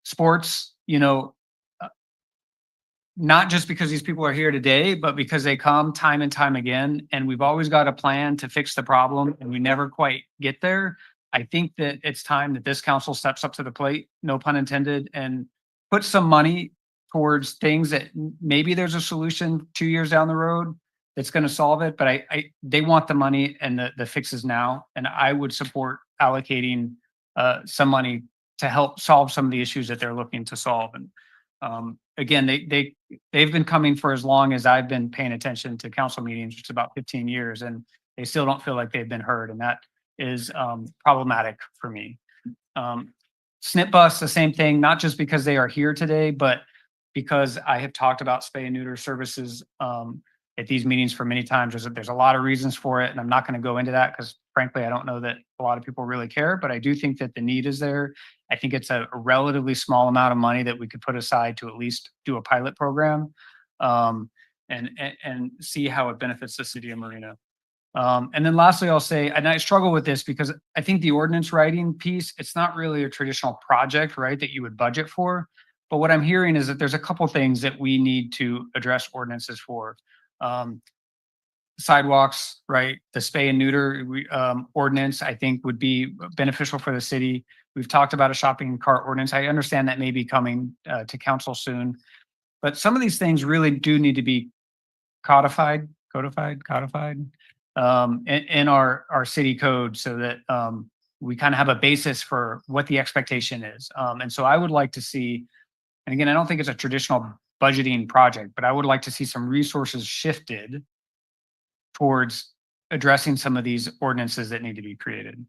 Sports, you know, not just because these people are here today, but because they come time and time again, and we've always got a plan to fix the problem, and we never quite get there. I think that it's time that this council steps up to the plate, no pun intended, and put some money towards things that maybe there's a solution 2 years down the road that's going to solve it. But they want the money and the fixes now, and I would support allocating some money to help solve some of the issues that they're looking to solve. And again, they've been coming for as long as I've been paying attention to council meetings, which is about 15 years, and they still don't feel like they've been heard, and that is problematic for me. SNP bus, the same thing, not just because they are here today, but because I have talked about spay and neuter services at these meetings for many times. There's a lot of reasons for it, and I'm not going to go into that because frankly, I don't know that a lot of people really care, but I do think that the need is there. I think it's a relatively small amount of money that we could put aside to at least do a pilot program and see how it benefits the city of Marina. And then lastly, I'll say, and I struggle with this because I think the ordinance writing piece, it's not really a traditional project, right, that you would budget for. But what I'm hearing is that there's a couple things that we need to address ordinances for. sidewalks, right? The spay and neuter ordinance, I think would be beneficial for the city. We've talked about a shopping cart ordinance. I understand that may be coming to council soon. But some of these things really do need to be codified in our city code so that we kind of have a basis for what the expectation is. And so I would like to see, and again, I don't think it's a traditional budgeting project, but I would like to see some resources shifted towards addressing some of these ordinances that need to be created.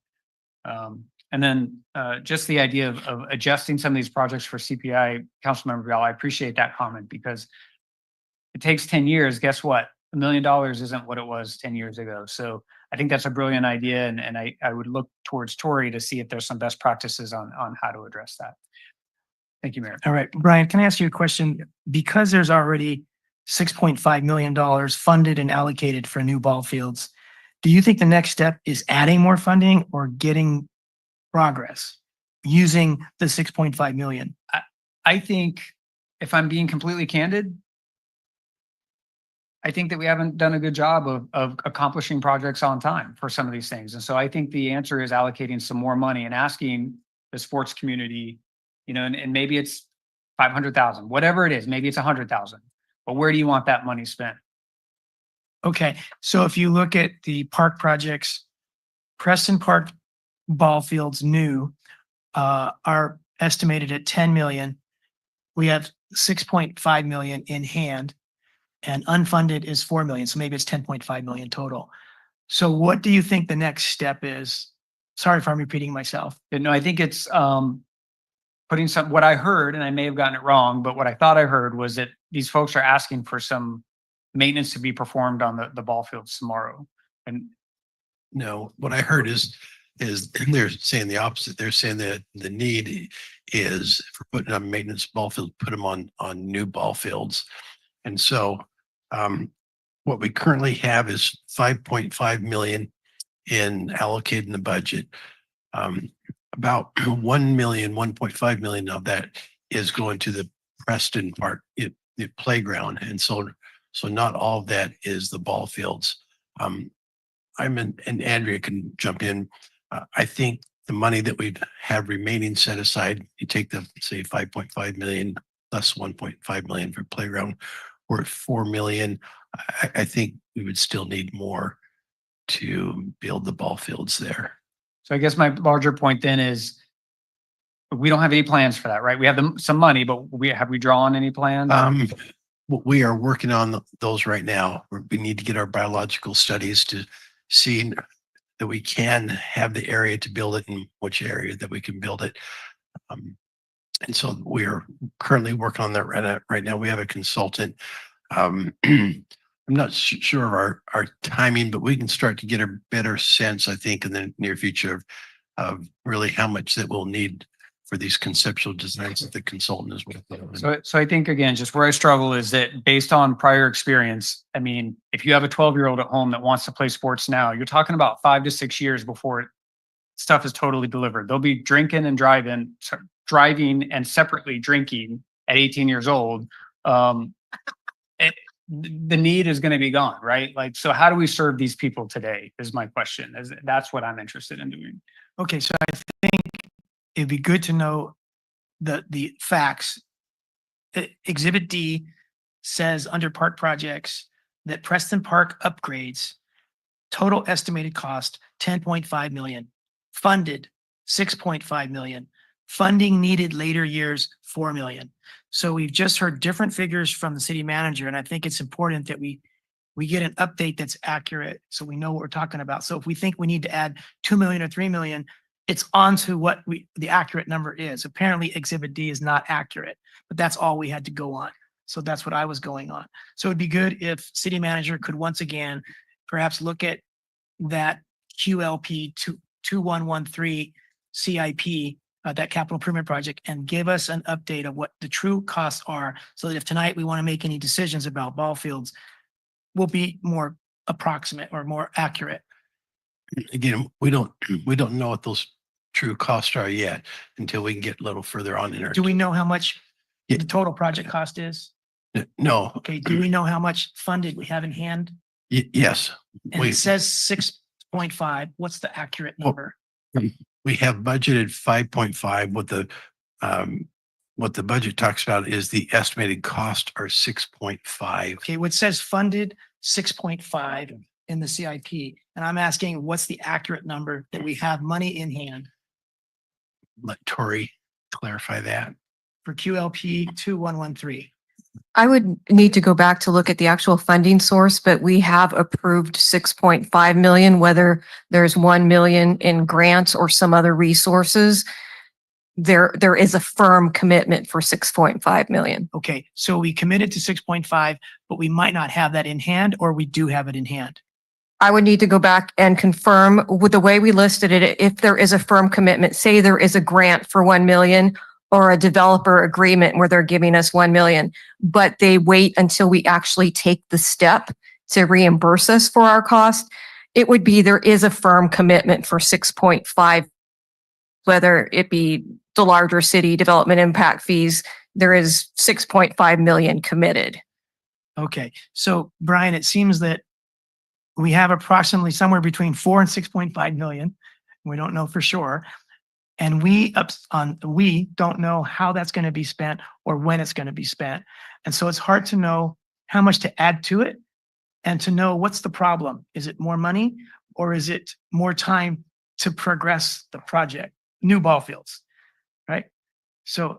And then just the idea of adjusting some of these projects for CPI, Councilmember Bell, I appreciate that comment because it takes 10 years. Guess what? $1 million isn't what it was 10 years ago. So I think that's a brilliant idea. And I would look towards Tori to see if there's some best practices on how to address that. Thank you, Mayor. All right, Brian, can I ask you a question? Because there's already $6.5 million funded and allocated for new ball fields, do you think the next step is adding more funding or getting progress using the 6.5 million? I think if I'm being completely candid, I think that we haven't done a good job of accomplishing projects on time for some of these things. And so I think the answer is allocating some more money and asking the sports community, you know, and maybe it's 500,000, whatever it is, maybe it's 100,000, but where do you want that money spent? Okay, so if you look at the park projects, Preston Park ball fields new are estimated at 10 million. We have 6.5 million in hand and unfunded is 4 million. So maybe it's 10.5 million total. So what do you think the next step is? Sorry if I'm repeating myself. No, I think it's putting what I heard, and I may have gotten it wrong, but what I thought I heard was that these folks are asking for some maintenance to be performed on the ball fields tomorrow. And no, what I heard is they're saying the opposite. They're saying that the need is for putting on maintenance ball field, put them on new ball fields. And so what we currently have is 5.5 million in allocated in the budget. About 1 million, 1.5 million of that is going to the Preston Park, the playground. And so not all of that is the ball fields. And Andrea can jump in. I think the money that we'd have remaining set aside, you take the, say, 5.5 million plus 1.5 million for playground, we're at 4 million. I think we would still need more to build the ball fields there. so I guess my larger point then is we don't have any plans for that, right? We have some money, but have we drawn any plans? We are working on those right now. We need to get our biological studies to see that we can have the area to build it and which area that we can build it. And so we are currently working on that right now. We have a consultant. I'm not sure of our timing, but we can start to get a better sense, I think, in the near future of really how much that we'll need for these conceptual designs that the consultant is working on. So I think, again, just where I struggle is that based on prior experience, I mean, if you have a 12-year-old at home that wants to play sports now, you're talking about 5 to 6 years before stuff is totally delivered. They'll be driving and separately drinking at 18 years old. The need is going to be gone, right? Like, so how do we serve these people today is my question. That's what I'm interested in doing. Okay, so I think it'd be good to know the facts. Exhibit D says under park projects that Preston Park upgrades, total estimated cost 10.5 million, funded 6.5 million, funding needed later years 4 million. So we've just heard different figures from the city manager, and I think it's important that we get an update that's accurate so we know what we're talking about. So if we think we need to add 2 million or 3 million, it's on to what the accurate number is. Apparently Exhibit D is not accurate, but that's all we had to go on. So that's what I was going on. So it'd be good if city manager could once again, perhaps look at that QLP 2113 CIP, that capital improvement project, and give us an update of what the true costs are, so that if tonight we want to make any decisions about ball fields, we'll be more approximate or more accurate. Again, we don't know what those true costs are yet until we can get a little further on in our. Do we know how much the total project cost is? No. Okay, do we know how much funded we have in hand? Yes. And it says 6.5. What's the accurate number? We have budgeted 5.5. What the budget talks about is the estimated cost are 6.5. Okay, what says funded 6.5 in the CIP. And I'm asking, what's the accurate number that we have money in hand Let Tori clarify that. for QLP 2113? I would need to go back to look at the actual funding source, but we have approved 6.5 million, whether there's 1 million in grants or some other resources. There is a firm commitment for 6.5 million. Okay, so we committed to 6.5, but we might not have that in hand, or we do have it in hand. I would need to go back and confirm with the way we listed it, if there is a firm commitment, say there is a grant for 1 million or a developer agreement where they're giving us 1 million, but they wait until we actually take the step to reimburse us for our cost. It would be, there is a firm commitment for 6.5, whether it be the larger city development impact fees, there is 6.5 million committed. Okay, so Brian, it seems that we have approximately somewhere between 4 and 6.5 million. We don't know for sure. And we don't know how that's going to be spent or when it's going to be spent. And so it's hard to know how much to add to it and to know what's the problem. Is it more money or is it more time to progress the project? New ball fields, right? So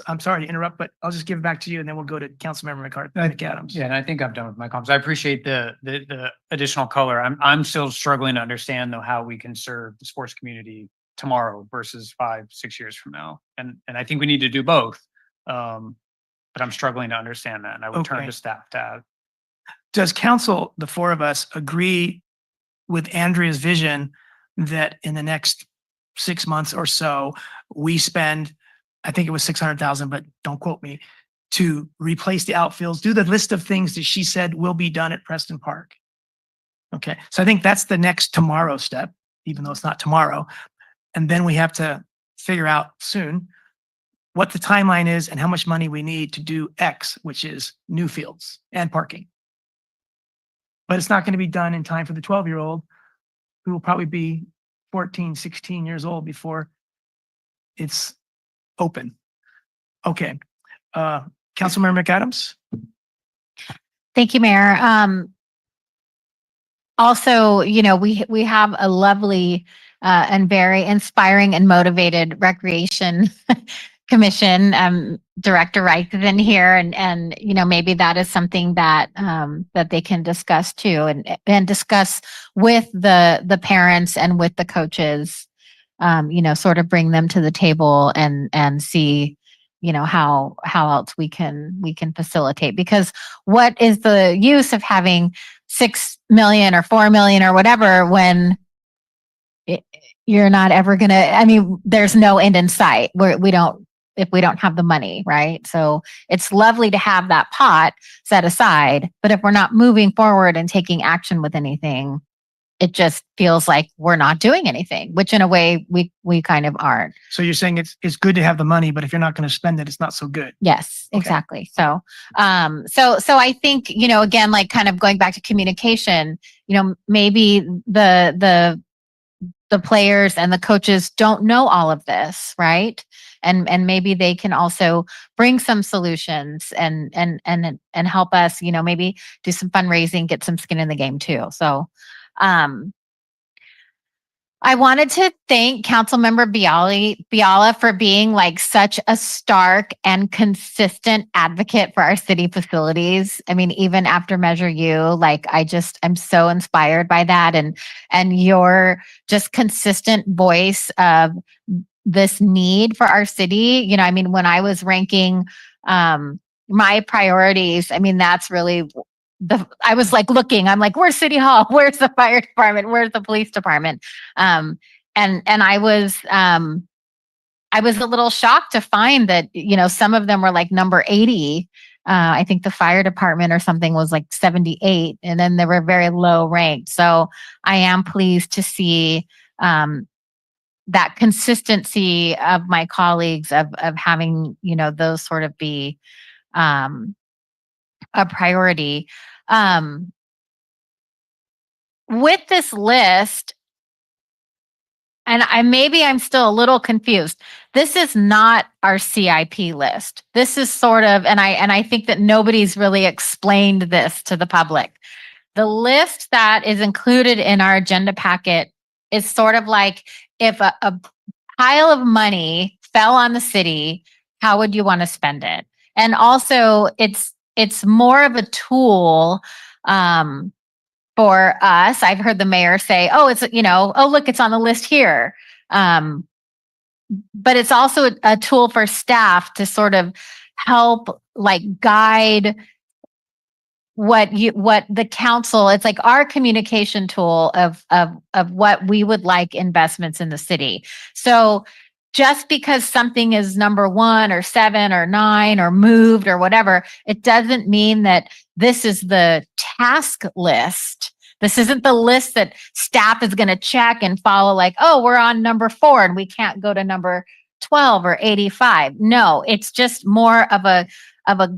I'm sorry to interrupt, but I'll just give it back to you and then we'll go to Councilmember McAdams. Yeah, and I think I'm done with my comments. I appreciate the additional color. I'm still struggling to understand though how we can serve the sports community tomorrow versus 5-6 years from now. And I think we need to do both. But I'm struggling to understand that. And I would turn Okay. to staff to add. Does council, the four of us, agree with Andrea's vision that in the next 6 months or so, we spend, I think it was 600,000, but don't quote me, to replace the outfields, do the list of things that she said will be done at Preston Park? Okay, so I think that's the next tomorrow step, even though it's not tomorrow. And then we have to figure out soon what the timeline is and how much money we need to do X, which is new fields and parking. But it's not going to be done in time for the 12-year-old who will probably be 14, 16 years old before it's open. Okay. Councilmember McAdams? Thank you, Mayor. Also, we have a lovely and very inspiring and motivated recreation commission. Director Reich is in here, and maybe that is something that that they can discuss too, and discuss with the parents and with the coaches. Sort of bring them to the table and see how else we can facilitate, because what is the use of having 6 million or 4 million or whatever when you're not ever gonna, there's no end in sight where if we don't have the money, right? So it's lovely to have that pot set aside, but if we're not moving forward and taking action with anything, it just feels like we're not doing anything, which in a way we kind of aren't. So you're saying it's good to have the money, but if you're not going to spend it, it's not so good. Yes, Okay. exactly. So I think, again, like kind of going back to communication, maybe the players and the coaches don't know all of this, right? And maybe they can also bring some solutions and help us, maybe do some fundraising, get some skin in the game too. So I wanted to thank Councilmember Biala for being like such a stark and consistent advocate for our city facilities. Even after Measure U, like I'm so inspired by that, and your just consistent voice of this need for our city. When I was ranking my priorities, that's really I was like looking, I'm like, where's City Hall? Where's the fire department? Where's the police department? And I was a little shocked to find that, some of them were like number 80. I think the fire department or something was like 78, and then they were very low ranked. So I am pleased to see that consistency of my colleagues of having, those sort of be a priority. with this list, and maybe I'm still a little confused. This is not our CIP list. This is sort of, and I think that nobody's really explained this to the public. The list that is included in our agenda packet is sort of like if a pile of money fell on the city, how would you want to spend it? And also, it's more of a tool for us. I've heard the mayor say, "Oh, it's oh look, it's on the list here." But it's also a tool for staff to sort of help like guide what the council, it's like our communication tool of what we would like investments in the city. So just because something is number 1 or 7 or 9 or moved or whatever, it doesn't mean that this is the task list. This isn't the list that staff is going to check and follow like, oh, we're on number 4 and we can't go to number 12 or 85. No, it's just more of a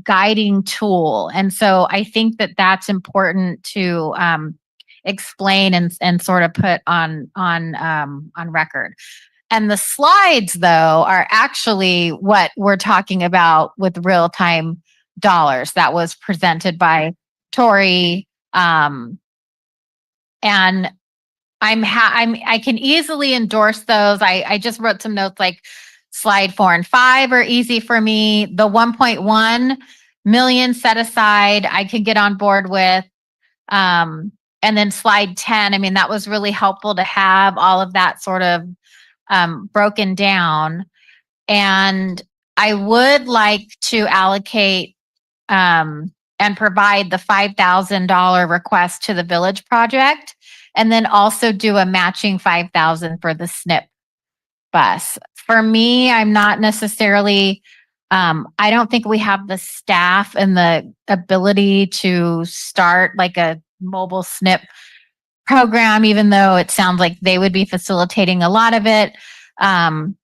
guiding tool. And so I think that that's important to explain and sort of put on record. And the slides, though, are actually what we're talking about with real-time dollars that was presented by Tori. And I can easily endorse those. I just wrote some notes like slide 4 and 5 are easy for me. The 1.1 million set aside, I can get on board with. And then slide 10, I mean, that was really helpful to have all of that sort of broken down. And I would like to allocate and provide the $5,000 request to the village project, and then also do a matching $5,000 for the SNP bus. For me, I'm not necessarily, I don't think we have the staff and the ability to start like a mobile SNP program, even though it sounds like they would be facilitating a lot of it. And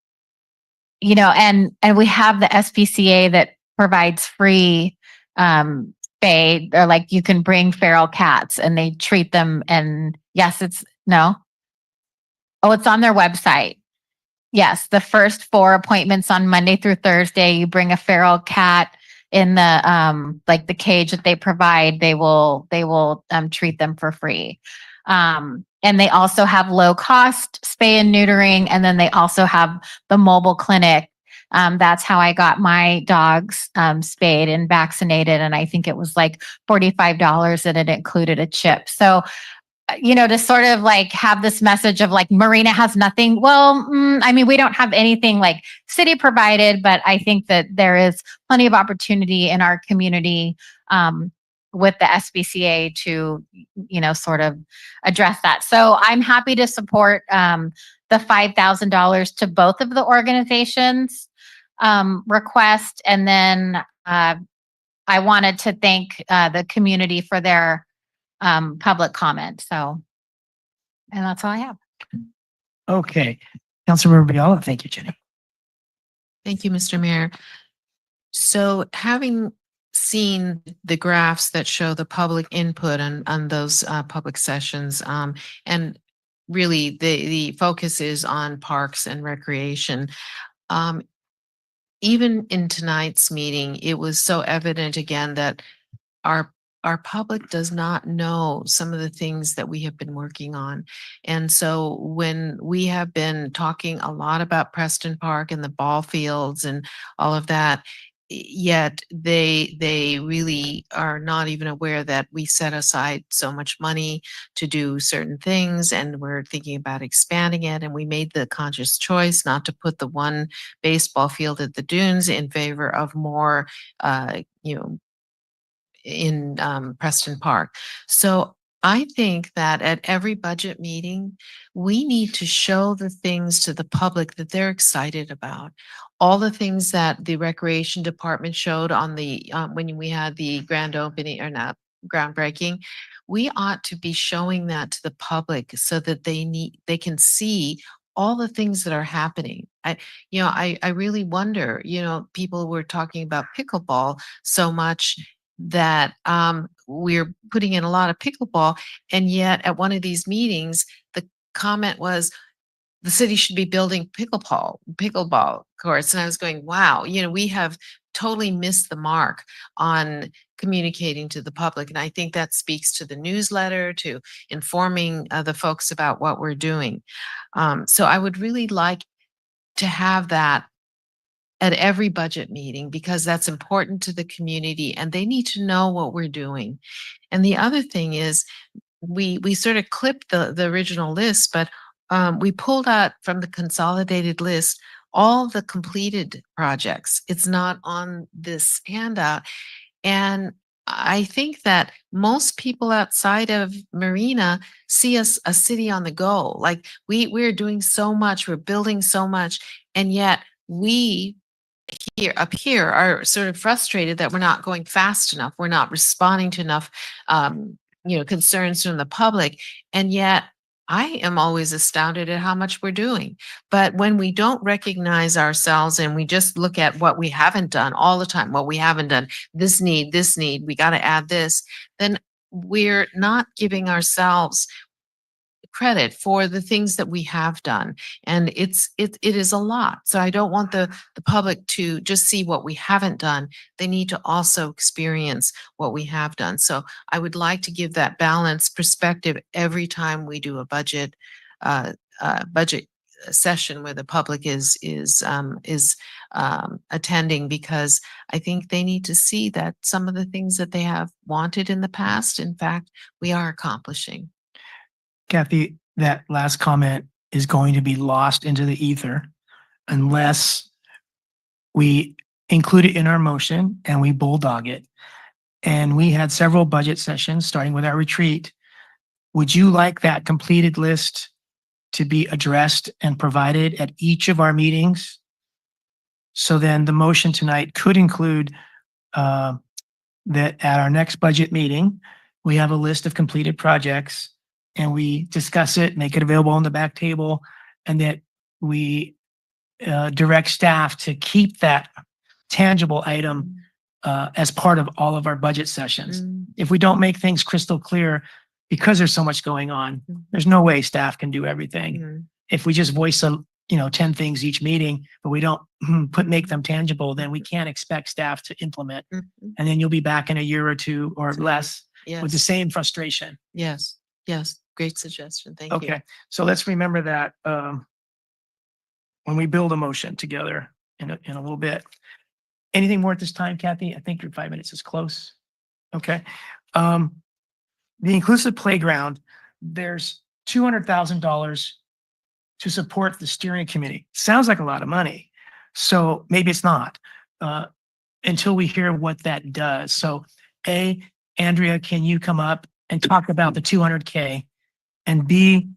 we have the SPCA that provides free spay, or like you can bring feral cats and they treat them. And yes, it's on their website. Yes, the first 4 appointments on Monday through Thursday, you bring a feral cat in the like the cage that they provide. They will treat them for free. And they also have low cost spay and neutering, and then they also have the mobile clinic. That's how I got my dogs spayed and vaccinated, and I think it was like $45, and it included a chip. So to sort of like have this message of like Marina has nothing. Well, I mean, we don't have anything like city provided, but I think that there is plenty of opportunity in our community with the SBCA to, sort of address that. So I'm happy to support the $5,000 to both of the organizations request. And then I wanted to thank the community for their public comment. So, and that's all I have. Okay. Councilmember Biala. Thank you, Jenny. Thank you, Mr. Mayor. So having seen the graphs that show the public input on those public sessions, and really the focus is on parks and recreation. Even in tonight's meeting, it was so evident again that our public does not know some of the things that we have been working on. And so when we have been talking a lot about Preston Park and the ball fields and all of that, yet they really are not even aware that we set aside so much money to do certain things, and we're thinking about expanding it. And we made the conscious choice not to put the one baseball field at the dunes in favor of more, in Preston Park. So I think that at every budget meeting, we need to show the things to the public that they're excited about. All the things that the recreation department showed on the when we had the grand opening, or not groundbreaking, we ought to be showing that to the public so that they can see all the things that are happening. I really wonder, people were talking about pickleball so much that we're putting in a lot of pickleball. And yet at one of these meetings, the comment was the city should be building pickleball courts. And I was going, wow, we have totally missed the mark on communicating to the public. And I think that speaks to the newsletter, to informing the folks about what we're doing. So I would really like to have that at every budget meeting, because that's important to the community and they need to know what we're doing. And the other thing is we sort of clipped the original list, but we pulled out from the consolidated list all the completed projects. It's not on this handout. And I think that most people outside of Marina see us a city on the go. Like we're doing so much, we're building so much, and yet we up here are sort of frustrated that we're not going fast enough. We're not responding to enough, concerns from the public. And yet I am always astounded at how much we're doing. But when we don't recognize ourselves and we just look at what we haven't done all the time, what we haven't done, this need, we got to add this, then we're not giving ourselves credit for the things that we have done. And it is a lot. So I don't want the public to just see what we haven't done. They need to also experience what we have done. So I would like to give that balanced perspective every time we do a budget session where the public is attending, because I think they need to see that some of the things that they have wanted in the past, in fact, we are accomplishing. Kathy, that last comment is going to be lost into the ether unless we include it in our motion and we bulldog it. And we had several budget sessions, starting with our retreat. Would you like that completed list to be addressed and provided at each of our meetings? So then the motion tonight could include that at our next budget meeting, we have a list of completed projects and we discuss it, make it available on the back table, and that we direct staff to keep that tangible item as part of all of our budget sessions. If we don't make things crystal clear, because there's so much going on, there's no way staff can do everything. If we just voice 10 things each meeting, but we don't make them tangible, then we can't expect staff to implement. And then you'll be back in a year or two or less with the same frustration. Yes. Great suggestion. Thank you. Okay, so let's remember that when we build a motion together in a little bit. Anything more at this time, Kathy? I think your 5 minutes is close. Okay. The inclusive playground, there's $200,000 to support the steering committee. Sounds like a lot of money. So maybe it's not until we hear what that does. So Andrea, can you come up and talk about the 200K? And B,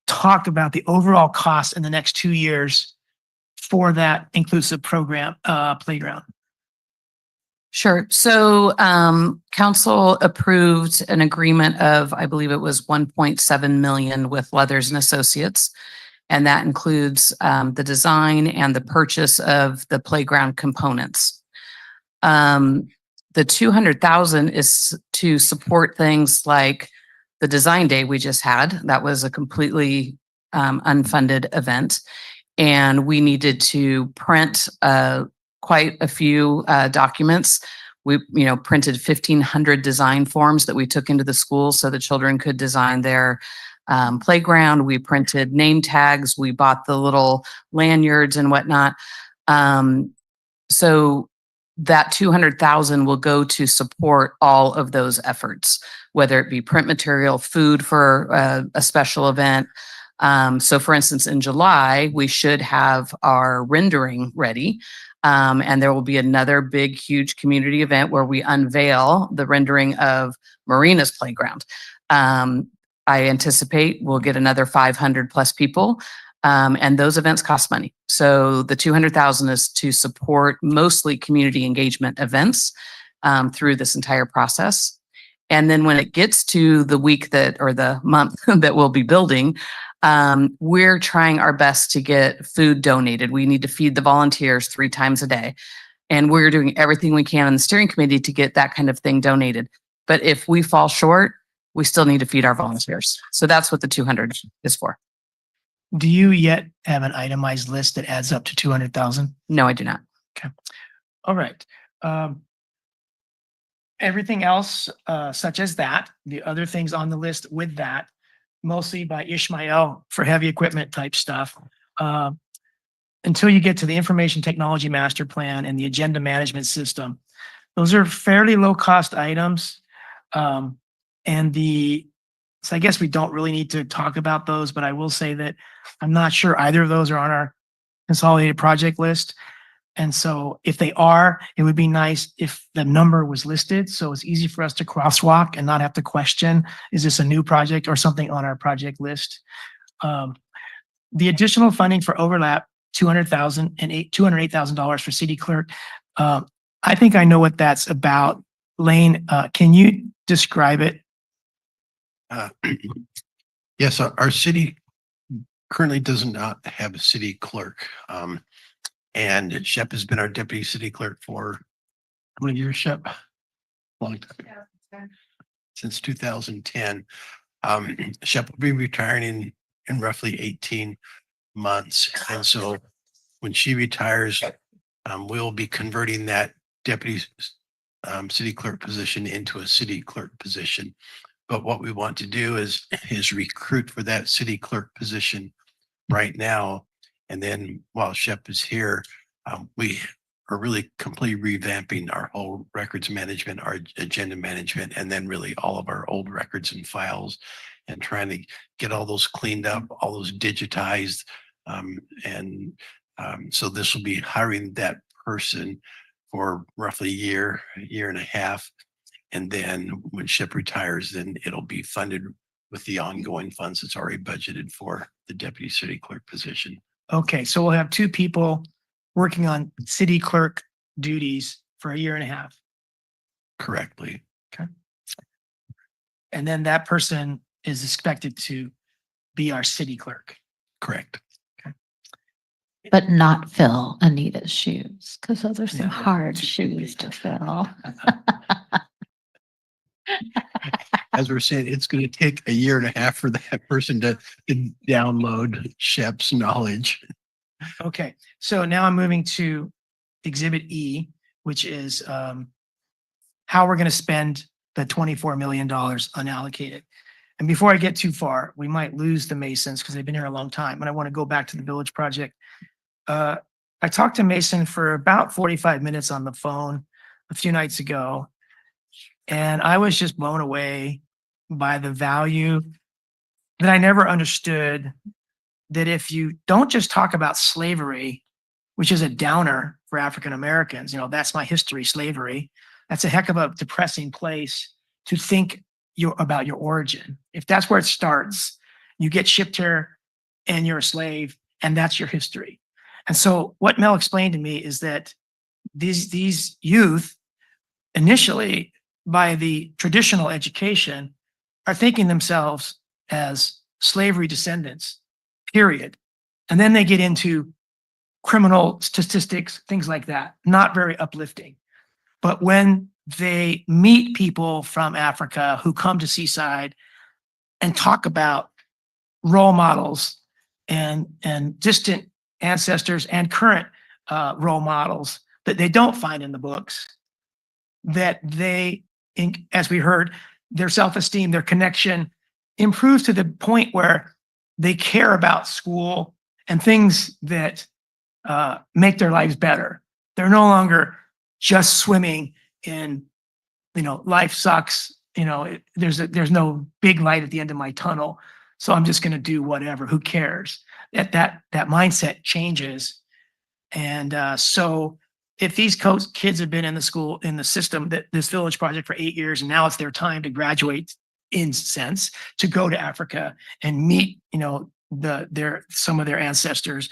talk about the overall cost in the next 2 years for that inclusive program, playground. Sure. So council approved an agreement of, I believe it was 1.7 million with Leathers and Associates. And that includes the design and the purchase of the playground components. The 200,000 is to support things like the design day we just had. That was a completely unfunded event. And we needed to print quite a few documents. We, printed 1,500 design forms that we took into the school so the children could design their playground. We printed name tags. We bought the little lanyards and whatnot. So that 200,000 will go to support all of those efforts, whether it be print material, food for a special event. So for instance, in July, we should have our rendering ready. And there will be another big, huge community event where we unveil the rendering of Marina's playground. I anticipate we'll get another 500 plus people. And those events cost money. So the 200,000 is to support mostly community engagement events through this entire process. And then when it gets to the week or the month that we'll be building, we're trying our best to get food donated. We need to feed the volunteers 3 times a day. And we're doing everything we can in the steering committee to get that kind of thing donated. But if we fall short, we still need to feed our volunteers. So that's what the 200 is for. Do you yet have an itemized list that adds up to 200,000? No, I do not. Okay. All right. Everything else, such as that, the other things on the list with that, mostly by Ishmael for heavy equipment type stuff. Until you get to the information technology master plan and the agenda management system, those are fairly low cost items. So I guess we don't really need to talk about those, but I will say that I'm not sure either of those are on our consolidated project list. And so if they are, it would be nice if the number was listed. So it's easy for us to crosswalk and not have to question, is this a new project or something on our project list? The additional funding for overlap, $208,000 and $208,000 for city clerk. I think I know what that's about. Lane, can you describe it? Yes, our city currently does not have a city clerk. And Shep has been our deputy city clerk for how many years, Shep? Long time. Since 2010. Shep will be retiring in roughly 18 months. And so when she retires, we'll be converting that deputy city clerk position into a city clerk position. But what we want to do is recruit for that city clerk position right now. And then while Shep is here, we are really completely revamping our whole records management, our agenda management, and then really all of our old records and files, and trying to get all those cleaned up, all those digitized. So this will be hiring that person for roughly a year and a half. And then when Shep retires, then it'll be funded with the ongoing funds that's already budgeted for the deputy city clerk position. Okay, so we'll have two people working on city clerk duties for a year and a half. Correctly. Okay. And then that person is expected to be our city clerk. Correct. But not fill Anita's shoes, because those are some hard shoes to fill. As we're saying, it's going to take a year and a half for that person to download Shep's knowledge. Okay, so now I'm moving to Exhibit E, which is how we're going to spend the $24 million unallocated. And before I get too far, we might lose the Masons because they've been here a long time, and I want to go back to the village project. I talked to Mason for about 45 minutes on the phone a few nights ago, and I was just blown away by the value that I never understood, that if you don't just talk about slavery, which is a downer for African Americans, that's my history, slavery. That's a heck of a depressing place to think about your origin. If that's where it starts, you get shipped here and you're a slave, and that's your history. And so what Mel explained to me is that these youth, initially by the traditional education, are thinking themselves as slavery descendants, period. And then they get into criminal statistics, things like that. Not very uplifting. But when they meet people from Africa who come to Seaside and talk about role models and distant ancestors and current role models that they don't find in the books, that they, as we heard, their self-esteem, their connection improves to the point where they care about school and things that make their lives better. They're no longer just swimming in, life sucks. There's no big light at the end of my tunnel, so I'm just going to do whatever. Who cares? That mindset changes, and so if these kids have been in the school, in the system, that this village project for 8 years, and now it's their time to graduate, in sense, to go to Africa and meet, some of their ancestors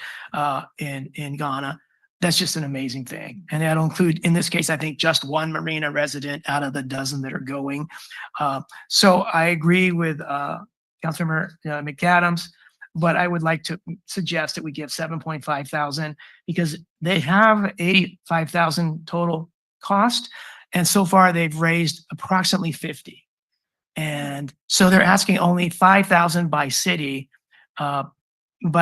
in Ghana. That's just an amazing thing. And that'll include, in this case, I think just one Marina resident out of the dozen that are going. So I agree with Councilmember McAdams, but I would like to suggest that we give 7.5 thousand, because they have 85,000 total cost. And so far they've raised approximately 50. And so they're asking only 5,000 by city. But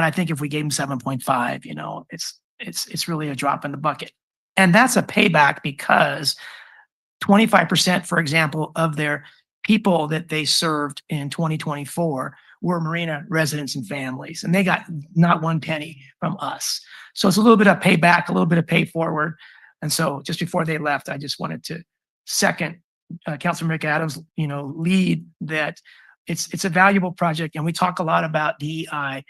I think if we gave them 7.5, you know, it's really a drop in the bucket. And that's a payback because 25%, for example, of their people that they served in 2024 were Marina residents and families, and they got not one penny from us. So it's a little bit of payback, a little bit of pay forward. And so just before they left, I just wanted to second Councilman McAdams, you know, lead that it's a valuable project, and we talk a lot about DEI,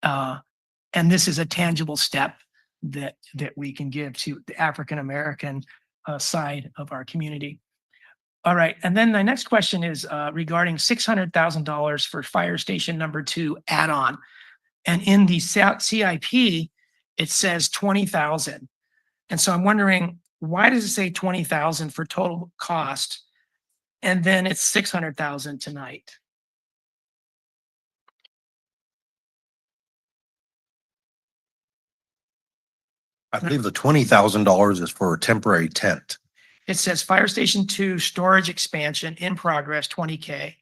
and this is a tangible step that we can give to the African American side of our community. All right, and then the next question is regarding $600,000 for Fire Station Number 2 add-on, and in the CIP it says 20,000, and so I'm wondering, why does it say 20,000 for total cost, and then it's 600,000 tonight? I believe the $20,000 is for a temporary tent. It says Fire Station 2 storage expansion in progress, 20K.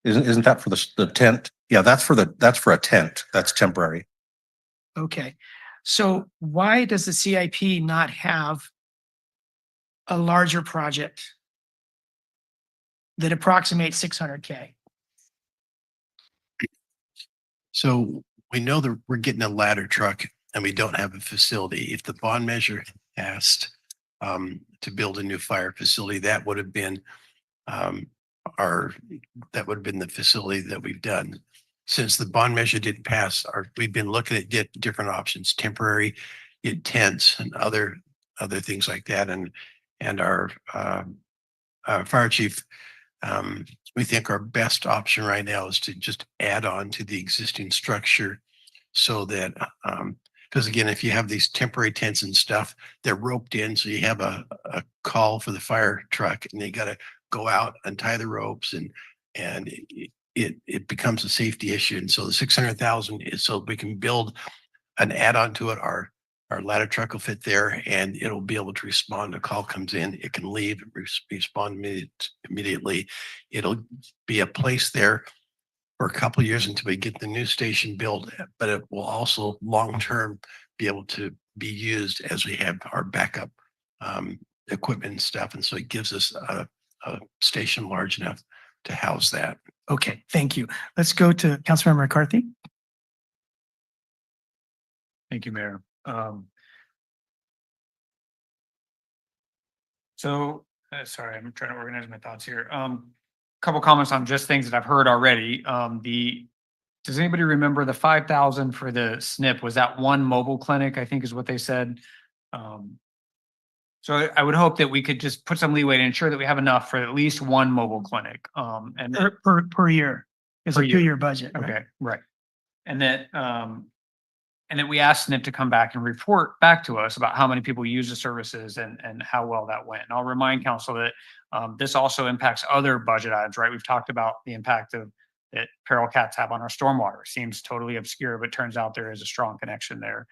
Isn't that for the tent? Yeah, that's for a tent. That's temporary. Okay, so why does the CIP not have a larger project that approximates 600K? So we know that we're getting a ladder truck and we don't have a facility. If the bond measure asked to build a new fire facility, that would have been the facility that we've done. Since the bond measure didn't pass, we've been looking at different options, temporary tents and other things like that. And our fire chief, we think our best option right now is to just add on to the existing structure, so that because again, if you have these temporary tents and stuff, they're roped in, so you have a call for the fire truck and they got to go out and tie the ropes, and it becomes a safety issue. And so the 600,000 is so we can build an add-on to it. Our ladder truck will fit there, and it'll be able to respond. A call comes in, it can leave, respond immediately. It'll be a place there for a couple of years until we get the new station built, but it will also long-term be able to be used as we have our backup equipment and stuff. And so it gives us a station large enough to house that. Okay, thank you. Let's go to Councilmember McCarthy. Thank you, Mayor. Sorry, I'm trying to organize my thoughts here. Couple comments on just things that I've heard already. Does anybody remember the 5,000 for the SNP? Was that one mobile clinic, I think is what they said? So I would hope that we could just put some leeway to ensure that we have enough for at least one mobile clinic. And Per year. It's a 2-year budget. Right? Okay, right. And that we asked SNP to come back and report back to us about how many people use the services and how well that went. And I'll remind council that this also impacts other budget items, right? We've talked about the impact that feral cats have on our stormwater. Seems totally obscure, but turns out there is a strong connection there.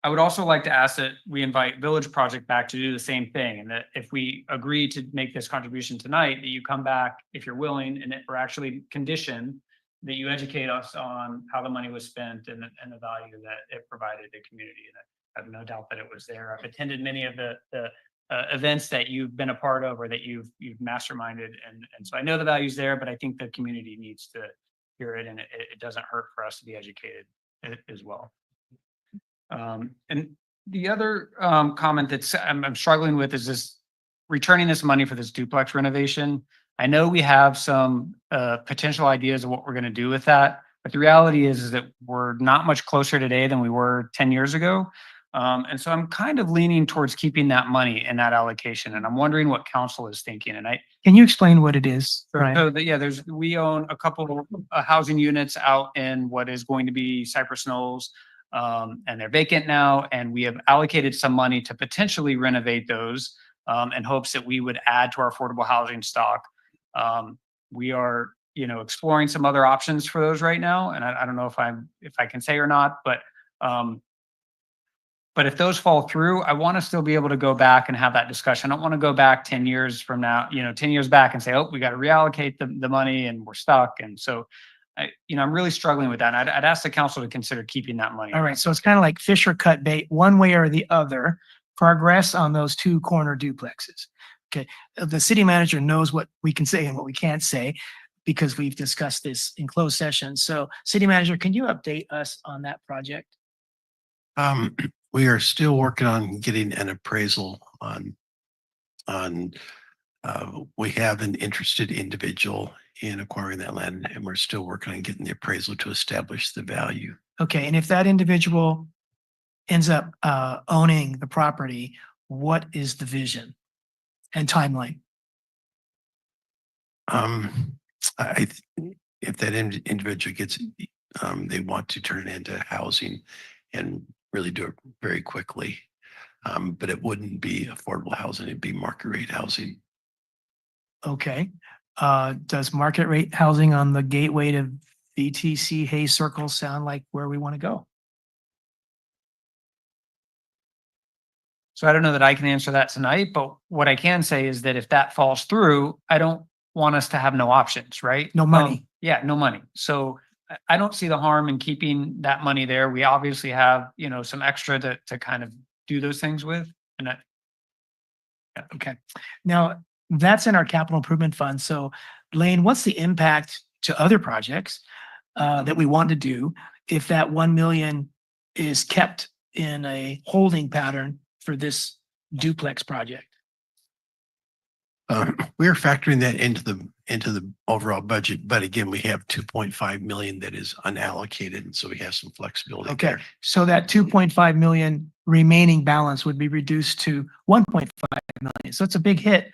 I would also like to ask that we invite Village Project back to do the same thing, and that if we agree to make this contribution tonight, that you come back if you're willing, and we're actually conditioned that you educate us on how the money was spent and the value that it provided the community. And I have no doubt that it was there. I've attended many of the events that you've been a part of or that you've masterminded, and so I know the value's there, but I think the community needs to hear it, and it doesn't hurt for us to be educated as well. And the other comment that's I'm struggling with is this returning this money for this duplex renovation. I know we have some potential ideas of what we're going to do with that, but the reality is that we're not much closer today than we were 10 years ago. And so I'm kind of leaning towards keeping that money in that allocation, and I'm wondering what council is thinking. And Can you explain what it is, Brian? So we own a couple of housing units out in what is going to be Cypress Knolls. And they're vacant now, and we have allocated some money to potentially renovate those in hopes that we would add to our affordable housing stock. We are, exploring some other options for those right now, and I don't know if I can say or not, but But if those fall through, I want to still be able to go back and have that discussion. I don't want to go back 10 years from now, 10 years back and say, oh, we got to reallocate the money and we're stuck. And so, I'm really struggling with that. And I'd ask the council to consider keeping that money. All right, so it's kind of like fish or cut bait, one way or the other, progress on those two corner duplexes. Okay, the city manager knows what we can say and what we can't say because we've discussed this in closed session. So city manager, can you update us on that project? We are still working on getting an appraisal we have an interested individual in acquiring that land, and we're still working on getting the appraisal to establish the value. Okay, and if that individual ends up owning the property, what is the vision and timeline? If that individual gets, they want to turn it into housing and really do it very quickly. But it wouldn't be affordable housing, it'd be market rate housing. Okay, does market rate housing on the gateway to VTC Hayes Circle sound like where we want to go? So I don't know that I can answer that tonight, but what I can say is that if that falls through, I don't want us to have no options, right? No money. Yeah, no money. So I don't see the harm in keeping that money there. We obviously have, some extra to kind of do those things with. And that, Okay, now that's in our capital improvement fund. So Lane, what's the impact to other projects that we want to do if that 1 million is kept in a holding pattern for this duplex project? We're factoring that into the overall budget, but again, we have 2.5 million that is unallocated, and so we have some flexibility. Okay, there. so that 2.5 million remaining balance would be reduced to 1.5 million. So it's a big hit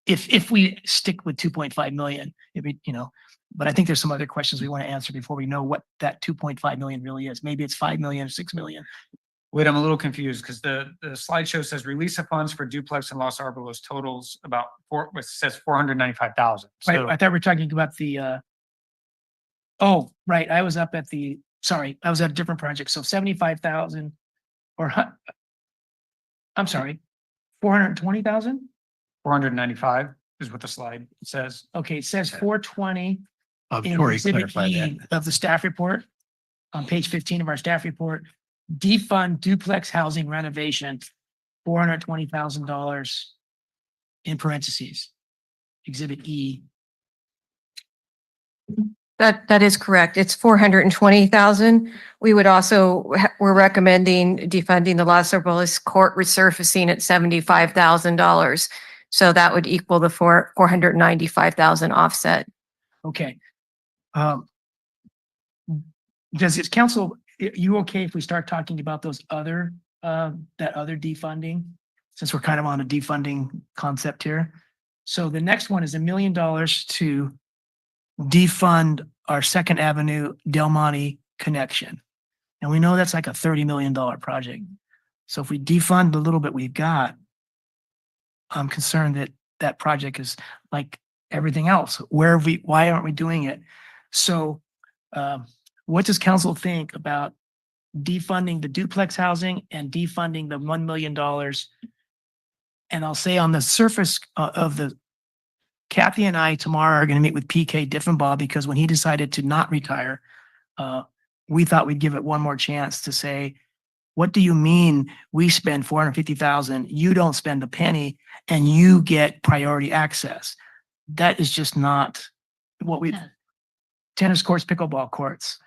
if we stick with 2.5 million. It'd be, but I think there's some other questions we want to answer before we know what that 2.5 million really is. Maybe it's 5 million or 6 million. wait, I'm a little confused because the slideshow says release of funds for duplex and Los Arbolos totals about it says 495,000. Right, So I thought we were talking about the, oh, right, I was up at I was at a different project, so 75,000 or, I'm sorry, 420,000? 495 is what the slide says. Okay, it says 420 in Tori, exhibit clarify that. E of the staff report, on page 15 of our staff report, defund duplex housing renovation, $420,000 in parentheses, exhibit E. That is correct. It's 420,000. We would also, we're recommending defunding the Los Arboles court resurfacing at $75,000. So that would equal the 495,000 offset. Okay. Does it council, you okay if we start talking about those other, that other defunding? Since we're kind of on a defunding concept here. So the next one is $1 million to defund our Second Avenue Del Monte connection. And we know that's like a $30 million project. So if we defund the little bit we've got, I'm concerned that that project is like everything else. Why aren't we doing it? So what does council think about defunding the duplex housing and defunding the $1 million? And I'll say on the surface of the, Kathy and I tomorrow are going to meet with PK Diffenbaugh because when he decided to not retire, we thought we'd give it one more chance to say, what do you mean we spend 450,000, you don't spend a penny, and you get priority access? That is just not what we, tennis courts, pickleball courts.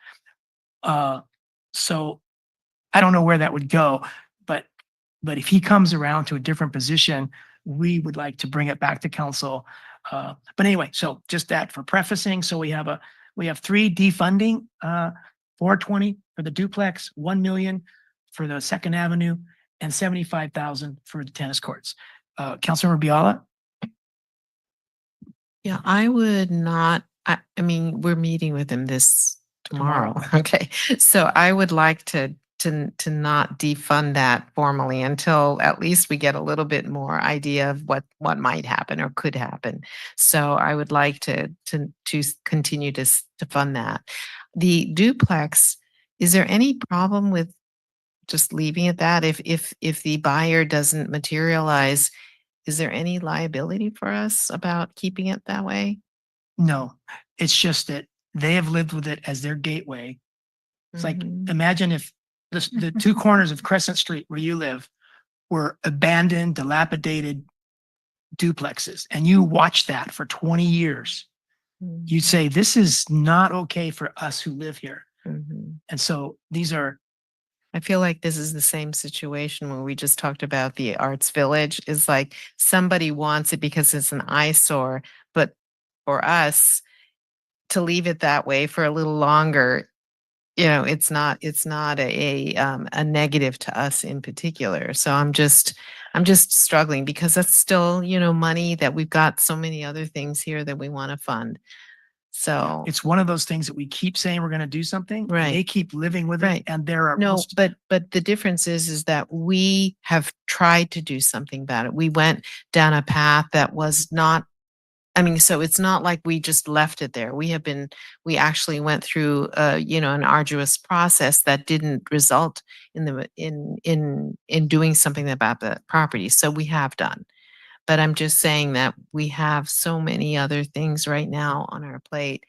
So I don't know where that would go, but if he comes around to a different position, we would like to bring it back to council. But anyway, so just that for prefacing. So we have 3 defunding, 420 for the duplex, 1 million for the Second Avenue, and 75,000 for the tennis courts. Councilmember Biala? Yeah, I would not, I mean, we're meeting with him tomorrow. Okay, so I would like to not defund that formally until at least we get a little bit more idea of what might happen or could happen. So I would like to continue to fund that. The duplex, is there any problem with just leaving it that? If the buyer doesn't materialize, is there any liability for us about keeping it that way? No, it's just that they have lived with it as their gateway. It's like, Mhm. imagine if the two corners of Crescent Street where you live were abandoned, dilapidated duplexes, and you watched that for 20 years. You'd say, this is not okay for us who live here. Mhm. And so these are, I feel like this is the same situation when we just talked about the Arts Village. Is like somebody wants it because it's an eyesore, but for us to leave it that way for a little longer, it's not a negative to us in particular. So I'm just struggling because that's still, money that we've got so many other things here that we want to fund. So it's one of those things that we keep saying we're going to do something. And Right. they keep living with Right. it. And there are no, but the difference is that we have tried to do something about it. We went down a path that was not. I mean, so it's not like we just left it there. We actually went through, an arduous process that didn't result in doing something about the property. So we have done, but I'm just saying that we have so many other things right now on our plate.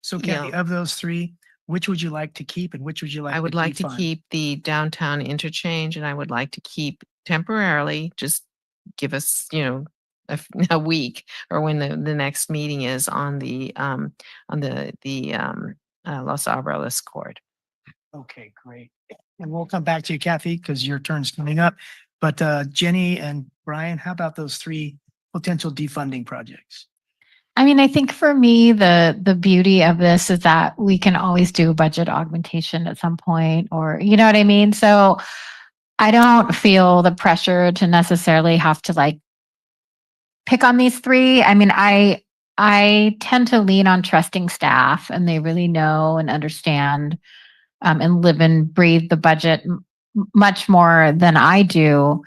So you Kathy, know. of those three, which would you like to keep and which would you like I would to like to defund? keep the downtown interchange, and I would like to keep temporarily, just give us, a week or when the next meeting is on the Los Albareles Court. Okay, great. And we'll come back to you, Kathy, because your turn's coming up. But Jenny and Brian, how about those three potential defunding projects? I mean, I think for me, the beauty of this is that we can always do budget augmentation at some point, or you know what I mean? So I don't feel the pressure to necessarily have to like pick on these three. I mean, I tend to lean on trusting staff, and they really know and understand and live and breathe the budget much more than I do.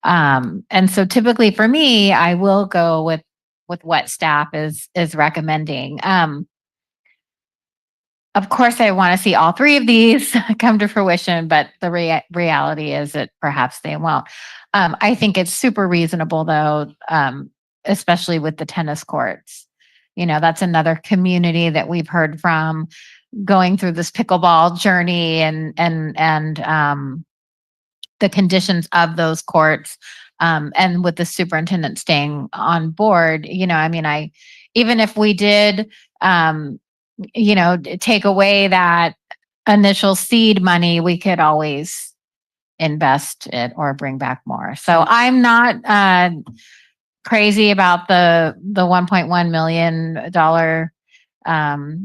And so typically for me, I will go with what staff is recommending. Of course, I want to see all three of these come to fruition, but the reality is that perhaps they won't. I think it's super reasonable, though, especially with the tennis courts. That's another community that we've heard from going through this pickleball journey and the conditions of those courts. And with the superintendent staying on board, I mean, even if we did, take away that initial seed money, we could always invest it or bring back more. So I'm not crazy about the $1.1 million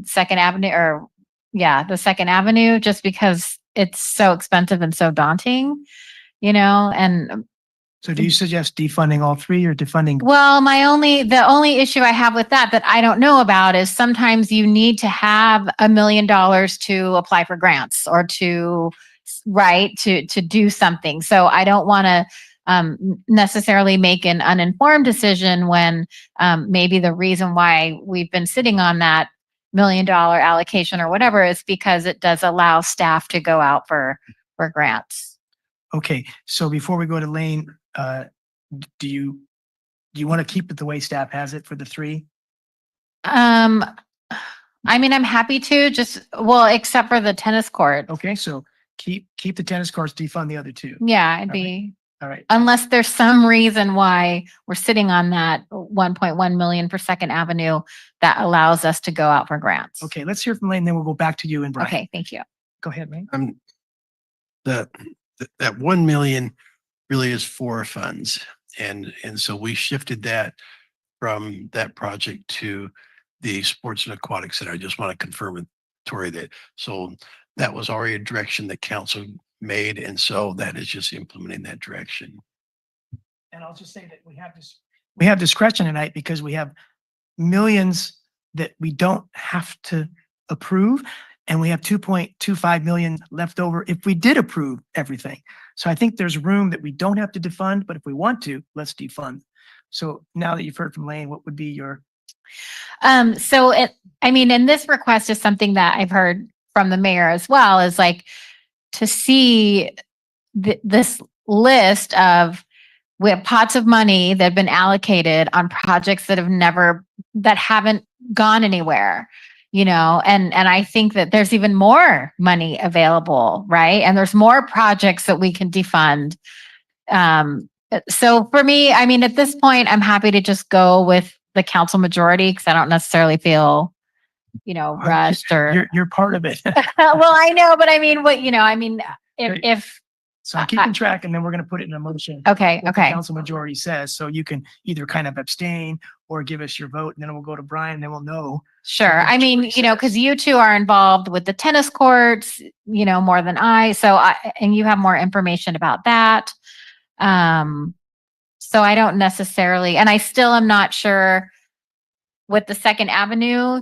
Second Avenue, or the Second Avenue, just because it's so expensive and so daunting, and So do you suggest defunding all three or defunding? well, the only issue I have with that I don't know about is sometimes you need to have $1 million to apply for grants or to do something. So I don't want to necessarily make an uninformed decision when maybe the reason why we've been sitting on that $1 million allocation or whatever is because it does allow staff to go out for grants. Okay, so before we go to Lane, do you want to keep it the way staff has it for the three? I mean, I'm happy to except for the tennis court. Okay, so keep the tennis courts, defund the other two. Yeah, I'd be, All right. unless there's some reason why we're sitting on that 1.1 million for Second Avenue that allows us to go out for grants. Okay, let's hear from Lane, then we'll go back to you and Brian. Okay, thank you. Go ahead, Lane. That 1 million really is for funds. And so we shifted that from that project to the sports and aquatics center. I just want to confirm with Tori so that was already a direction that council made. And so that is just implementing that direction. And I'll just say that we have discretion tonight because we have millions that we don't have to approve. And we have 2.25 million left over if we did approve everything. So I think there's room that we don't have to defund, but if we want to, let's defund. So now that you've heard from Lane, what would be your? And this request is something that I've heard from the mayor as well, is like to see this list of we have pots of money that have been allocated on projects that haven't gone anywhere, and I think that there's even more money available, right? And there's more projects that we can defund. So for me, I mean, at this point, I'm happy to just go with the council majority because I don't necessarily feel, rushed or. You're part of it. Well, I know, but I mean, if. So I'm keeping track, and then we're going to put it in a motion. Okay. what the Okay. council majority says, so you can either kind of abstain or give us your vote, and then we'll go to Brian, and then we'll know. Sure. I mean, because you two are involved with the tennis courts, more than I. And you have more information about that. So I don't necessarily, and I still am not sure with the Second Avenue.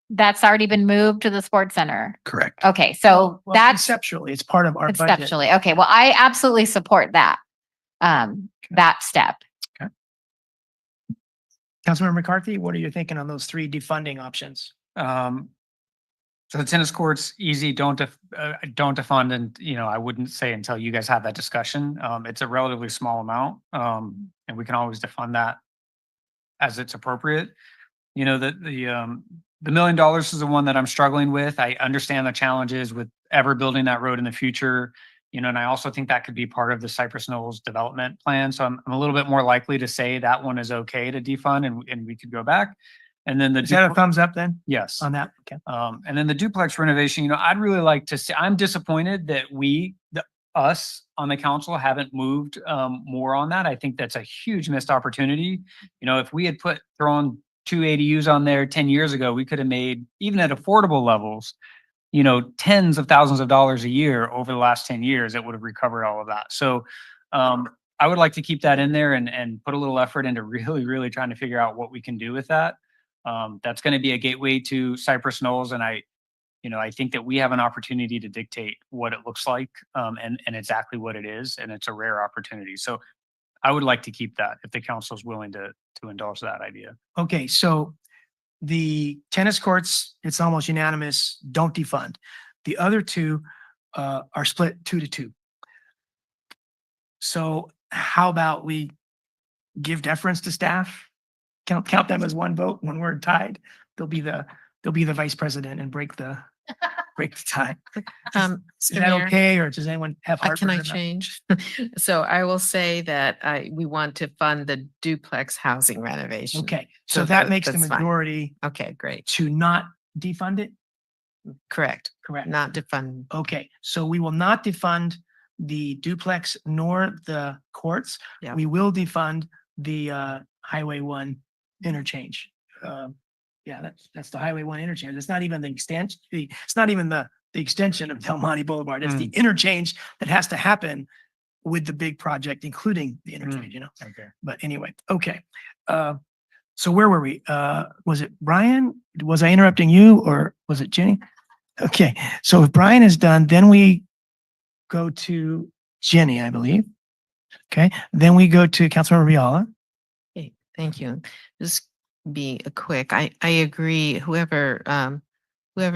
That's already been moved to the sports center. Correct. Okay. So Well, that's conceptually, it's part of our budget. conceptually. Okay. Well, I absolutely support that, that step. Councilmember McCarthy, what are you thinking on those 3 defunding options? So the tennis courts, easy, don't defund, and I wouldn't say until you guys have that discussion. It's a relatively small amount, and we can always defund that as it's appropriate. The $1 million is the one that I'm struggling with. I understand the challenges with ever building that road in the future, and I also think that could be part of the Cypress Knolls development plan. So I'm a little bit more likely to say that one is okay to defund, and we could go back. And then Is that a thumbs up then? Yes. On that? Okay. And then the duplex renovation, I'd really like to see, I'm disappointed that us on the council haven't moved more on that. I think that's a huge missed opportunity. If we had thrown 2 ADUs on there 10 years ago, we could have made, even at affordable levels, tens of thousands of dollars a year over the last 10 years. It would have recovered all of that. So I would like to keep that in there and put a little effort into really, really trying to figure out what we can do with that. That's going to be a gateway to Cypress Knolls. And I think that we have an opportunity to dictate what it looks like and exactly what it is. And it's a rare opportunity. So I would like to keep that if the council is willing to indulge that idea. Okay, so the tennis courts, it's almost unanimous, don't defund. The other 2 are split 2-2. So how about we give deference to staff? Count them as one vote. When we're tied, they'll be the vice president and break the tie. Is that Mayor, okay, or does anyone have can I heartburn? change? So I will say that we want to fund the duplex housing renovation. Okay, so that makes the that's fine. majority Okay, great. to not defund it? Correct. Correct. Not defund. Okay, so we will not defund the duplex nor the courts. Yeah. We will defund the Highway 1 interchange. Yeah, that's the Highway 1 interchange. It's not even the extension. It's not even the extension of Del Monte Boulevard. It's the interchange that has to happen with the big project, including the interchange. Okay. But anyway, okay. So where were we? Was it Brian? Was I interrupting you, or was it Jenny? Okay, so if Brian is done, then we go to Jenny, I believe. Okay, then we go to Councilmember Viala. Okay, thank you. Just be a quick. I agree. Whoever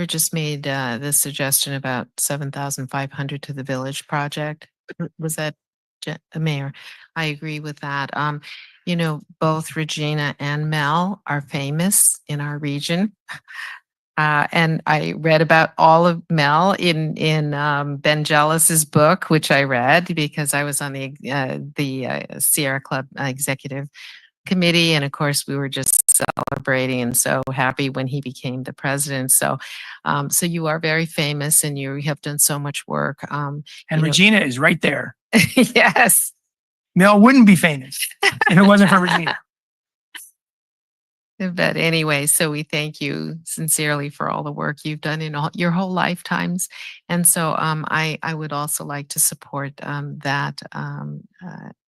just made the suggestion about 7,500 to the village project, was that Mayor? I agree with that. Both Regina and Mel are famous in our region. And I read about all of Mel in Ben Jealous's book, which I read because I was on the Sierra Club executive committee, and of course we were just celebrating and so happy when he became the president. So, so you are very famous, and you have done so much work. And Regina is right there. Yes. Mel wouldn't be famous if it wasn't for Regina. But anyway, so we thank you sincerely for all the work you've done in all your whole lifetimes. And so I would also like to support that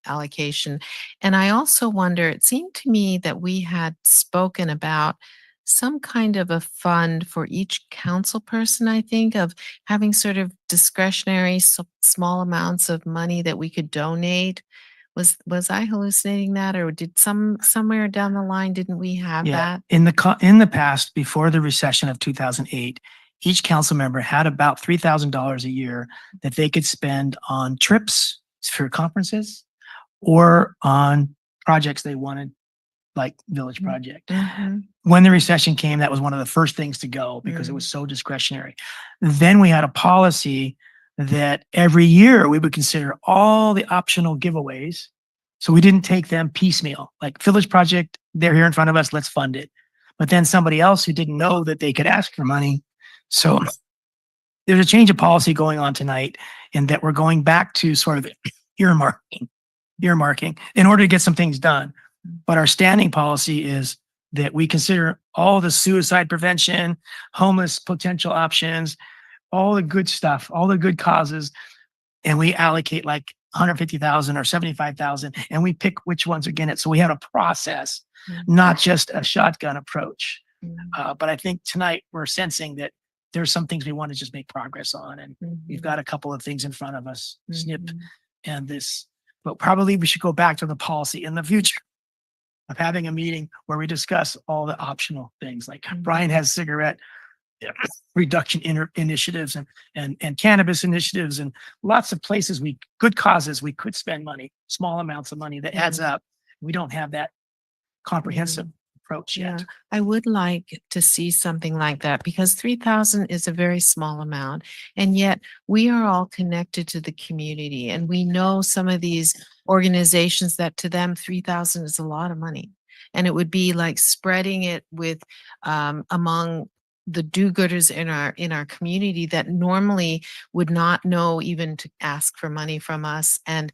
allocation. And I also wonder, it seemed to me that we had spoken about some kind of a fund for each council person, I think, of having sort of discretionary small amounts of money that we could donate. Was I hallucinating that, or did somewhere down the line didn't we have that? In the past, before the recession of 2008, each council member had about $3,000 a year that they could spend on trips for conferences or on projects they wanted, like Village Project. When the recession came, that was one of the first things to go because it was so discretionary. Then we had a policy that every year we would consider all the optional giveaways. So we didn't take them piecemeal, like Village Project, they're here in front of us, let's fund it. But then somebody else who didn't know that they could ask for money. So there's a change of policy going on tonight in that we're going back to sort of earmarking in order to get some things done. But our standing policy is that we consider all the suicide prevention, homeless potential options, all the good stuff, all the good causes, and we allocate like 150,000 or 75,000, and we pick which ones are getting it. So we have a process, not just a shotgun approach. But I think tonight we're sensing that there's some things we want to just make progress on, and we've got a couple of things in front of us, SNP and this. But probably we should go back to the policy in the future of having a meeting where we discuss all the optional things. Like Brian has cigarette reduction initiatives and cannabis initiatives and lots of places good causes we could spend money, small amounts of money that adds up. We don't have that comprehensive approach yet. I would like to see something like that because 3,000 is a very small amount. And yet we are all connected to the community and we know some of these organizations that to them 3,000 is a lot of money. And it would be like spreading it with among the do-gooders in our community that normally would not know even to ask for money from us and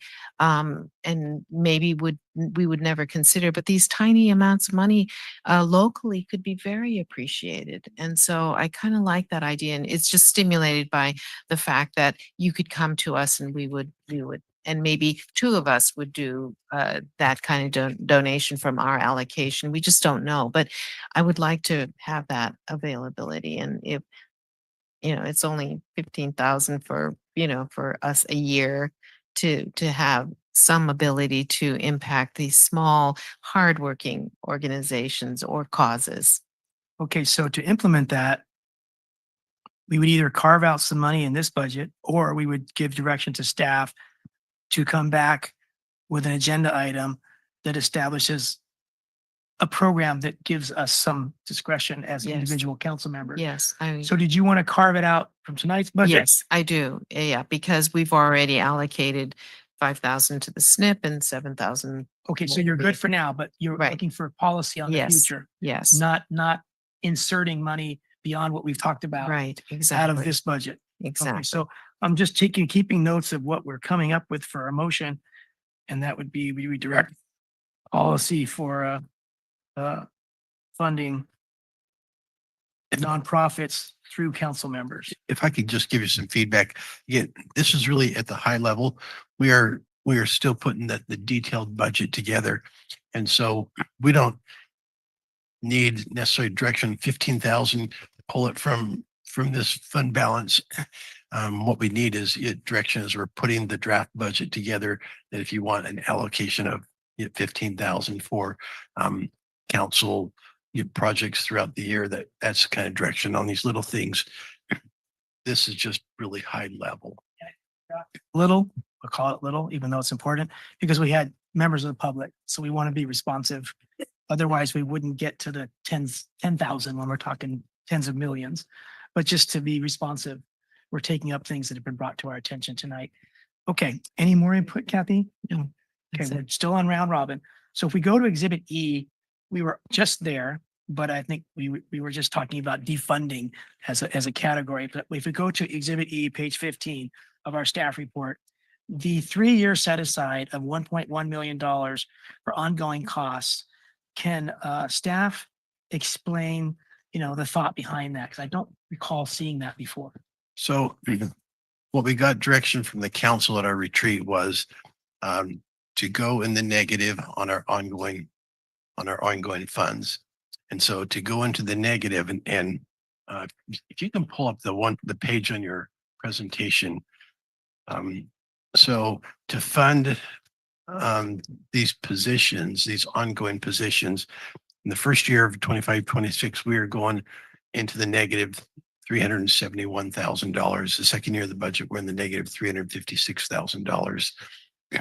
maybe we would never consider, but these tiny amounts of money locally could be very appreciated. And so I kind of like that idea, and it's just stimulated by the fact that you could come to us and we would and maybe two of us would do that kind of donation from our allocation. We just don't know, but I would like to have that availability. And if, it's only 15,000 for, for us a year to have some ability to impact these small, hardworking organizations or causes. Okay, so to implement that, we would either carve out some money in this budget or we would give direction to staff to come back with an agenda item that establishes a program that gives us some discretion as individual council members. Yes. So did you want to carve it out from tonight's budget? Yes, I do. Yeah, because we've already allocated 5,000 to the SNP and 7,000. Okay, so you're good for now, but you're looking for policy on the future. Yes. Not inserting money beyond what we've talked about. Right, exactly. Out of this budget. Exactly. Okay, so I'm just keeping notes of what we're coming up with for a motion. And that would be, we redirect policy for funding nonprofits through council members. If I could just give you some feedback, again, this is really at the high level. We are still putting the detailed budget together. And so we don't need necessarily direction 15,000, pull it from this fund balance. What we need is direction as we're putting the draft budget together, that if you want an allocation of 15,000 for council projects throughout the year, that's the kind of direction on these little things. This is just really high level. Little, we'll call it little, even though it's important, because we had members of the public. So we want to be responsive. Otherwise, we wouldn't get to the 10,000 when we're talking tens of millions. But just to be responsive, we're taking up things that have been brought to our attention tonight. Okay, any more input, Kathy? No. Okay, we're still on round robin. So if we go to Exhibit E, we were just there, but I think we were just talking about defunding as a category. But if we go to Exhibit E, page 15 of our staff report, the 3-year set aside of $1.1 million for ongoing costs, can staff explain, the thought behind that? Because I don't recall seeing that before. So what we got direction from the council at our retreat was to go in the negative on our ongoing funds. And so to go into the negative and if you can pull up the page on your presentation. So to fund these positions, these ongoing positions, in the first year of 25-26, we are going into the negative $371,000. The second year of the budget, we're in the negative $356,000.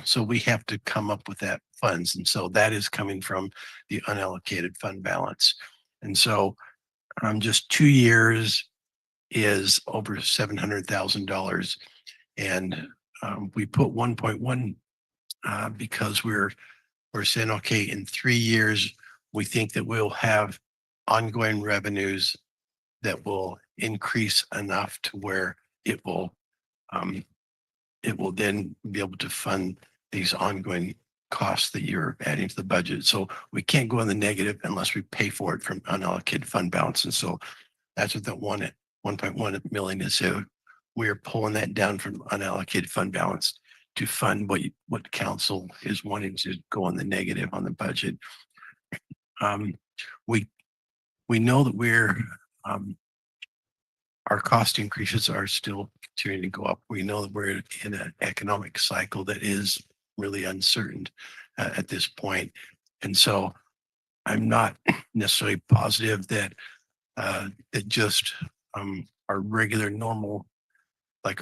So we have to come up with that funds. And so that is coming from the unallocated fund balance. And so just 2 years is over $700,000. And we put 1.1 because we're saying, okay, in 3 years, we think that we'll have ongoing revenues that will increase enough to where it will then be able to fund these ongoing costs that you're adding to the budget. So we can't go in the negative unless we pay for it from unallocated fund balance. And so that's what that 1.1 million is. So we're pulling that down from unallocated fund balance to fund what council is wanting to go on the negative on the budget. We know that our cost increases are still continuing to go up. We know that we're in an economic cycle that is really uncertain at this point. And so I'm not necessarily positive that just our regular normal, like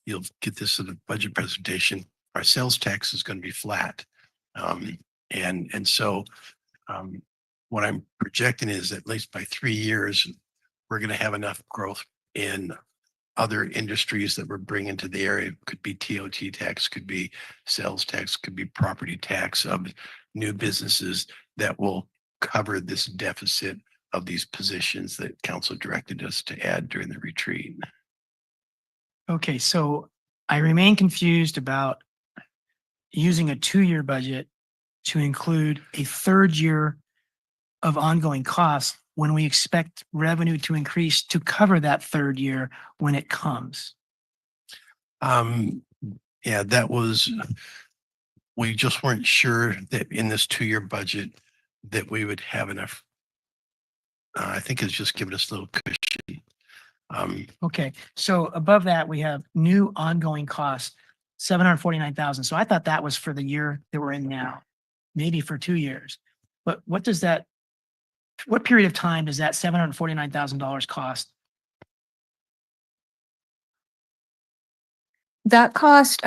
you'll get this in the budget presentation, our sales tax is going to be flat. And so what I'm projecting is at least by 3 years, we're going to have enough growth in other industries that we're bringing to the area. Could be TOT tax, could be sales tax, could be property tax of new businesses that will cover this deficit of these positions that council directed us to add during the retreat. Okay, so I remain confused about using a 2-year budget to include a 3rd year of ongoing costs when we expect revenue to increase to cover that 3rd year when it comes. Yeah, we just weren't sure that in this 2-year budget that we would have enough. I think it's just giving us a little cushion. Okay, so above that, we have new ongoing costs, 749,000. So I thought that was for the year that we're in now, maybe for 2 years. But what period of time does that $749,000 cost? That cost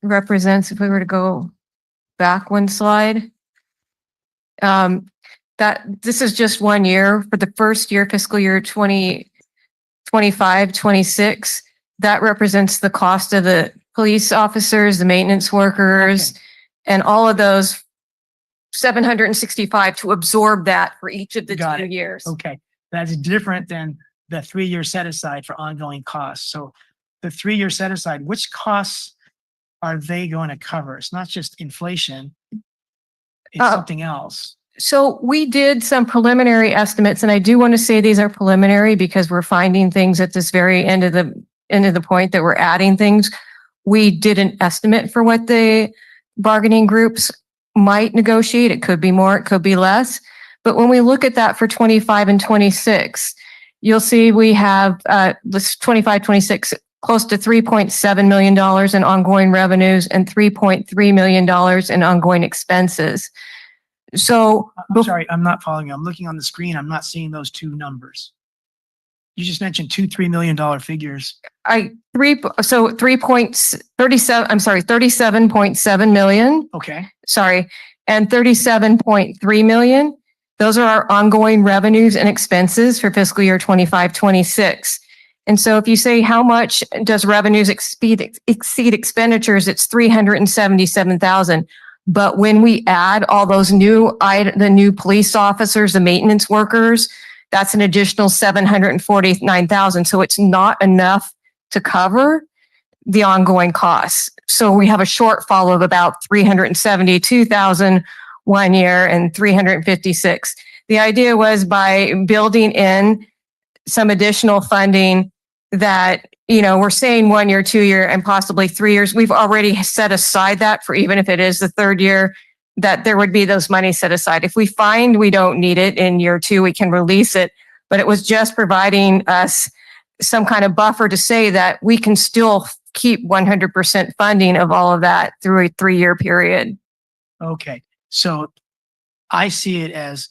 represents, if we were to go back one slide, that this is just 1 year for the first year, fiscal year 2025, 26. That represents the cost of the police officers, the maintenance workers, and all of those 765 to absorb that for each of the Got 2 it. years. Okay, that's different than the 3-year set aside for ongoing costs. So the 3-year set aside, which costs are they going to cover? It's not just inflation. It's something else. So we did some preliminary estimates, and I do want to say these are preliminary because we're finding things at this very end of the point that we're adding things. We did an estimate for what the bargaining groups might negotiate. It could be more, it could be less. But when we look at that for 25 and 26, you'll see we have this 25, 26, close to $3.7 million in ongoing revenues and $3.3 million in ongoing expenses. So I'm sorry, I'm not following you. I'm looking on the screen. I'm not seeing those two numbers. You just mentioned $3 million figures. 37.7 million. Okay. Sorry. And 37.3 million. Those are our ongoing revenues and expenses for fiscal year 25, 26. And so if you say how much does revenues exceed expenditures, it's 377,000. But when we add all those the new police officers, the maintenance workers, that's an additional 749,000. So it's not enough to cover the ongoing costs. So we have a shortfall of about 372,000 1 year and 356. The idea was by building in some additional funding that, we're saying 1 year, 2 year, and possibly 3 years. We've already set aside that for even if it is the 3rd year, that there would be those money set aside. If we find we don't need it in year 2, we can release it. But it was just providing us some kind of buffer to say that we can still keep 100% funding of all of that through a 3-year period. Okay. So I see it as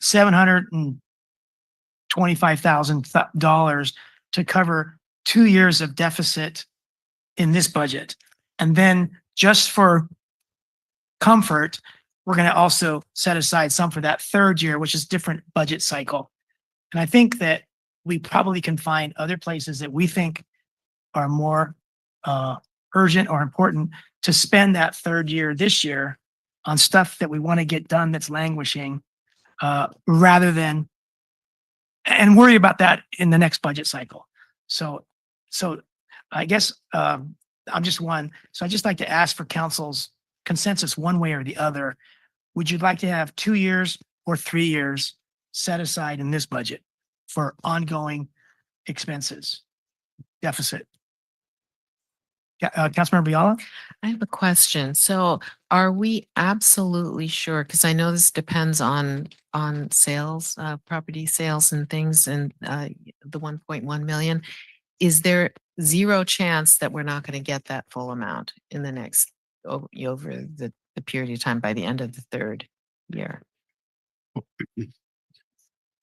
720 $25,000 to cover 2 years of deficit in this budget. And then just for comfort, we're going to also set aside some for that third year, which is different budget cycle. And I think that we probably can find other places that we think are more urgent or important to spend that third year this year on stuff that we want to get done that's languishing, rather than, and worry about that in the next budget cycle. So I guess I'm just one. So I'd just like to ask for council's consensus one way or the other. Would you like to have 2 years or 3 years set aside in this budget for ongoing expenses, deficit? Councilmember Biala? I have a question. So are we absolutely sure? Because I know this depends on sales, property sales and things, and the 1.1 million. Is there zero chance that we're not going to get that full amount in the next over the period of time by the end of the third year?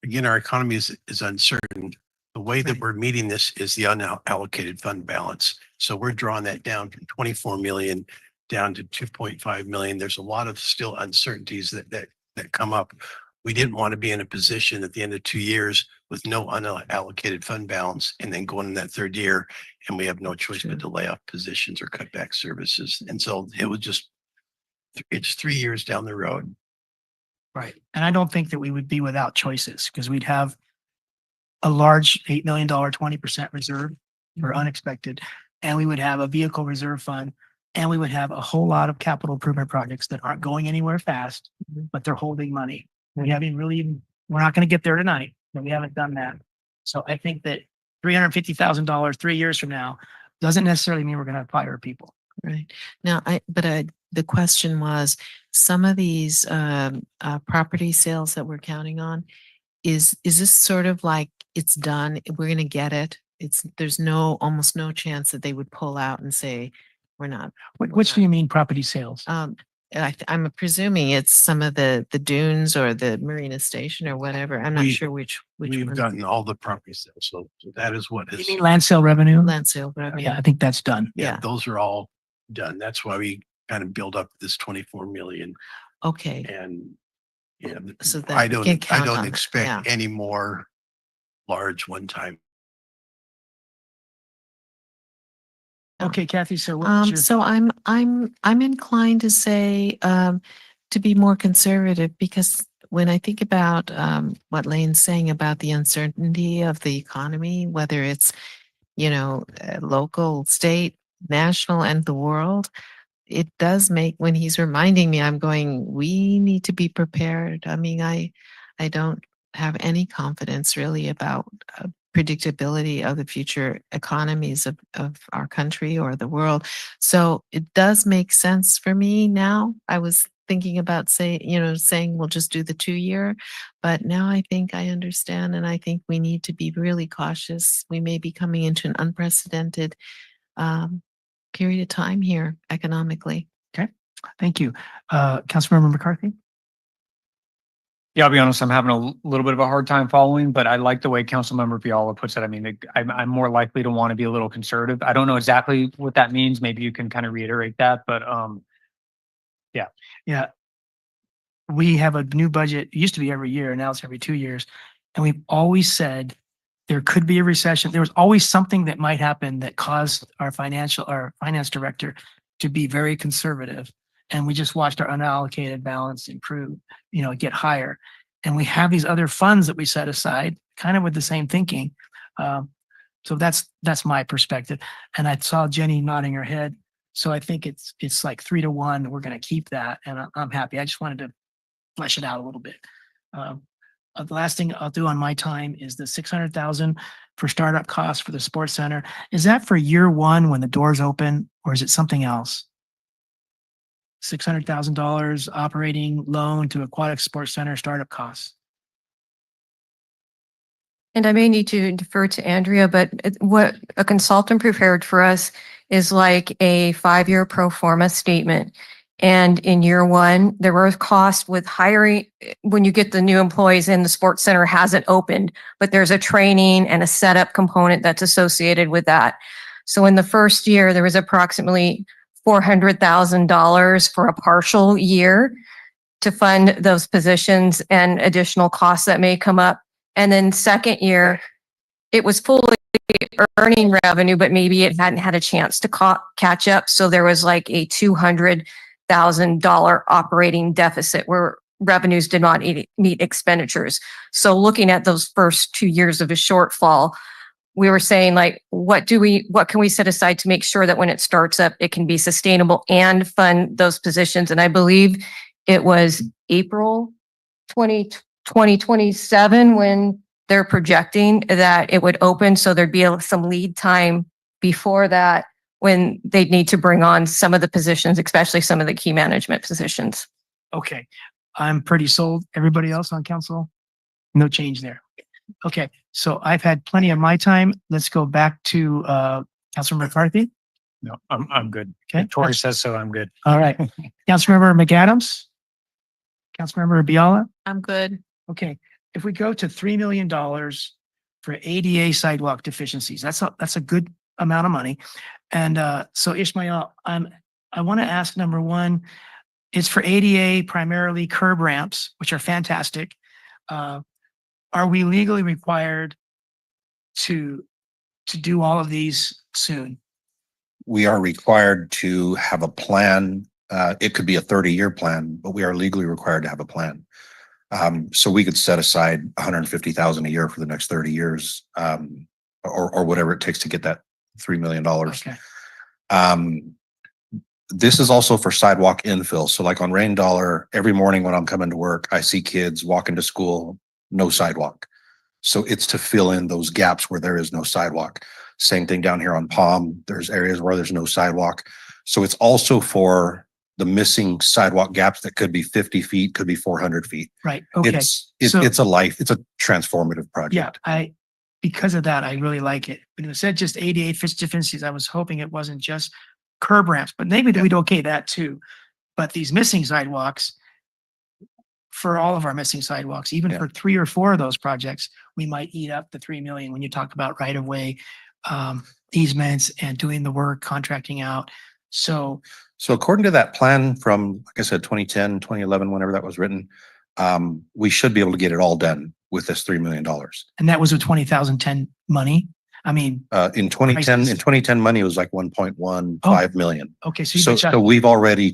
Again, our economy is uncertain. The way that we're meeting this is the unallocated fund balance. So we're drawing that down from 24 million down to 2.5 million. There's a lot of still uncertainties that come up. We didn't want to be in a position at the end of 2 years with no unallocated fund balance and then going in that third year and we have no choice but to lay off positions or cut back services. And so it was just, it's 3 years down the road. Right. And I don't think that we would be without choices because we'd have a large $8 million, 20% reserve for unexpected. And we would have a vehicle reserve fund. And we would have a whole lot of capital improvement projects that aren't going anywhere fast, but they're holding money. We haven't really, we're not going to get there tonight, but we haven't done that. So I think that $350,000 3 years from now doesn't necessarily mean we're going to fire people. Right. Now, the question was, some of these property sales that we're counting on, is this sort of like it's done, we're going to get it? There's almost no chance that they would pull out and say, we're not. Which do you mean property sales? I'm presuming it's some of the dunes or the Marina Station or whatever. I'm not sure which We've one. gotten all the property sales. So that is what You is. mean land sale revenue? Land sale revenue. Yeah, I think that's done. Yeah, those are all done. That's why we kind of build up this 24 million. Okay. And yeah, So that I we can don't count on it, expect yeah. any more large one-time. Okay, Kathy. So what's your So I'm inclined to say to be more conservative, because when I think about what Lane's saying about the uncertainty of the economy, whether it's, local, state, national, and the world, it does make, when he's reminding me, I'm going, we need to be prepared. I mean, I don't have any confidence really about predictability of the future economies of our country or the world. So it does make sense for me now. I was thinking about saying we'll just do the 2 year, but now I think I understand, and I think we need to be really cautious. We may be coming into an unprecedented period of time here economically. Okay, thank you. Councilmember McCarthy? Yeah, I'll be honest, I'm having a little bit of a hard time following, but I like the way Councilmember Fiala puts it. I mean, I'm more likely to want to be a little conservative. I don't know exactly what that means. Maybe you can kind of reiterate that, but yeah. Yeah. We have a new budget. It used to be every year. Now it's every 2 years. And we've always said there could be a recession. There was always something that might happen that caused our finance director to be very conservative. And we just watched our unallocated balance improve, get higher. And we have these other funds that we set aside kind of with the same thinking. So that's my perspective. And I saw Jenny nodding her head. So I think it's like 3 to 1. We're going to keep that. And I'm happy. I just wanted to flesh it out a little bit. The last thing I'll do on my time is the 600,000 for startup costs for the sports center. Is that for year one when the doors open, or is it something else? $600,000 operating loan to Aquatic Sports Center startup costs. And I may need to defer to Andrea, but what a consultant prepared for us is like a 5-year pro forma statement. And in year one, there were costs with hiring, when you get the new employees in, the sports center hasn't opened, but there's a training and a setup component that's associated with that. So in the first year, there was approximately $400,000 for a partial year to fund those positions and additional costs that may come up. And then second year, it was fully earning revenue, but maybe it hadn't had a chance to catch up. So there was like a $200,000 operating deficit where revenues did not meet expenditures. So looking at those first 2 years of a shortfall, we were saying like, what can we set aside to make sure that when it starts up, it can be sustainable and fund those positions? And I believe it was April 2027 when they're projecting that it would open. So there'd be some lead time before that when they'd need to bring on some of the positions, especially some of the key management positions. Okay, I'm pretty sold. Everybody else on council? No change there. Okay, so I've had plenty of my time. Let's go back to Councilmember McCarthy. No, I'm good. Okay. If Tori says so, I'm good. All right. Councilmember McAdams? Councilmember Biala? I'm good. Okay, if we go to $3 million for ADA sidewalk deficiencies, that's a good amount of money. And so Ishmael, I want to ask, number one, it's for ADA, primarily curb ramps, which are fantastic. Are we legally required to do all of these soon? We are required to have a plan. It could be a 30-year plan, but we are legally required to have a plan. So we could set aside $150,000 a year for the next 30 years, or whatever it takes to get that $3 million. Okay. This is also for sidewalk infill. So like on Rain Dollar, every morning when I'm coming to work, I see kids walking to school, no sidewalk. So it's to fill in those gaps where there is no sidewalk. Same thing down here on Palm. There's areas where there's no sidewalk. So it's also for the missing sidewalk gaps that could be 50 feet, could be 400 feet. Right. Okay. It's So- it's a transformative project. Yeah, because of that, I really like it. When it said just ADA deficiencies, I was hoping it wasn't just curb ramps, but maybe we'd okay that too. But these missing sidewalks, for all of our missing sidewalks, even for 3 or 4 of those projects, we might eat up the 3 million when you talk about right of way easements and doing the work, contracting out. So according to that plan from, like I said, 2010, 2011, whenever that was written, we should be able to get it all done with this $3 million. and that was with 2010 money. I mean, In 2010 money was like 1.15 million. okay, so So we've already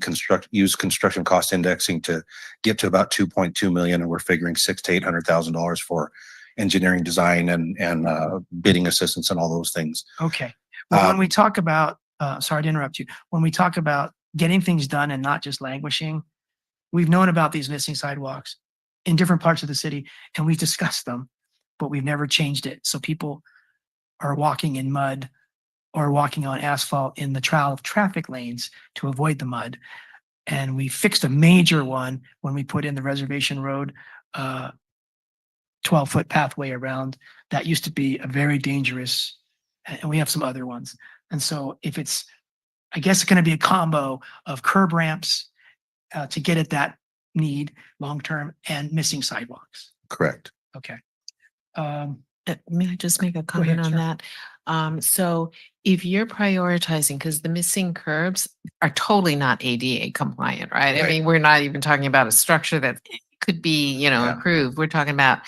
used construction cost indexing to get to about 2.2 million, and we're figuring $600,000 to $800,000 for engineering design and bidding assistance and all those things. okay. Well, when we talk about, sorry to interrupt you, when we talk about getting things done and not just languishing, we've known about these missing sidewalks in different parts of the city, and we've discussed them, but we've never changed it. So people are walking in mud or walking on asphalt in the traffic lanes to avoid the mud. And we fixed a major one when we put in the Reservation Road 12-foot pathway around. That used to be a very dangerous, and we have some other ones. And so if it's, I guess it's going to be a combo of curb ramps to get at that need long-term and missing sidewalks. Correct. Okay. May I just make a ahead, comment on sure. that? So if you're prioritizing, because the missing curbs are totally not ADA compliant, right? I Right. mean, we're not even talking about a structure that could be, Yeah. improved. We're talking about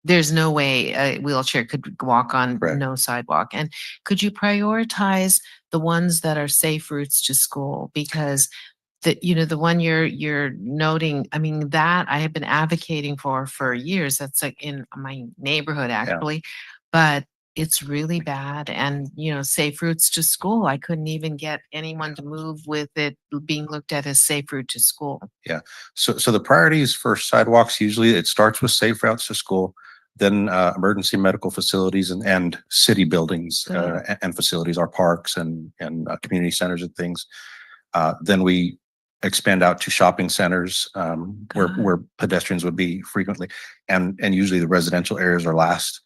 there's no way a wheelchair could walk on Correct. no sidewalk. And could you prioritize the ones that are safe routes to school? Because the one you're noting, I mean, that I have been advocating for years. That's like in my neighborhood actually, but it's really bad. And, safe routes to school, I couldn't even get anyone to move with it being looked at as safe route to school. Yeah. So the priorities for sidewalks, usually it starts with safe routes to school, then emergency medical facilities and city buildings and facilities, our parks and community centers and things. Then we expand out to shopping centers where pedestrians would be frequently, and usually the residential areas are last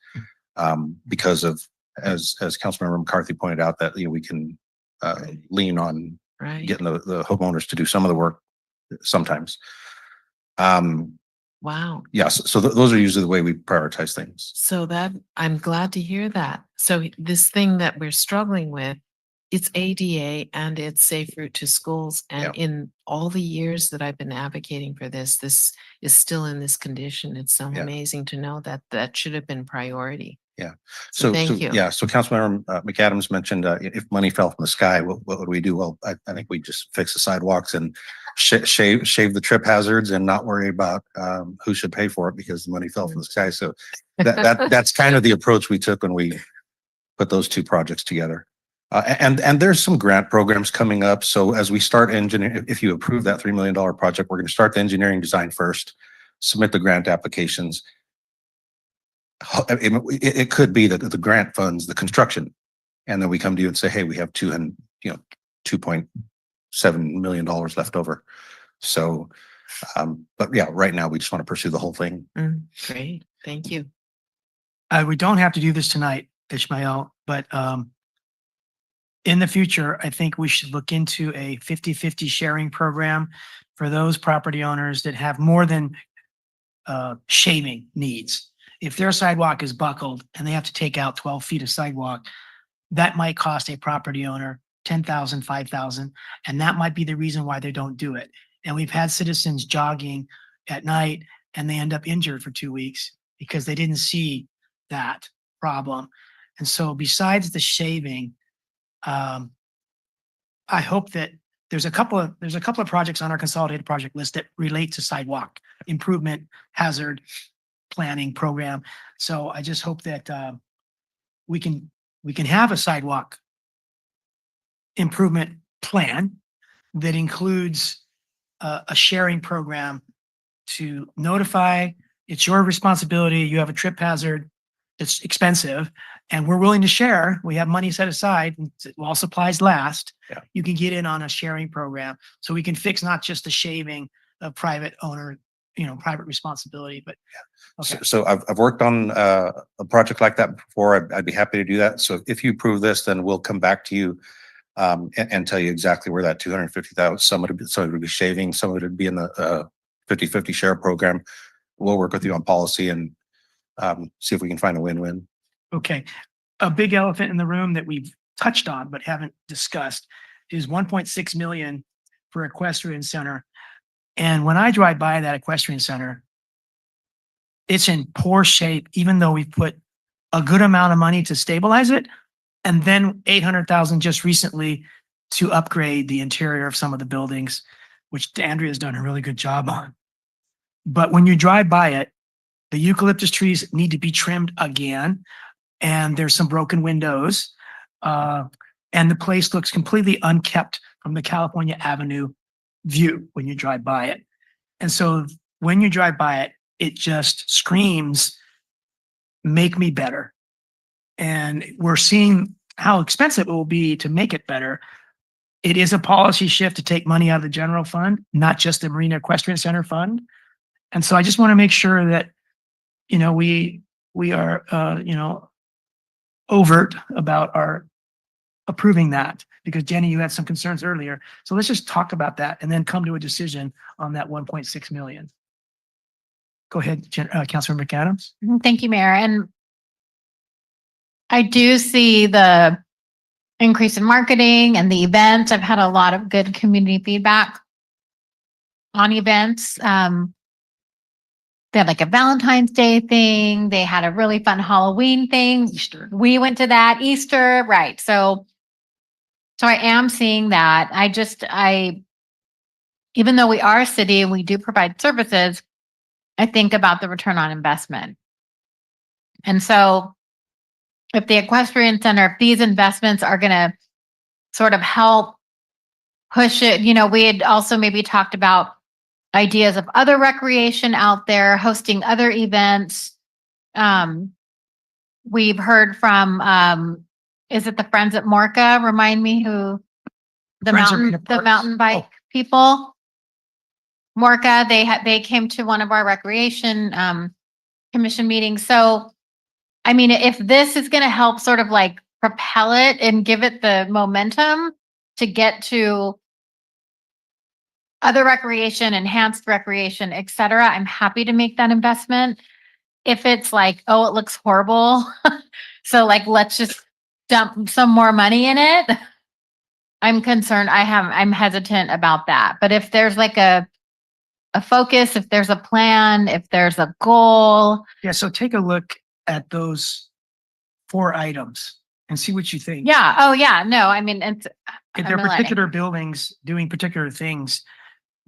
because of, as Councilmember McCarthy pointed out, that we can lean on Right. getting the homeowners to do some of the work sometimes. Wow. Yes, so those are usually the way we prioritize things. So that, I'm glad to hear that. So this thing that we're struggling with, it's ADA and it's safe route to schools. And in all the years that I've been advocating for this is still in this condition. It's so amazing to know that that should have been priority. Yeah. So thank you. Yeah. So Councilmember McAdams mentioned if money fell from the sky, what would we do? Well, I think we just fix the sidewalks and shave the trip hazards and not worry about who should pay for it because the money fell from the sky. So that's kind of the approach we took when we put those two projects together. And there's some grant programs coming up. So as we start engineering, if you approve that $3 million project, we're going to start the engineering design first, submit the grant applications. It could be that the grant funds the construction, and then we come to you and say, hey, we have $2.7 million left over. So, but yeah, right now we just want to pursue the whole thing. Great, thank you. We don't have to do this tonight, Ishmael, but in the future, I think we should look into a 50-50 sharing program for those property owners that have more than shaving needs. If their sidewalk is buckled and they have to take out 12 feet of sidewalk, that might cost a property owner $10,000, $5,000, and that might be the reason why they don't do it. And we've had citizens jogging at night and they end up injured for 2 weeks because they didn't see that problem. And so besides the shaving, I hope that there's a couple of projects on our consolidated project list that relate to sidewalk improvement, hazard planning program. So I just hope that we can have a sidewalk improvement plan that includes a sharing program to notify. It's your responsibility. You have a trip hazard. It's expensive, and we're willing to share. We have money set aside. While supplies last, you can get in on a sharing program, so we can fix not just the shaving of private owner, private responsibility, but okay. So I've worked on a project like that before. I'd be happy to do that. So if you approve this, then we'll come back to you and tell you exactly where that 250,000, some would be shaving, some would be in the 50-50 share program. We'll work with you on policy and see if we can find a win-win. Okay. A big elephant in the room that we've touched on but haven't discussed is 1.6 million for equestrian center. And when I drive by that equestrian center, it's in poor shape, even though we've put a good amount of money to stabilize it. And then 800,000 just recently to upgrade the interior of some of the buildings, which Andrea's done a really good job on. But when you drive by it, the eucalyptus trees need to be trimmed again. And there's some broken windows. And the place looks completely unkept from the California Avenue view when you drive by it. And so when you drive by it, it just screams, make me better. And we're seeing how expensive it will be to make it better. It is a policy shift to take money out of the general fund, not just the Marina Equestrian Center fund. And so I just want to make sure that, we are, overt about our approving that, because Jenny, you had some concerns earlier. So let's just talk about that and then come to a decision on that 1.6 million. Go ahead, Councilmember McAdams. Thank you, Mayor. And I do see the increase in marketing and the events. I've had a lot of good community feedback on events. They had like a Valentine's Day thing. They had a really fun Halloween thing. Easter. We went to that Easter, right? So I am seeing that. Even though we are a city and we do provide services, I think about the return on investment. And so if the equestrian center, if these investments are going to sort of help push it, we had also maybe talked about ideas of other recreation out there, hosting other events. We've heard from, is it the Friends at Morca? Remind me who the mountain bike people. Morca, they came to one of our recreation commission meetings. So, I mean, if this is going to help sort of like propel it and give it the momentum to get to other recreation, enhanced recreation, et cetera, I'm happy to make that investment. If it's like, oh, it looks horrible, so like, let's just dump some more money in it. I'm concerned. I'm hesitant about that. But if there's like a focus, if there's a plan, if there's a goal. Yeah, so take a look at those 4 items and see what you think. Yeah. Oh, yeah. No, I mean, it's. If they're particular buildings doing particular things,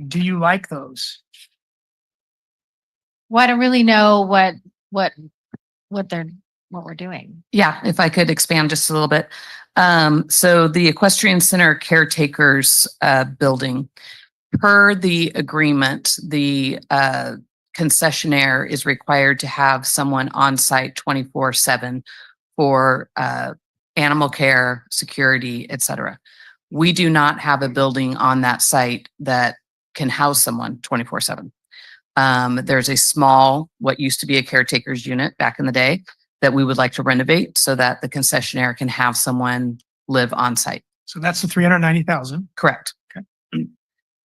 do you like those? Well, I don't really know what we're doing. Yeah, if I could expand just a little bit. So the Equestrian Center caretakers building, per the agreement, the concessionaire is required to have someone on site 24/7 for animal care, security, et cetera. We do not have a building on that site that can house someone 24/7. There's a small, what used to be a caretaker's unit back in the day that we would like to renovate so that the concessionaire can have someone live on site. So that's the 390,000. Correct. Okay.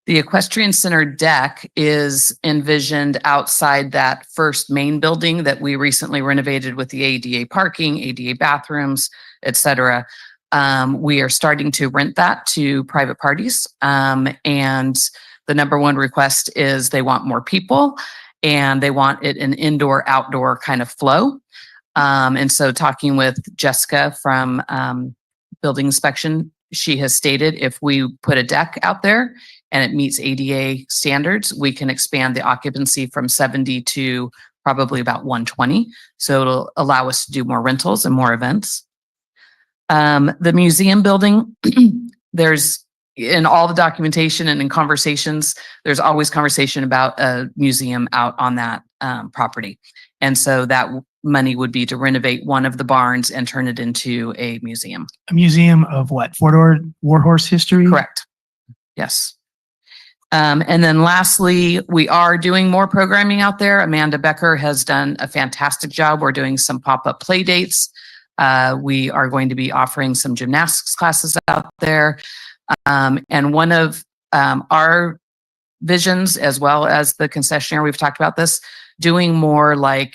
The Equestrian Center deck is envisioned outside that first main building that we recently renovated with the ADA parking, ADA bathrooms, et cetera. We are starting to rent that to private parties. And the number one request is they want more people and they want it an indoor-outdoor kind of flow. And so talking with Jessica from Building Inspection, she has stated if we put a deck out there and it meets ADA standards, we can expand the occupancy from 70 to probably about 120. So it'll allow us to do more rentals and more events. The museum building, there's in all the documentation and in conversations, there's always conversation about a museum out on that property. And so that money would be to renovate one of the barns and turn it into a museum. A museum of what? Warhorse history? Correct. Yes. And then lastly, we are doing more programming out there. Amanda Becker has done a fantastic job. We're doing some pop-up play dates. We are going to be offering some gymnastics classes out there. And one of our visions, as well as the concessionaire, we've talked about this, doing more like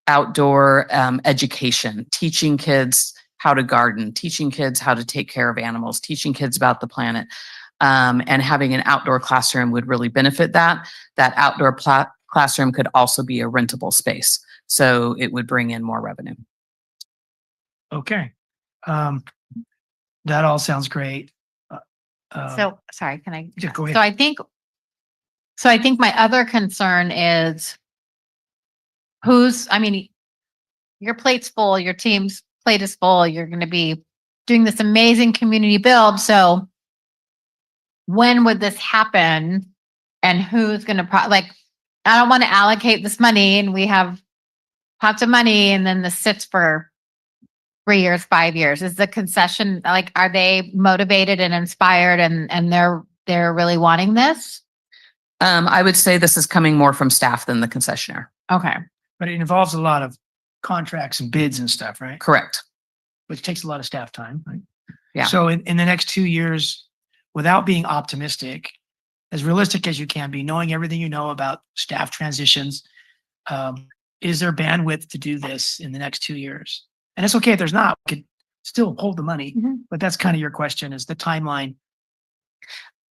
outdoor education, teaching kids how to garden, teaching kids how to take care of animals, teaching kids about the planet. And having an outdoor classroom would really benefit that. That outdoor classroom could also be a rentable space. So it would bring in more revenue. Okay. That all sounds great. So sorry, can I? Yeah, go ahead. So I think my other concern is your plate's full, your team's plate is full, you're going to be doing this amazing community build. So when would this happen and who's going to, I don't want to allocate this money and we have pots of money and then this sits for 3 years, 5 years. Is the concession, are they motivated and inspired and they're really wanting this? I would say this is coming more from staff than the concessionaire. Okay. But it involves a lot of contracts and bids and stuff, right? Correct. Which takes a lot of staff time, right? Yeah. So in the next 2 years, without being optimistic, as realistic as you can be, knowing everything you know about staff transitions, is there bandwidth to do this in the next 2 years? And it's okay if there's not, we could still hold the money, but that's kind of your question, is the timeline.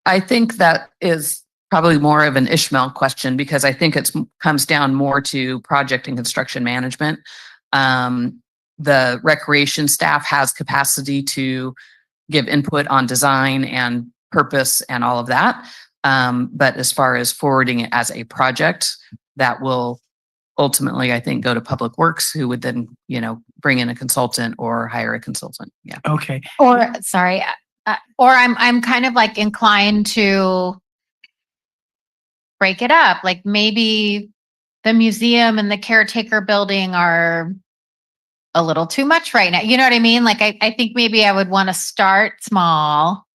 I think that is probably more of an Ishmael question because I think it comes down more to project and construction management. The recreation staff has capacity to give input on design and purpose and all of that. But as far as forwarding it as a project, that will ultimately, I think, go to Public Works, who would then, bring in a consultant or hire a consultant. Yeah. Okay. Or sorry, or I'm kind of inclined to break it up. Like maybe the museum and the caretaker building are a little too much right now. You know what I mean? I think maybe I would want to start small.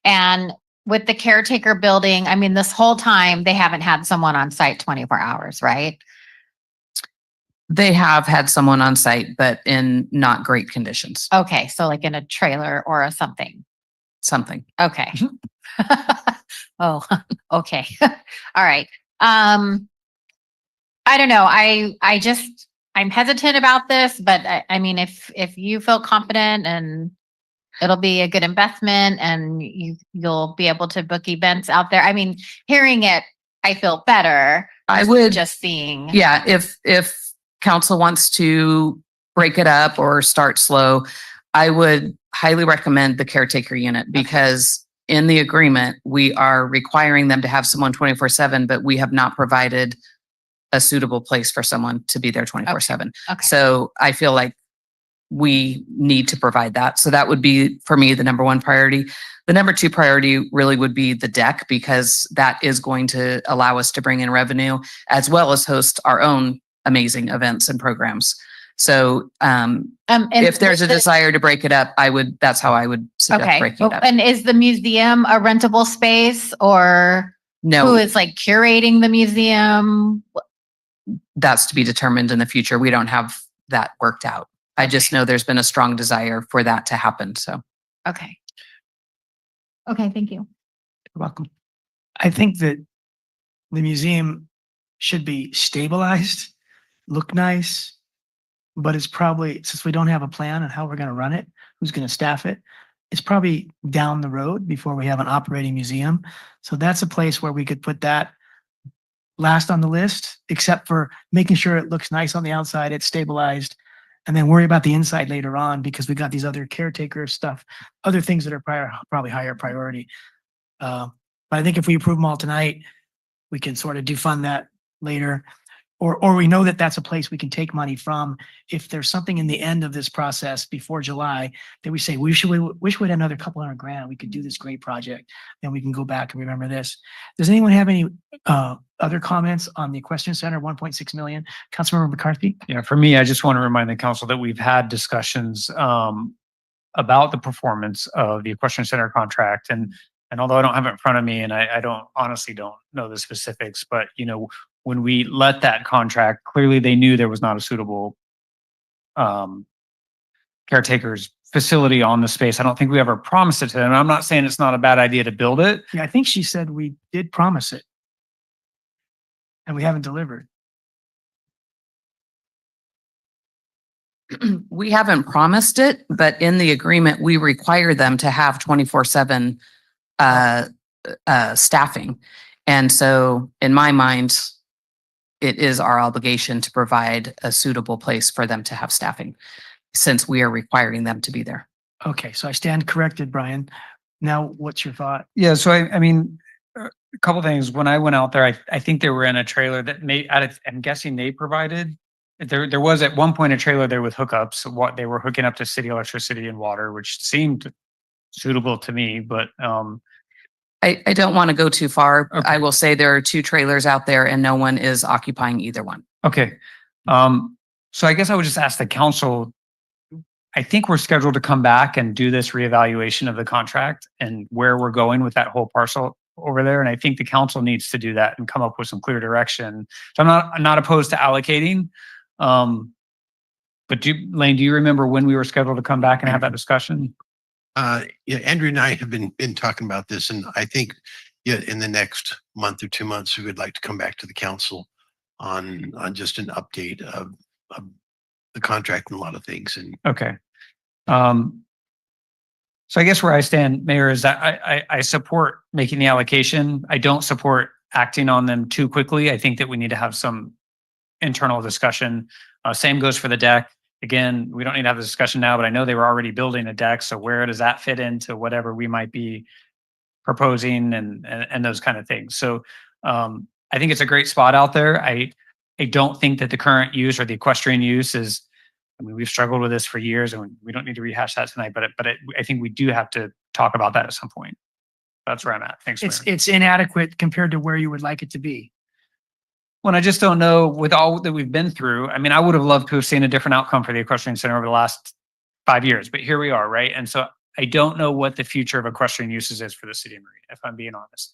And with the caretaker building, this whole time they haven't had someone on site 24 hours, right? They have had someone on site, but in not great conditions. Okay. So in a trailer or something. Something. Okay. Oh, okay. All right. I don't know. I'm hesitant about this, but I mean, if you feel confident and it'll be a good investment and you'll be able to book events out there. I mean, hearing it, I feel better. I would just seeing. Yeah, if council wants to break it up or start slow, I would highly recommend the caretaker unit because in the agreement, we are requiring them to have someone 24/7, but we have not provided a suitable place for someone to be there 24/7. Okay. So I feel like we need to provide that. So that would be for me the number one priority. The number two priority really would be the deck because that is going to allow us to bring in revenue as well as host our own amazing events and programs. So And if there's a desire to break it up, that's how I would suggest Okay. breaking it up. And is the museum a rentable space or No. who is like curating the museum? That's to be determined in the future. We don't have that worked out. I just know there's been a strong desire for that to happen. So. Okay. Okay. Thank you. You're welcome. I think that the museum should be stabilized, look nice, but it's probably, since we don't have a plan on how we're going to run it, who's going to staff it, it's probably down the road before we have an operating museum. So that's a place where we could put that last on the list, except for making sure it looks nice on the outside, it's stabilized, and then worry about the inside later on because we got these other caretaker stuff, other things that are probably higher priority. But I think if we approve them all tonight, we can sort of defund that later. Or we know that that's a place we can take money from. If there's something in the end of this process before July that we say, wish we had another couple $100,000, we could do this great project, then we can go back and remember this. Does anyone have any other comments on the Equestrian Center, 1.6 million? Councilmember McCarthy? Yeah, for me, I just want to remind the council that we've had discussions about the performance of the Equestrian Center contract. And although I don't have it in front of me and I honestly don't know the specifics, but when we let that contract, clearly they knew there was not a suitable caretaker's facility on the space. I don't think we ever promised it to them. I'm not saying it's not a bad idea to build it. Yeah, I think she said we did promise it. And we haven't delivered. We haven't promised it, but in the agreement, we require them to have 24/7 staffing. And so in my mind, it is our obligation to provide a suitable place for them to have staffing since we are requiring them to be there. Okay, so I stand corrected, Brian. Now, what's your thought? Yeah, so I mean, a couple things. When I went out there, I think they were in a trailer that I'm guessing they provided. There was at one point a trailer there with hookups. What they were hooking up to city electricity and water, which seemed suitable to me, but I don't want to go too far. Okay. I will say there are 2 trailers out there and no one is occupying either one. okay. So I guess I would just ask the council, I think we're scheduled to come back and do this reevaluation of the contract and where we're going with that whole parcel over there. And I think the council needs to do that and come up with some clear direction. So I'm not opposed to allocating. But Lane, do you remember when we were scheduled to come back and have that discussion? Yeah, Andrew and I have been talking about this, and I think in the next month or 2 months, we would like to come back to the council on just an update of the contract and a lot of things. And Okay. So I guess where I stand, Mayor, is that I support making the allocation. I don't support acting on them too quickly. I think that we need to have some internal discussion. Same goes for the deck. Again, we don't need to have a discussion now, but I know they were already building a deck. So where does that fit into whatever we might be proposing and those kind of things? So I think it's a great spot out there. I don't think that the current use or the equestrian use is, I mean, we've struggled with this for years and we don't need to rehash that tonight, but I think we do have to talk about that at some point. That's where I'm at. Thanks, Mayor. It's inadequate compared to where you would like it to be. When I just don't know with all that we've been through. I mean, I would have loved to have seen a different outcome for the Equestrian Center over the last 5 years, but here we are, right? And so I don't know what the future of equestrian uses is for the city of Marina, if I'm being honest.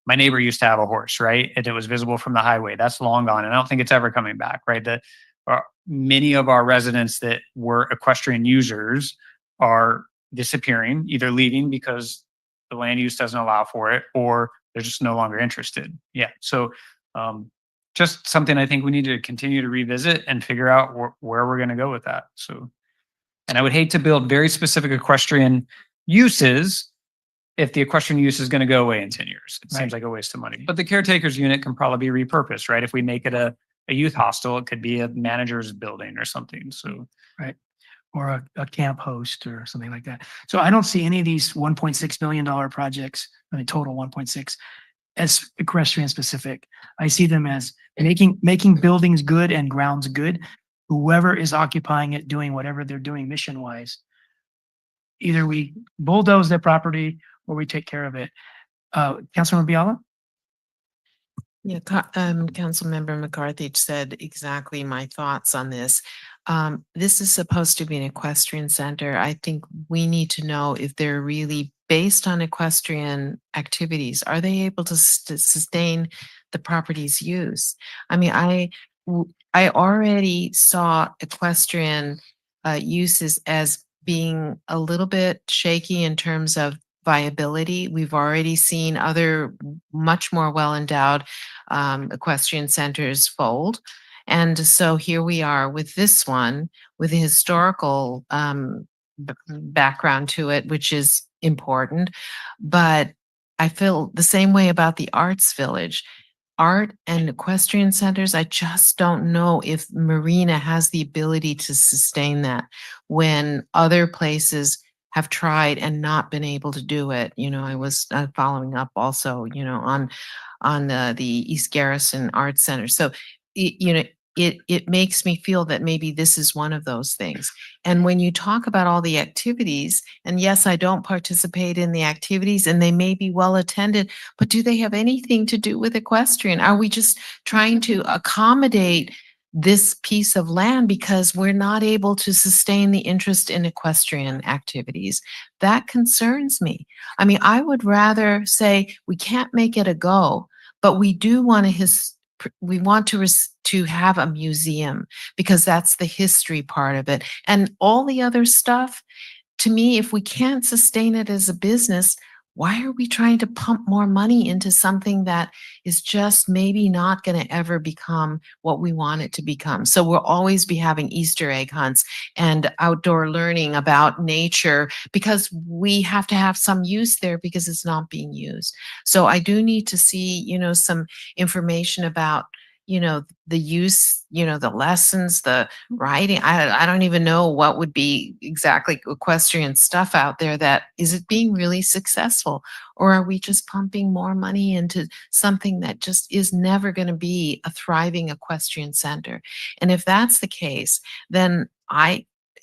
My neighbor used to have a horse, right? And it was visible from the highway. That's long gone. And I don't think it's ever coming back, right? Many of our residents that were equestrian users are disappearing, either leaving because the land use doesn't allow for it, or they're just no longer interested. Yeah. So just something I think we need to continue to revisit and figure out where we're going to go with that. So, and I would hate to build very specific equestrian uses if the equestrian use is going to go away in 10 years. It seems like a waste of money. But the caretakers unit can probably be repurposed, right? If we make it a youth hostel, it could be a manager's building or something. So, Right. Or a camp host or something like that. So I don't see any of these $1.6 million projects, I mean, total 1.6, as equestrian specific. I see them as making buildings good and grounds good. Whoever is occupying it, doing whatever they're doing mission wise, either we bulldoze their property or we take care of it. Councilman Biala? Yeah, Councilmember McCarthy said exactly my thoughts on this. This is supposed to be an equestrian center. I think we need to know if they're really based on equestrian activities. Are they able to sustain the property's use? I mean, I already saw equestrian uses as being a little bit shaky in terms of viability. We've already seen other much more well-endowed equestrian centers fold. And so here we are with this one, with a historical background to it, which is important. But I feel the same way about the Arts Village. Art and equestrian centers, I just don't know if Marina has the ability to sustain that when other places have tried and not been able to do it. You know, I was following up also, you know, on the East Garrison Arts Center. So, it makes me feel that maybe this is one of those things. And when you talk about all the activities, and yes, I don't participate in the activities and they may be well attended, but do they have anything to do with equestrian? Are we just trying to accommodate this piece of land because we're not able to sustain the interest in equestrian activities? That concerns me. I mean, I would rather say we can't make it a go, but we do want to have a museum because that's the history part of it. And all the other stuff, to me, if we can't sustain it as a business, why are we trying to pump more money into something that is just maybe not going to ever become what we want it to become? So we'll always be having Easter egg hunts and outdoor learning about nature because we have to have some use there because it's not being used. So I do need to see, you know, some information about, you know, the use, you know, the lessons, the writing. I don't even know what would be exactly equestrian stuff out there. That is it being really successful, or are we just pumping more money into something that just is never going to be a thriving equestrian center? And if that's the case, then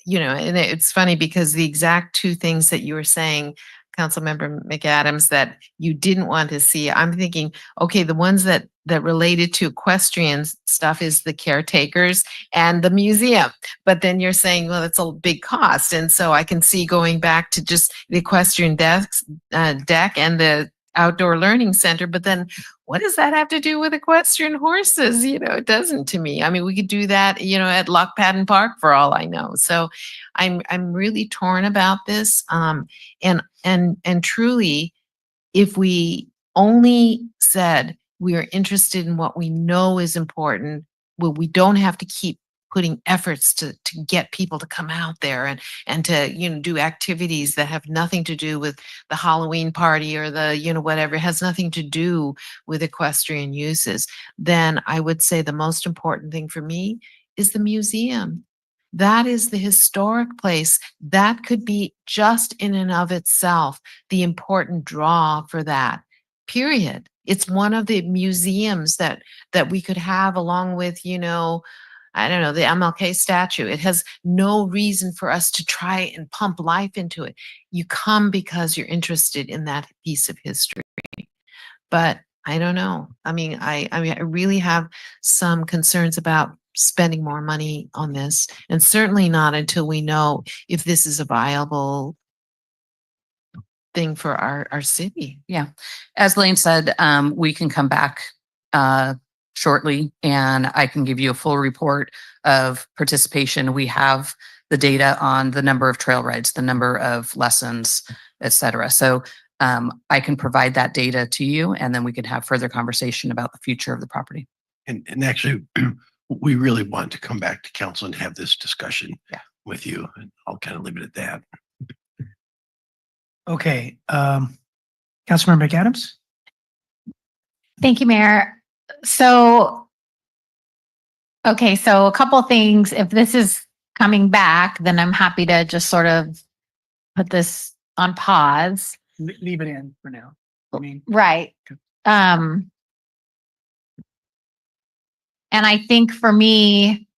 you know, and it's funny because the exact two things that you were saying, Councilmember McAdams, that you didn't want to see, I'm thinking, okay, the ones that related to equestrian stuff is the caretakers and the museum. But then you're saying, well, it's a big cost. And so I can see going back to just the equestrian deck and the outdoor learning center. But then what does that have to do with equestrian horses? You know, it doesn't to me. I mean, we could do that, you know, at Loch Padden Park for all I know. So I'm really torn about this. And truly, if we only said we are interested in what we know is important, well, we don't have to keep putting efforts to get people to come out there and to, you know, do activities that have nothing to do with the Halloween party or the, you know, whatever. It has nothing to do with equestrian uses. Then I would say the most important thing for me is the museum. That is the historic place. That could be just in and of itself the important draw for that, period. It's one of the museums that we could have along with, you know, I don't know, the MLK statue. It has no reason for us to try and pump life into it. You come because you're interested in that piece of history. But I don't know. I mean, I really have some concerns about spending more money on this, and certainly not until we know if this is a viable thing for our city. Yeah. As Lane said, we can come back shortly and I can give you a full report of participation. We have the data on the number of trail rides, the number of lessons, et cetera. So I can provide that data to you, and then we can have further conversation about the future of the property. And actually, we really want to come back to council and have this discussion with you. And I'll kind of leave it at that. Okay, Councilmember McAdams? Thank you, Mayor. So, okay, so a couple things. If this is coming back, then I'm happy to just sort of put this on pause. Leave it in for now. I mean, Right. And I think for me,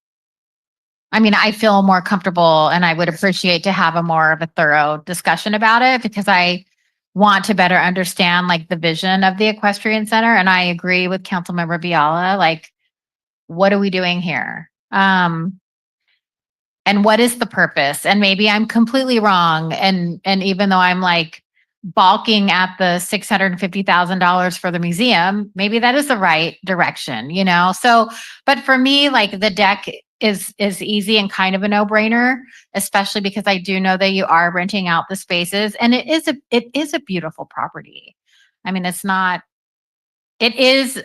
I mean, I feel more comfortable and I would appreciate to have a more of a thorough discussion about it because I want to better understand like the vision of the equestrian center. And I agree with Councilmember Biala, like, what are we doing here? And what is the purpose? And maybe I'm completely wrong. And even though I'm like balking at the $650,000 for the museum, maybe that is the right direction, you know? So, but for me, like the deck is easy and kind of a no-brainer, especially because I do know that you are renting out the spaces and it is a beautiful property. I mean, it is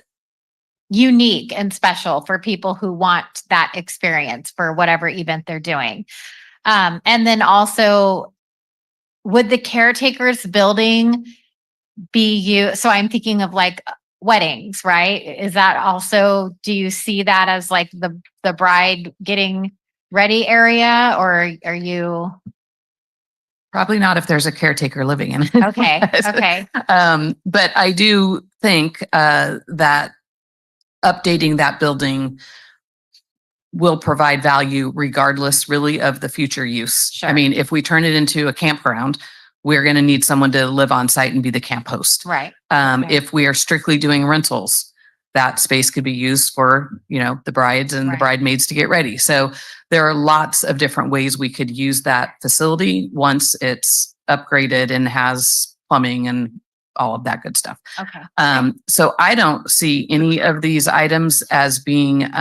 unique and special for people who want that experience for whatever event they're doing. And then also, would the caretakers building be you? So I'm thinking of like weddings, right? Is that also, do you see that as like the bride getting ready area, or are you? Probably not if there's a caretaker living in it. Okay. Okay. But I do think that updating that building will provide value regardless really of the future use. Sure. I mean, if we turn it into a campground, we're going to need someone to live on site and be the camp host. Right. Okay. If we are strictly doing rentals, that space could be used for, you know, the brides and the bridesmaids to get ready. So there are lots of different ways we could use that facility once it's upgraded and has plumbing and all of that good stuff. Okay. So I don't see any of these items as being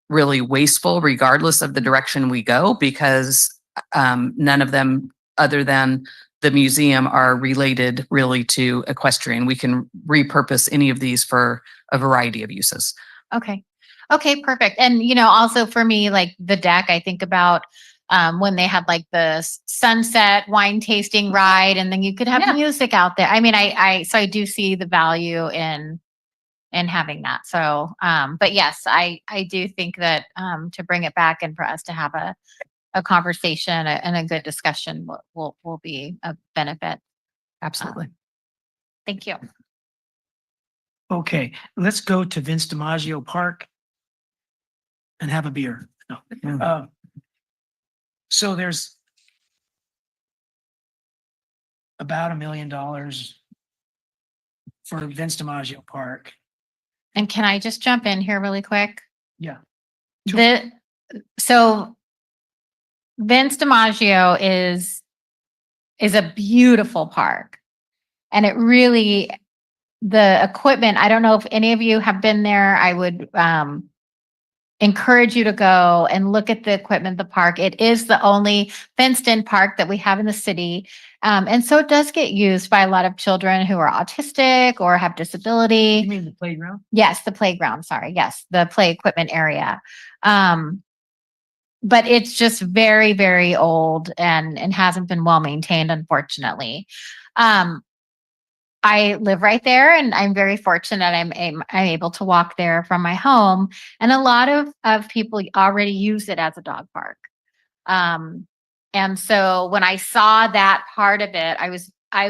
really wasteful, regardless of the direction we go, because none of them, other than the museum, are related really to equestrian. We can repurpose any of these for a variety of uses. Okay. Okay, perfect. And, you know, also for me, like the deck, I think about when they had like the sunset wine tasting ride and then you could have music out there. I mean, so I do see the value in having that. So, but yes, I do think that to bring it back and for us to have a conversation and a good discussion will be a benefit. Absolutely. Thank you. okay, let's go to Vince DiMaggio Park and have a beer. No. So there's about $1 million for Vince DiMaggio Park. And can I just jump in here really quick? Yeah. So Vince DiMaggio is a beautiful park. And it really, the equipment, I don't know if any of you have been there. I would encourage you to go and look at the equipment, the park. It is the only fenced in park that we have in the city. And so it does get used by a lot of children who are autistic or have disability. You mean the playground? Yes, the playground. Sorry. Yes, the play equipment area. But it's just very, very old and hasn't been well maintained, unfortunately. I live right there and I'm very fortunate I'm able to walk there from my home. And a lot of people already use it as a dog park. And so when I saw that part of it, I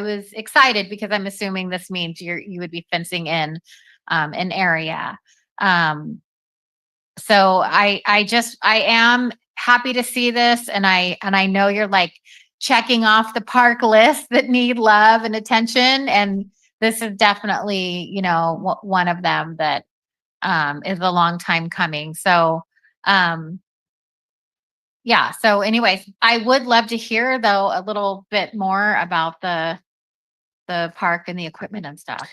was excited because I'm assuming this means you would be fencing in an area. So I am happy to see this, and I know you're like checking off the park list that need love and attention, and this is definitely, you know, one of them that is a long time coming. So yeah. So anyways, I would love to hear though a little bit more about the park and the equipment and stuff.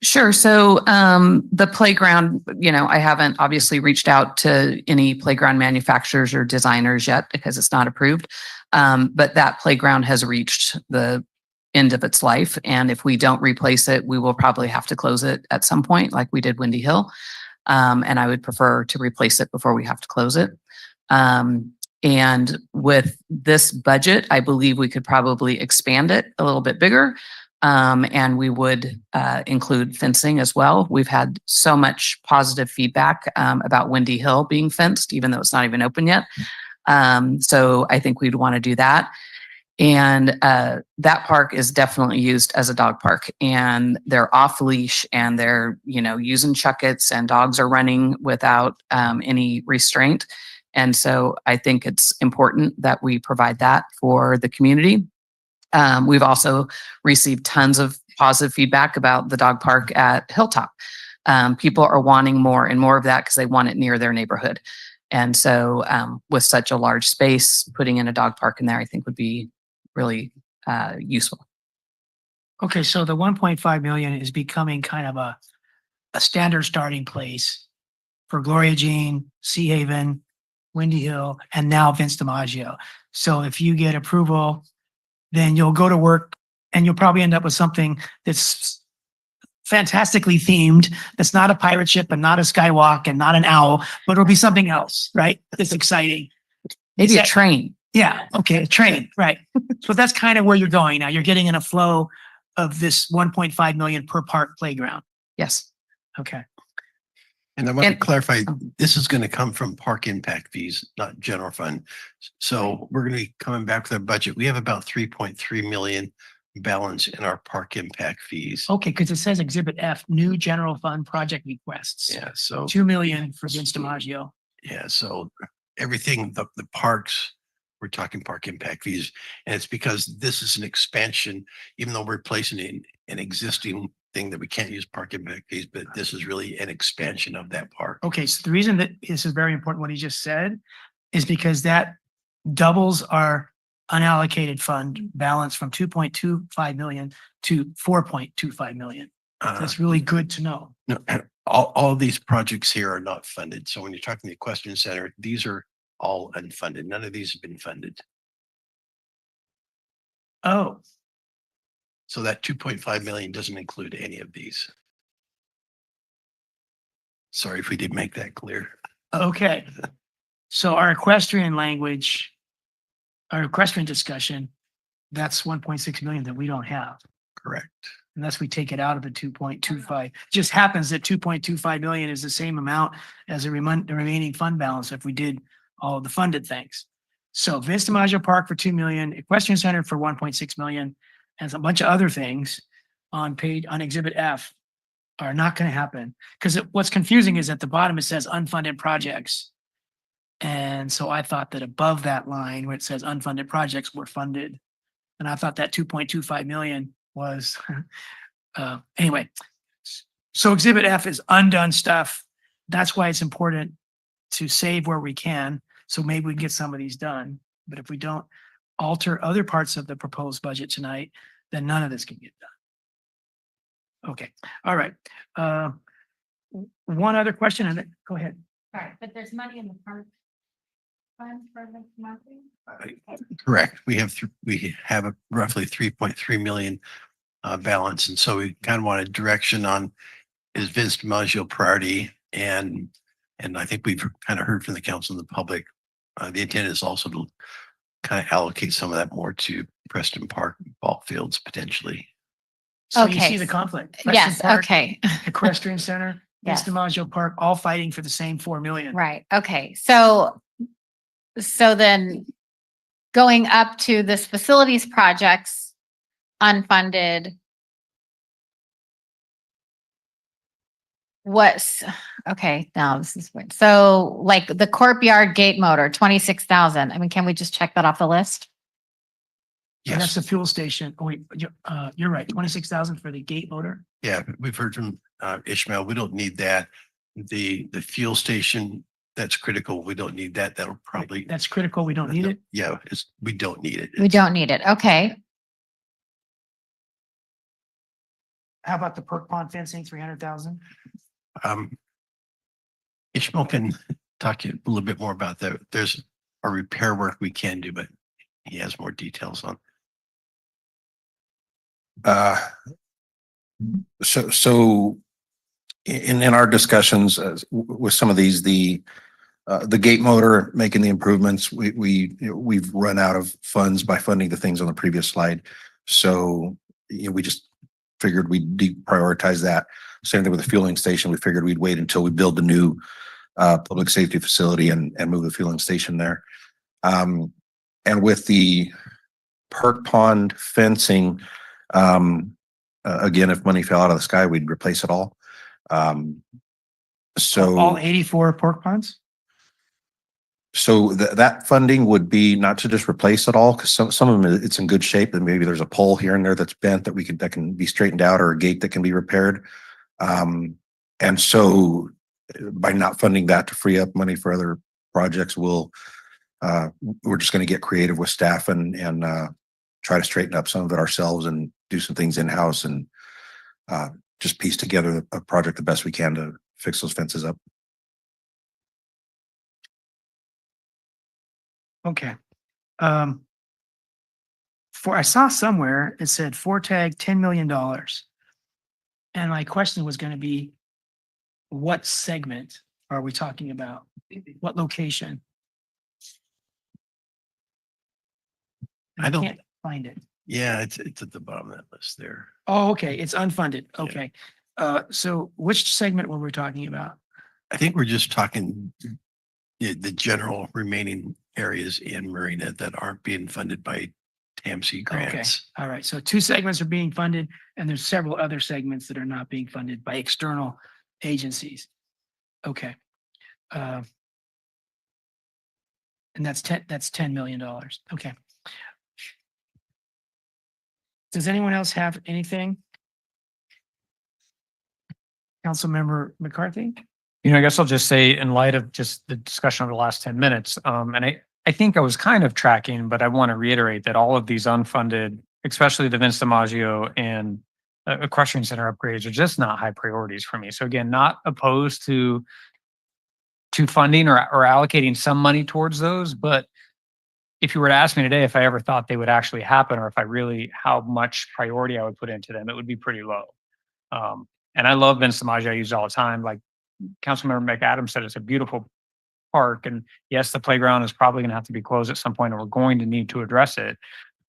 Sure. So the playground, you know, I haven't obviously reached out to any playground manufacturers or designers yet because it's not approved. But that playground has reached the end of its life. And if we don't replace it, we will probably have to close it at some point, like we did Windy Hill. And I would prefer to replace it before we have to close it. And with this budget, I believe we could probably expand it a little bit bigger. And we would include fencing as well. We've had so much positive feedback about Windy Hill being fenced, even though it's not even open yet. So I think we'd want to do that. And that park is definitely used as a dog park, and they're off leash and they're, using chuckets, and dogs are running without any restraint. And so I think it's important that we provide that for the community. We've also received tons of positive feedback about the dog park at Hilltop. People are wanting more and more of that because they want it near their neighborhood. And so with such a large space, putting in a dog park in there, I think would be really useful. Okay, so the 1.5 million is becoming kind of a standard starting place for Gloria Jean, Sea Haven, Windy Hill, and now Vince DiMaggio. So if you get approval, then you'll go to work and you'll probably end up with something that's fantastically themed. That's not a pirate ship and not a skywalk and not an owl, but it'll be something else, right? That's exciting. Maybe a train. Yeah. Okay. A train. Right. So that's kind of where you're going now. You're getting in a flow of this 1.5 million per park playground. Yes. Okay. And I want to clarify, this is going to come from park impact fees, not general fund. So we're going to be coming back with our budget. We have about 3.3 million balance in our park impact fees. Okay. Because it says Exhibit F, new general fund project requests. Yeah. So 2 million for Vince DiMaggio. yeah. So everything, the parks, we're talking park impact fees. And it's because this is an expansion, even though we're placing an existing thing that we can't use park impact fees, but this is really an expansion of that park. Okay. So the reason that this is very important, what he just said, is because that doubles our unallocated fund balance from 2.25 million to 4.25 million. That's really good to know. No, all of these projects here are not funded. So when you're talking the Equestrian Center, these are all unfunded. None of these have been funded. Oh, So that 2.5 million doesn't include any of these. Sorry if we didn't make that clear. okay. So our equestrian language, our equestrian discussion, that's 1.6 million that we don't have. Correct. Unless we take it out of the 2.25. Just happens that 2.25 million is the same amount as the remaining fund balance if we did all of the funded things. So Vince DiMaggio Park for 2 million, Equestrian Center for 1.6 million, and a bunch of other things on Exhibit F are not going to happen. Because what's confusing is at the bottom it says unfunded projects. And so I thought that above that line where it says unfunded projects were funded. And I thought that 2.25 million was, anyway. So Exhibit F is undone stuff. That's why it's important to save where we can. So maybe we can get some of these done. But if we don't alter other parts of the proposed budget tonight, then none of this can get done. Okay. All right. One other question and then go ahead. All right, but there's money in the park fund for the monthly? Correct. We have a roughly 3.3 million balance. And so we kind of want a direction on, is Vince DiMaggio priority? And I think we've kind of heard from the council and the public. The intent is also to kind of allocate some of that more to Preston Park ball fields potentially. So you Okay. see the conflict. Yes, Preston Park, okay. Equestrian Center, Vince Yes. DiMaggio Park, all fighting for the same 4 million. Right, okay, so then going up to this facilities projects, unfunded. Okay, now this is weird. So like the courtyard gate motor, 26,000. I mean, can we just check that off the list? And that's Yes. the fuel station. Oh, wait, you're right, 26,000 for the gate motor. Yeah, we've heard from Ishmael. We don't need that. The fuel station, that's critical. We don't need that. That'll probably. That's critical. We don't need it. Yeah, we don't need it. We don't need it, okay. How about the perk pond fencing, 300,000? Ishmael can talk to you a little bit more about that. There's a repair work we can do, but he has more details on. So in our discussions with some of these, the gate motor making the improvements, we've run out of funds by funding the things on the previous slide. So, we just figured we'd deprioritize that. Same thing with the fueling station. We figured we'd wait until we build the new public safety facility and move the fueling station there. And with the park pond fencing, again, if money fell out of the sky, we'd replace it all. So All 84 pork ponds? So that funding would be not to just replace it all, because some of them it's in good shape, and maybe there's a pole here and there that's bent that can be straightened out, or a gate that can be repaired. And so by not funding that to free up money for other projects, we're just going to get creative with staff and try to straighten up some of it ourselves and do some things in-house and just piece together a project the best we can to fix those fences up. Okay. I saw somewhere it said tag $10 million. And my question was going to be, what segment are we talking about? What location? I don't- can't find it. Yeah, it's at the bottom of that list there. Oh, okay. It's unfunded. Okay. So which segment were we talking about? I think we're just talking the general remaining areas in Marina that aren't being funded by TAMC grants. Okay. All right. So 2 segments are being funded, and there's several other segments that are not being funded by external agencies. Okay. And that's $10 million. Okay. Does anyone else have anything? Councilmember McCarthy? I guess I'll just say, in light of just the discussion over the last 10 minutes, and I think I was kind of tracking, but I want to reiterate that all of these unfunded, especially the Vince DiMaggio and equestrian center upgrades, are just not high priorities for me. So again, not opposed to funding or allocating some money towards those, but if you were to ask me today if I ever thought they would actually happen, or if I really, how much priority I would put into them, it would be pretty low. And I love Vince DiMaggio. I use it all the time. Like Councilmember McAdams said, it's a beautiful park. And yes, the playground is probably going to have to be closed at some point, and we're going to need to address it.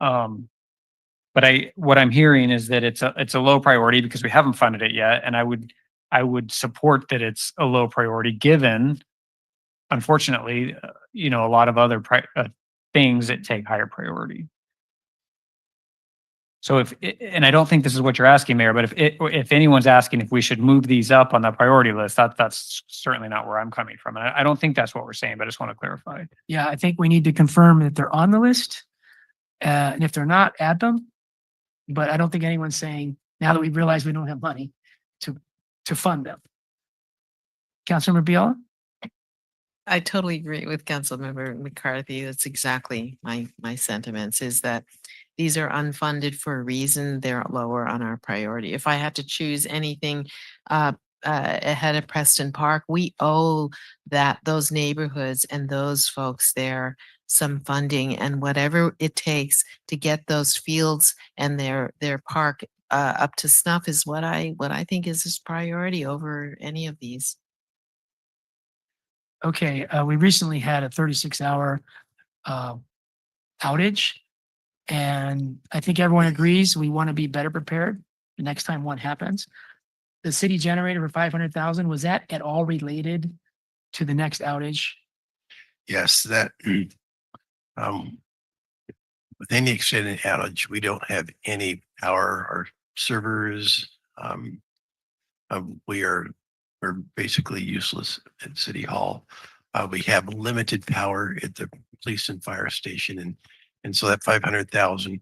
But what I'm hearing is that it's a low priority because we haven't funded it yet. And I would support that it's a low priority, given, unfortunately, a lot of other things that take higher priority. So and I don't think this is what you're asking, Mayor, but if anyone's asking if we should move these up on the priority list, that's certainly not where I'm coming from. And I don't think that's what we're saying, but I just want to clarify. Yeah, I think we need to confirm that they're on the list. And if they're not, add them. But I don't think anyone's saying, now that we've realized we don't have money, to fund them. Councilmember Biola? I totally agree with Councilmember McCarthy. That's exactly my sentiments, is that these are unfunded for a reason. They're lower on our priority. If I had to choose anything ahead of Preston Park, we owe those neighborhoods and those folks there some funding, and whatever it takes to get those fields and their park up to snuff is what I think is his priority over any of these. Okay, we recently had a 36-hour outage, and I think everyone agrees we want to be better prepared the next time one happens. The city generator for 500,000, was that at all related to the next outage? Yes, that with any extended outage, we don't have any power or servers. We're basically useless at City Hall. We have limited power at the police and fire station, and so that 500,000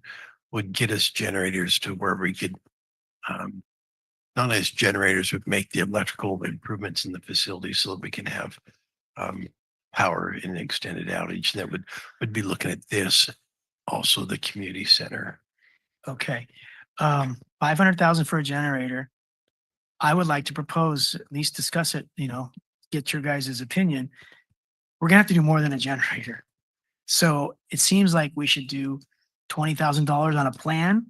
would get us generators to where we could not only as generators, but make the electrical improvements in the facility so that we can have power in an extended outage. That would be looking at this, also the community center. Okay, 500,000 for a generator. I would like to propose, at least discuss it, get your guys' opinion. We're gonna have to do more than a generator. So it seems like we should do $20,000 on a plan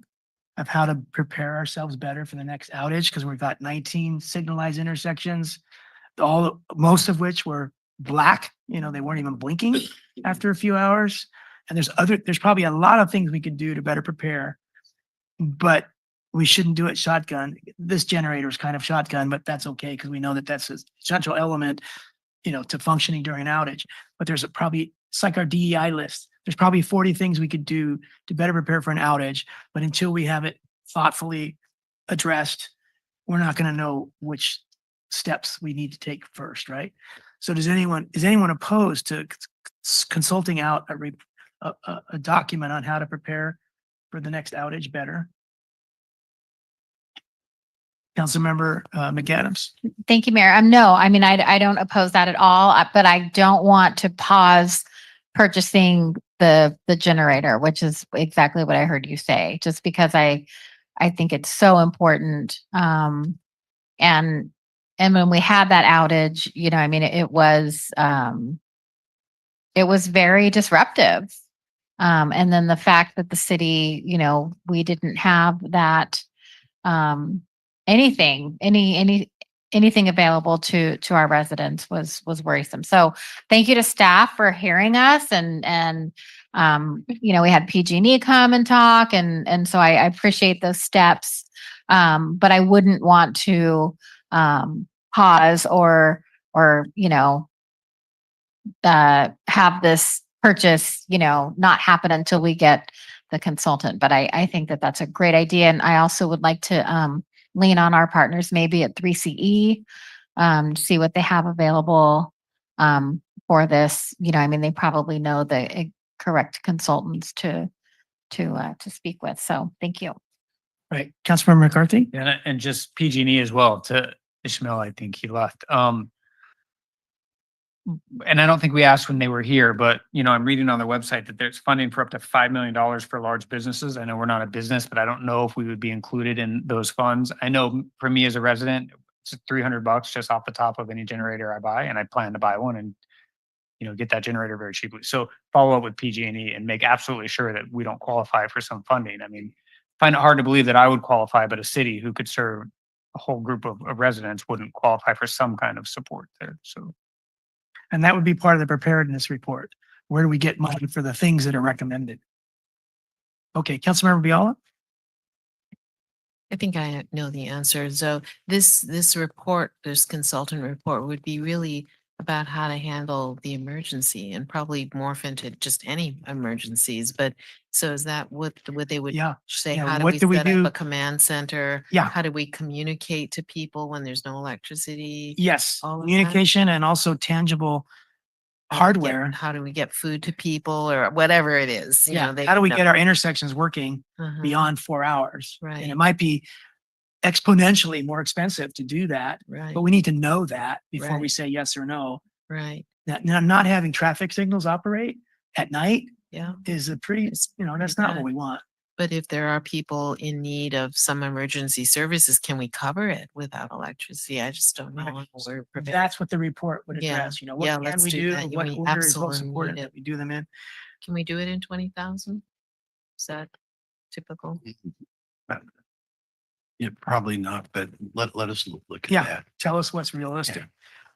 of how to prepare ourselves better for the next outage, because we've got 19 signalized intersections, most of which were black, they weren't even blinking after a few hours. And there's probably a lot of things we could do to better prepare, but we shouldn't do it shotgun. This generator is kind of shotgun, but that's okay because we know that that's an essential element, to functioning during an outage. But it's like our DEI list. There's probably 40 things we could do to better prepare for an outage, but until we have it thoughtfully addressed, we're not going to know which steps we need to take first, right? So is anyone opposed to consulting out a document on how to prepare for the next outage better? Councilmember McAdams. Thank you, Mayor. No, I mean, I don't oppose that at all, but I don't want to pause purchasing the generator, which is exactly what I heard you say, just because I think it's so important. And when we had that outage, I mean, it was very disruptive. And then the fact that the city, we didn't have that, anything available to our residents was worrisome. So thank you to staff for hearing us, and we had PG&E come and talk, and so I appreciate those steps. But I wouldn't want to pause or have this purchase not happen until we get the consultant. But I think that that's a great idea, and I also would like to lean on our partners maybe at 3CE, see what they have available for this. I mean, they probably know the correct consultants to speak with. So thank you. Right. Councilmember McCarthy? And just PG&E as well to Ishmael, I think he left. And I don't think we asked when they were here, but I'm reading on their website that there's funding for up to $5 million for large businesses. I know we're not a business, but I don't know if we would be included in those funds. I know for me as a resident, it's $300 just off the top of any generator I buy, and I plan to buy one and get that generator very cheaply. So follow up with PG&E and make absolutely sure that we don't qualify for some funding. I mean, find it hard to believe that I would qualify, but a city who could serve a whole group of residents wouldn't qualify for some kind of support there. So. And that would be part of the preparedness report. Where do we get money for the things that are recommended? Okay, Councilmember Biala? I think I know the answer. So this report, this consultant report, would be really about how to handle the emergency and probably morph into just any emergencies. But so is that what they would say? Yeah, How do what we do we set do? up a command center? Yeah. How do we communicate to people when there's no electricity? Yes, All of that? communication and also tangible hardware. How do we get food to people or whatever it is? Yeah. They How do we know. get our intersections working Uh-huh. beyond 4 hours? Right. And it might be exponentially more expensive to do that, Right. but we need to know that before we Right. say yes or no. Right. Now, not having traffic signals operate at night Yeah. is a pretty, that's not what we want. But if there are people in need of some emergency services, can we cover it without electricity? I just don't know. Right. how we're prepared. That's what the report would Yeah. address. What Yeah, can let's we do do? that. What We order is most absolutely important need that we do them in? Can we do it in 20,000? Is that typical? Yeah, probably not, but let us look at Yeah, that. tell us what's realistic.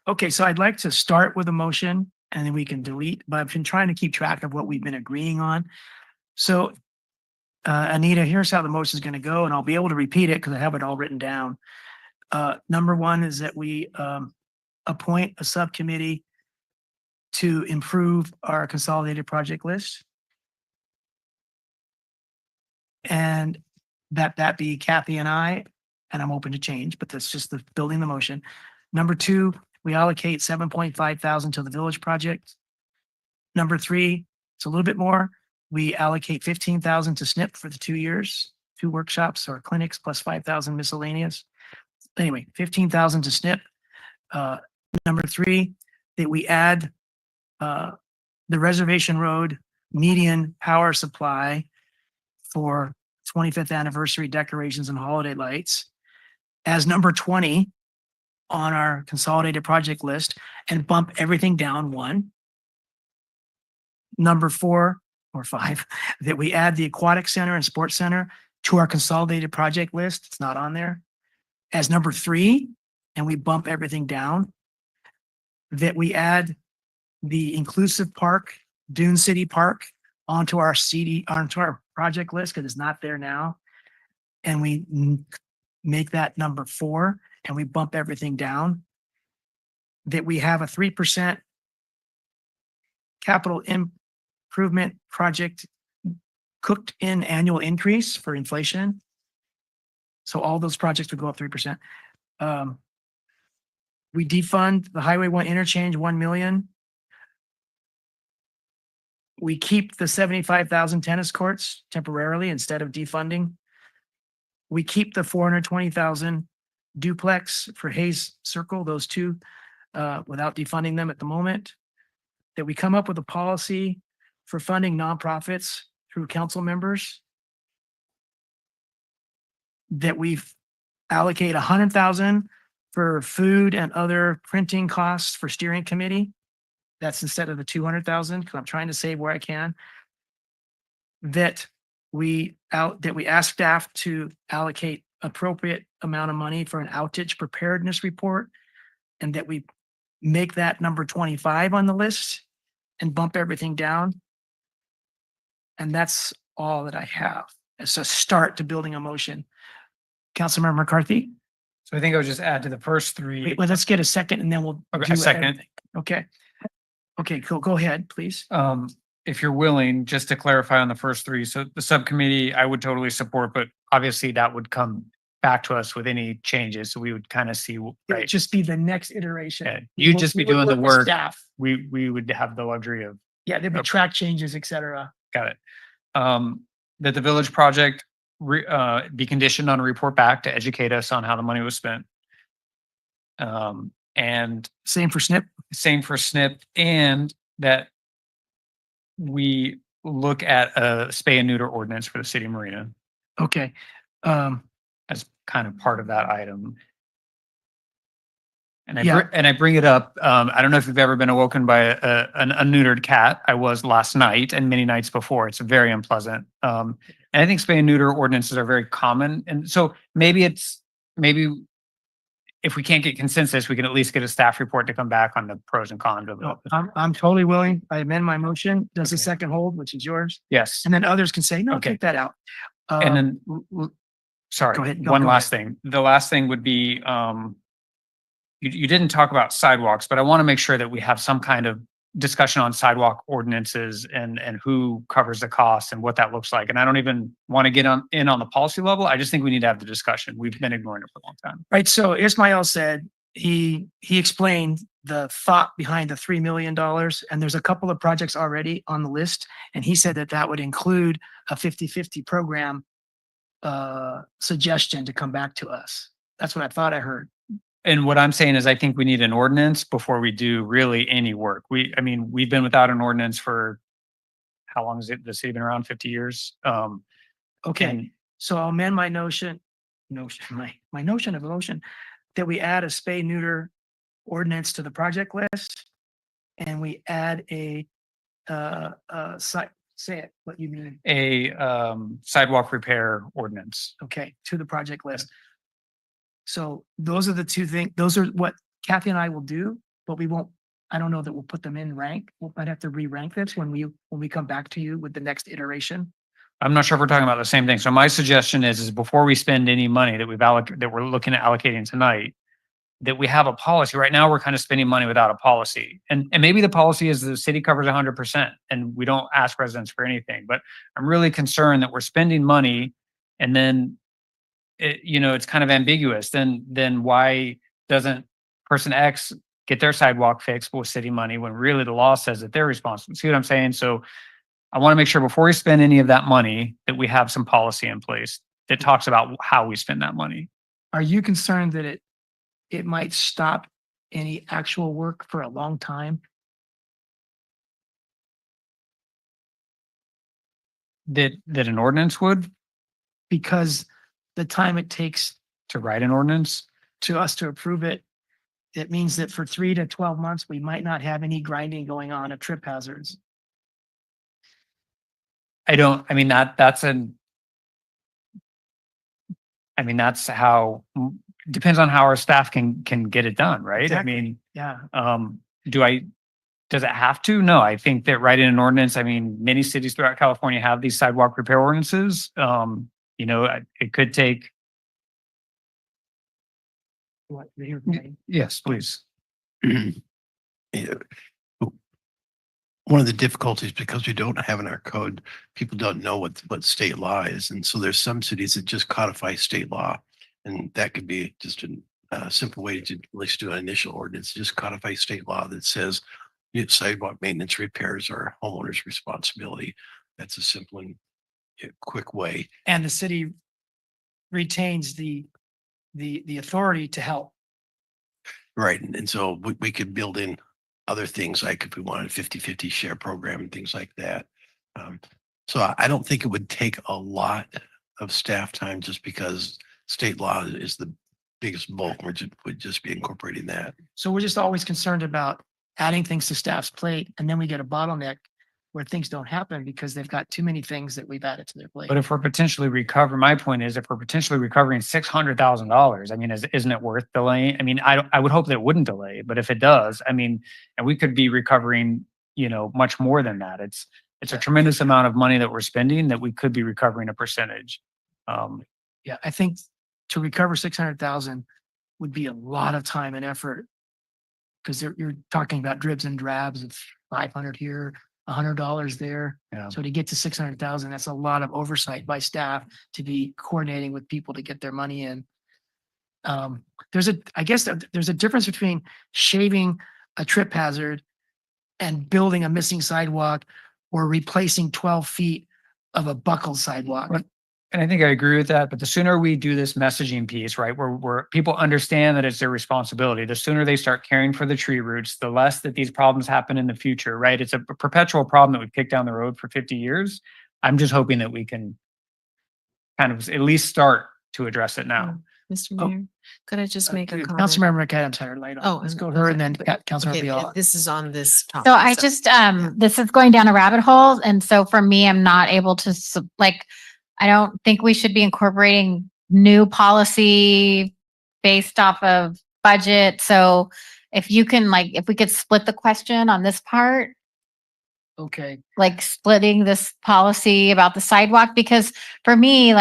Okay, so I'd like to start with a motion and then we can delete, but I've been trying to keep track of what we've been agreeing on. So Anita, here's how the motion is going to go, and I'll be able to repeat it because I have it all written down. Number one is that we appoint a subcommittee to improve our consolidated project list. And that be Kathy and I, and I'm open to change, but that's just the building the motion. Number two, we allocate 7.5 thousand to the village project. Number three, it's a little bit more. We allocate 15,000 to SNP for the 2 years, 2 workshops or clinics plus 5,000 miscellaneous. Anyway, 15,000 to SNP. Number three, that we add the Reservation Road median power supply for 25th anniversary decorations and holiday lights as number 20 on our consolidated project list and bump everything down one. Number 4 or 5, that we add the aquatic center and sports center to our consolidated project list. It's not on there. As number 3, and we bump everything down, that we add the inclusive park, Dune City Park, onto our project list because it's not there now. And we make that number 4 and we bump everything down. That we have a 3% capital improvement project cooked in annual increase for inflation. So all those projects would go up 3%. We defund the Highway 1 interchange, 1 million. We keep the 75,000 tennis courts temporarily instead of defunding. We keep the 420,000 duplex for Hayes Circle, those two, without defunding them at the moment. That we come up with a policy for funding nonprofits through council members. That we allocate 100,000 for food and other printing costs for steering committee. That's instead of the 200,000, because I'm trying to save where I can. That we ask staff to allocate appropriate amount of money for an outage preparedness report, and that we make that number 25 on the list and bump everything down. And that's all that I have. It's a start to building a motion. Councilmember McCarthy? So I think I would just add to the first 3. Wait, well, let's get a second and then we'll Okay, do a second. everything. Okay. Okay, cool. Go ahead, please. If you're willing, just to clarify on the first 3, so the subcommittee, I would totally support, but obviously that would come back to us with any changes. So we would kind of see, It'd right? just be the next iteration. Yeah, you'd just be We would doing the work with work. Staff. We would have the luxury of, Yeah, there'd be track changes, et cetera. got it. That the village project be conditioned on a report back to educate us on how the money was spent. And same for SNP. Same for SNP, and that we look at a spay and neuter ordinance for the city of Marina. Okay. As kind of part of that item. And Yeah. I bring it up. I don't know if you've ever been awoken by a neutered cat. I was last night and many nights before. It's very unpleasant. And I think spay and neuter ordinances are very common. And so maybe if we can't get consensus, we can at least get a staff report to come back on the pros and cons of it. I'm totally willing. I amend my motion. Does the second hold, which is yours? Yes. And then others can say, no, Okay. take that out. And then, sorry, Go ahead. No, one go last thing. The last thing would be, you didn't talk about sidewalks, but I want to make sure that we have some kind of discussion on sidewalk ordinances and who covers the cost and what that looks like. And I don't even want to get in on the policy level. I just think we need to have the discussion. We've been ignoring it for a long time. Right. So Ismail said, he explained the thought behind the $3 million, and there's a couple of projects already on the list. And he said that would include a 50-50 program suggestion to come back to us. That's what I thought I heard. And what I'm saying is I think we need an ordinance before we do really any work. We've been without an ordinance for how long has the city been around? 50 years? Okay. So I'll amend my notion of a motion that we add a spay neuter ordinance to the project list, and we add say it, what you mean. A sidewalk repair ordinance. Okay, to the project list. So those are the two things. Those are what Kathy and I will do, but we won't. I don't know that we'll put them in rank. I'd have to re-rank this when we come back to you with the next iteration. I'm not sure if we're talking about the same thing. So my suggestion is before we spend any money that we're looking at allocating tonight, that we have a policy. Right now, we're kind of spending money without a policy. And maybe the policy is the city covers 100% and we don't ask residents for anything. But I'm really concerned that we're spending money and then it's kind of ambiguous. Then why doesn't person X get their sidewalk fixed with city money when really the law says that they're responsible? See what I'm saying? So I want to make sure before we spend any of that money that we have some policy in place that talks about how we spend that money. Are you concerned that it might stop any actual work for a long time? That an ordinance would? Because the time it takes to write an ordinance to us to approve it, it means that for 3 to 12 months, we might not have any grinding going on of trip hazards. That's I mean, that's how, depends on how our staff can get it done, right? Exactly. I mean, Yeah. does it have to? No, I think that writing an ordinance, I mean, many cities throughout California have these sidewalk repair ordinances. You know, it could take, yes, please. Yeah. One of the difficulties, because we don't have in our code, people don't know what state law is. And so there's some cities that just codify state law. And that could be just a simple way to at least do an initial ordinance, just codify state law that says sidewalk maintenance repairs are homeowners' responsibility. That's a simple and quick way. And the city retains the authority to help. Right. And so we could build in other things, like if we wanted a 50-50 share program and things like that. So I don't think it would take a lot of staff time, just because state law is the biggest bulk. Would just be incorporating that. So we're just always concerned about adding things to staff's plate, and then we get a bottleneck where things don't happen because they've got too many things that we've added to their plate. But if we're potentially recovering, my point is, if we're potentially recovering $600,000, I mean, isn't it worth delaying? I mean, I would hope that it wouldn't delay, but if it does, I mean, and we could be recovering, you know, much more than that. It's a tremendous amount of money that we're spending that we could be recovering a percentage. Yeah, I think to recover 600,000 would be a lot of time and effort, because you're talking about dribs and drabs of 500 here, $100 there. Yeah. So to get to 600,000, that's a lot of oversight by staff to be coordinating with people to get their money in. I guess there's a difference between shaving a trip hazard and building a missing sidewalk, or replacing 12 feet of a buckled sidewalk. Right. And I think I agree with that, but the sooner we do this messaging piece, right, where people understand that it's their responsibility, the sooner they start caring for the tree roots, the less that these problems happen in the future, right? It's a perpetual problem that we've kicked down the road for 50 years. I'm just hoping that we can kind of at least start to address it now. Mr. Mayor, could I just make a comment? Councilmember McAdams had her light on. Oh, Let's go to her, and then Councilmember Okay, Viola. this is on this topic. So I just, this is going down a rabbit hole. And so for me, I'm not able to, I don't think we should be incorporating new policy based off of budget. So if you can, if we could split the question on this part, Okay. like splitting this policy about the sidewalk, because for me,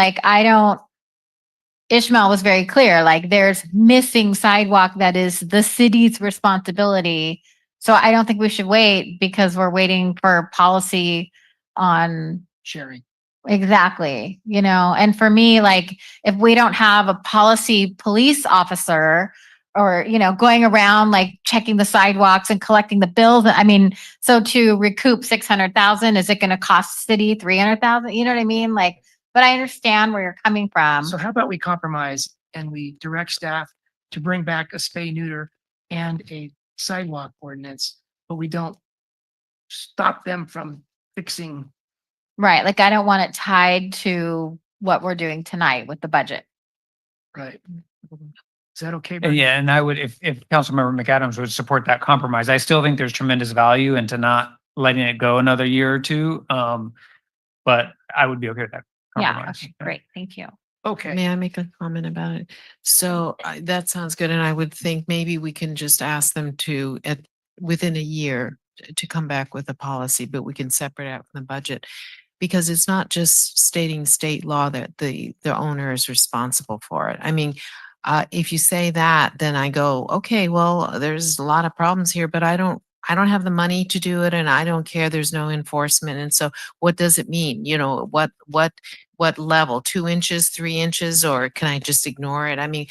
Ishmael was very clear, there's missing sidewalk that is the city's responsibility. So I don't think we should wait because we're waiting for policy on sharing. Exactly. And for me, if we don't have a policy police officer or, going around checking the sidewalks and collecting the bills, I mean, so to recoup 600,000, is it going to cost the city 300,000? You know what I mean? But I understand where you're coming from. So how about we compromise and we direct staff to bring back a spay neuter and a sidewalk ordinance, but we don't stop them from fixing. Right. I don't want it tied to what we're doing tonight with the budget. Right. Is that okay? And yeah, and I would, if Councilmember McAdams would support that compromise, I still think there's tremendous value into not letting it go another year or two. But I would be okay with that compromise. Yeah. Okay. Great. Thank you. Okay. May I make a comment about it? So that sounds good. And I would think maybe we can just ask them to, within a year, to come back with a policy, but we can separate out from the budget. Because it's not just stating state law that the owner is responsible for it. I mean, if you say that, then I go, okay, well, there's a lot of problems here, but I don't have the money to do it, and I don't care. There's no enforcement, and so what does it mean? What level? 2 inches, 3 inches, or can I just ignore it? I mean,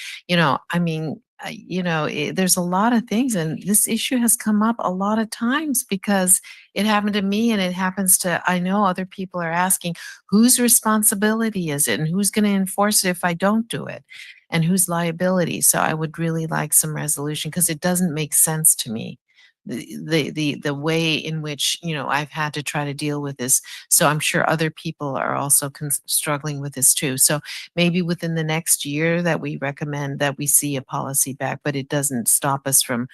there's a lot of things, and this issue has come up a lot of times because it happened to me and it happens to, I know other people are asking, whose responsibility is it and who's going to enforce it if I don't do it, and whose liability? So I would really like some resolution, because it doesn't make sense to me. The way in which, I've had to try to deal with this. So I'm sure other people are also struggling with this too. So maybe within the next year that we recommend that we see a policy back, but it doesn't stop us from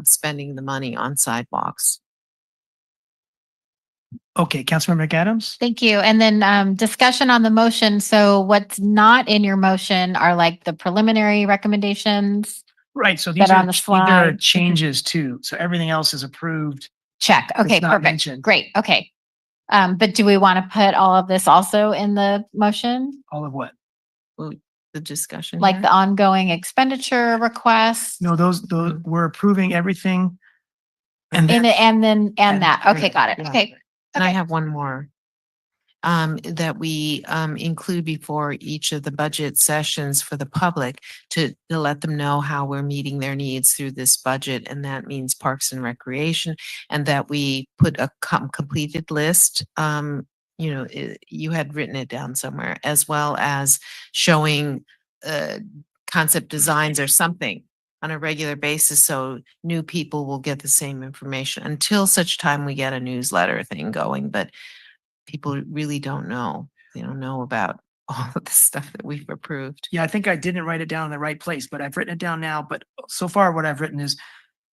spending the money on sidewalks. Okay, Councilmember McAdams? Thank you. And then discussion on the motion. So what's not in your motion are like the preliminary recommendations. Right, so That these are are, on the these are slide. changes too. So everything else is approved. Check. Okay, It's not perfect. mentioned. Great. Okay. But do we want to put all of this also in the motion? All of what? Well, the discussion. Like here. the ongoing expenditure requests? No, those, we're approving everything. And then, And that. Okay, got it. Yeah. Okay. And I have one more. That we include before each of the budget sessions for the public to let them know how we're meeting their needs through this budget. And that means Parks and Recreation, and that we put a completed list. You had written it down somewhere, as well as showing concept designs or something on a regular basis, so new people will get the same information until such time we get a newsletter thing going. But people really don't know. They don't know about all of the stuff that we've approved. yeah, I think I didn't write it down in the right place, but I've written it down now. But so far what I've written is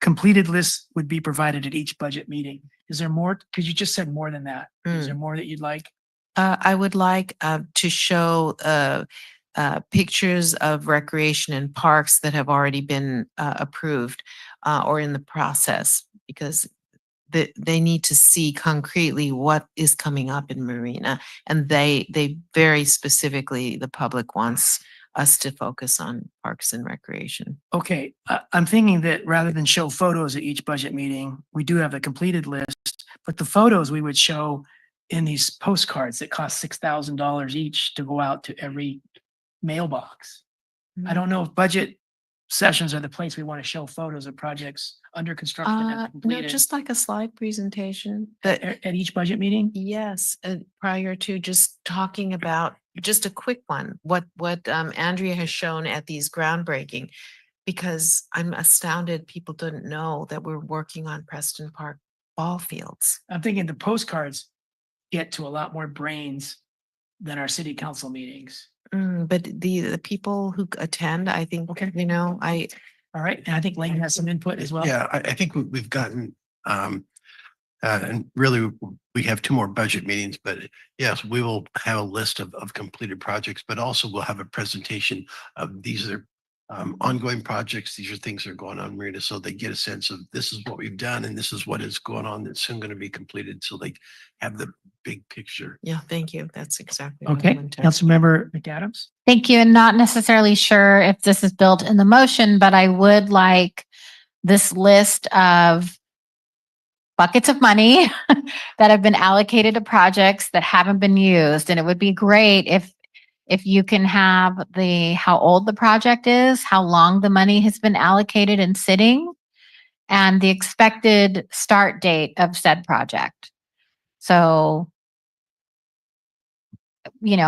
completed lists would be provided at each budget meeting. Is there more? Because you just said more than that. Is there more that you'd like? I would like to show pictures of recreation and parks that have already been approved or in the process, because they need to see concretely what is coming up in Marina. And they very specifically, the public wants us to focus on Parks and Recreation. Okay, I'm thinking that rather than show photos at each budget meeting, we do have a completed list, but the photos we would show in these postcards that cost $6,000 each to go out to every mailbox. I don't know if budget sessions are the place we want to show photos of projects under construction and No, completed just like a slide presentation. at each budget meeting. Yes, prior to just talking about just a quick one, what Andrea has shown at these groundbreaking, because I'm astounded people didn't know that we're working on Preston Park ball fields. I'm thinking the postcards get to a lot more brains than our city council meetings. But the people who attend, I think, Okay. All right, and I think Lane has some input as well. Yeah, I think we've gotten, and really, we have 2 more budget meetings, but yes, we will have a list of completed projects, but also we'll have a presentation of these are ongoing projects. These are things that are going on in Marina, so they get a sense of this is what we've done and this is what is going on that's soon going to be completed, so they have the big picture. Yeah, thank you. That's exactly what I Okay, meant to- Councilmember McAdams. Thank you. And not necessarily sure if this is built in the motion, but I would like this list of buckets of money that have been allocated to projects that haven't been used. And it would be great if you can have how old the project is, how long the money has been allocated and sitting, and the expected start date of said project. So,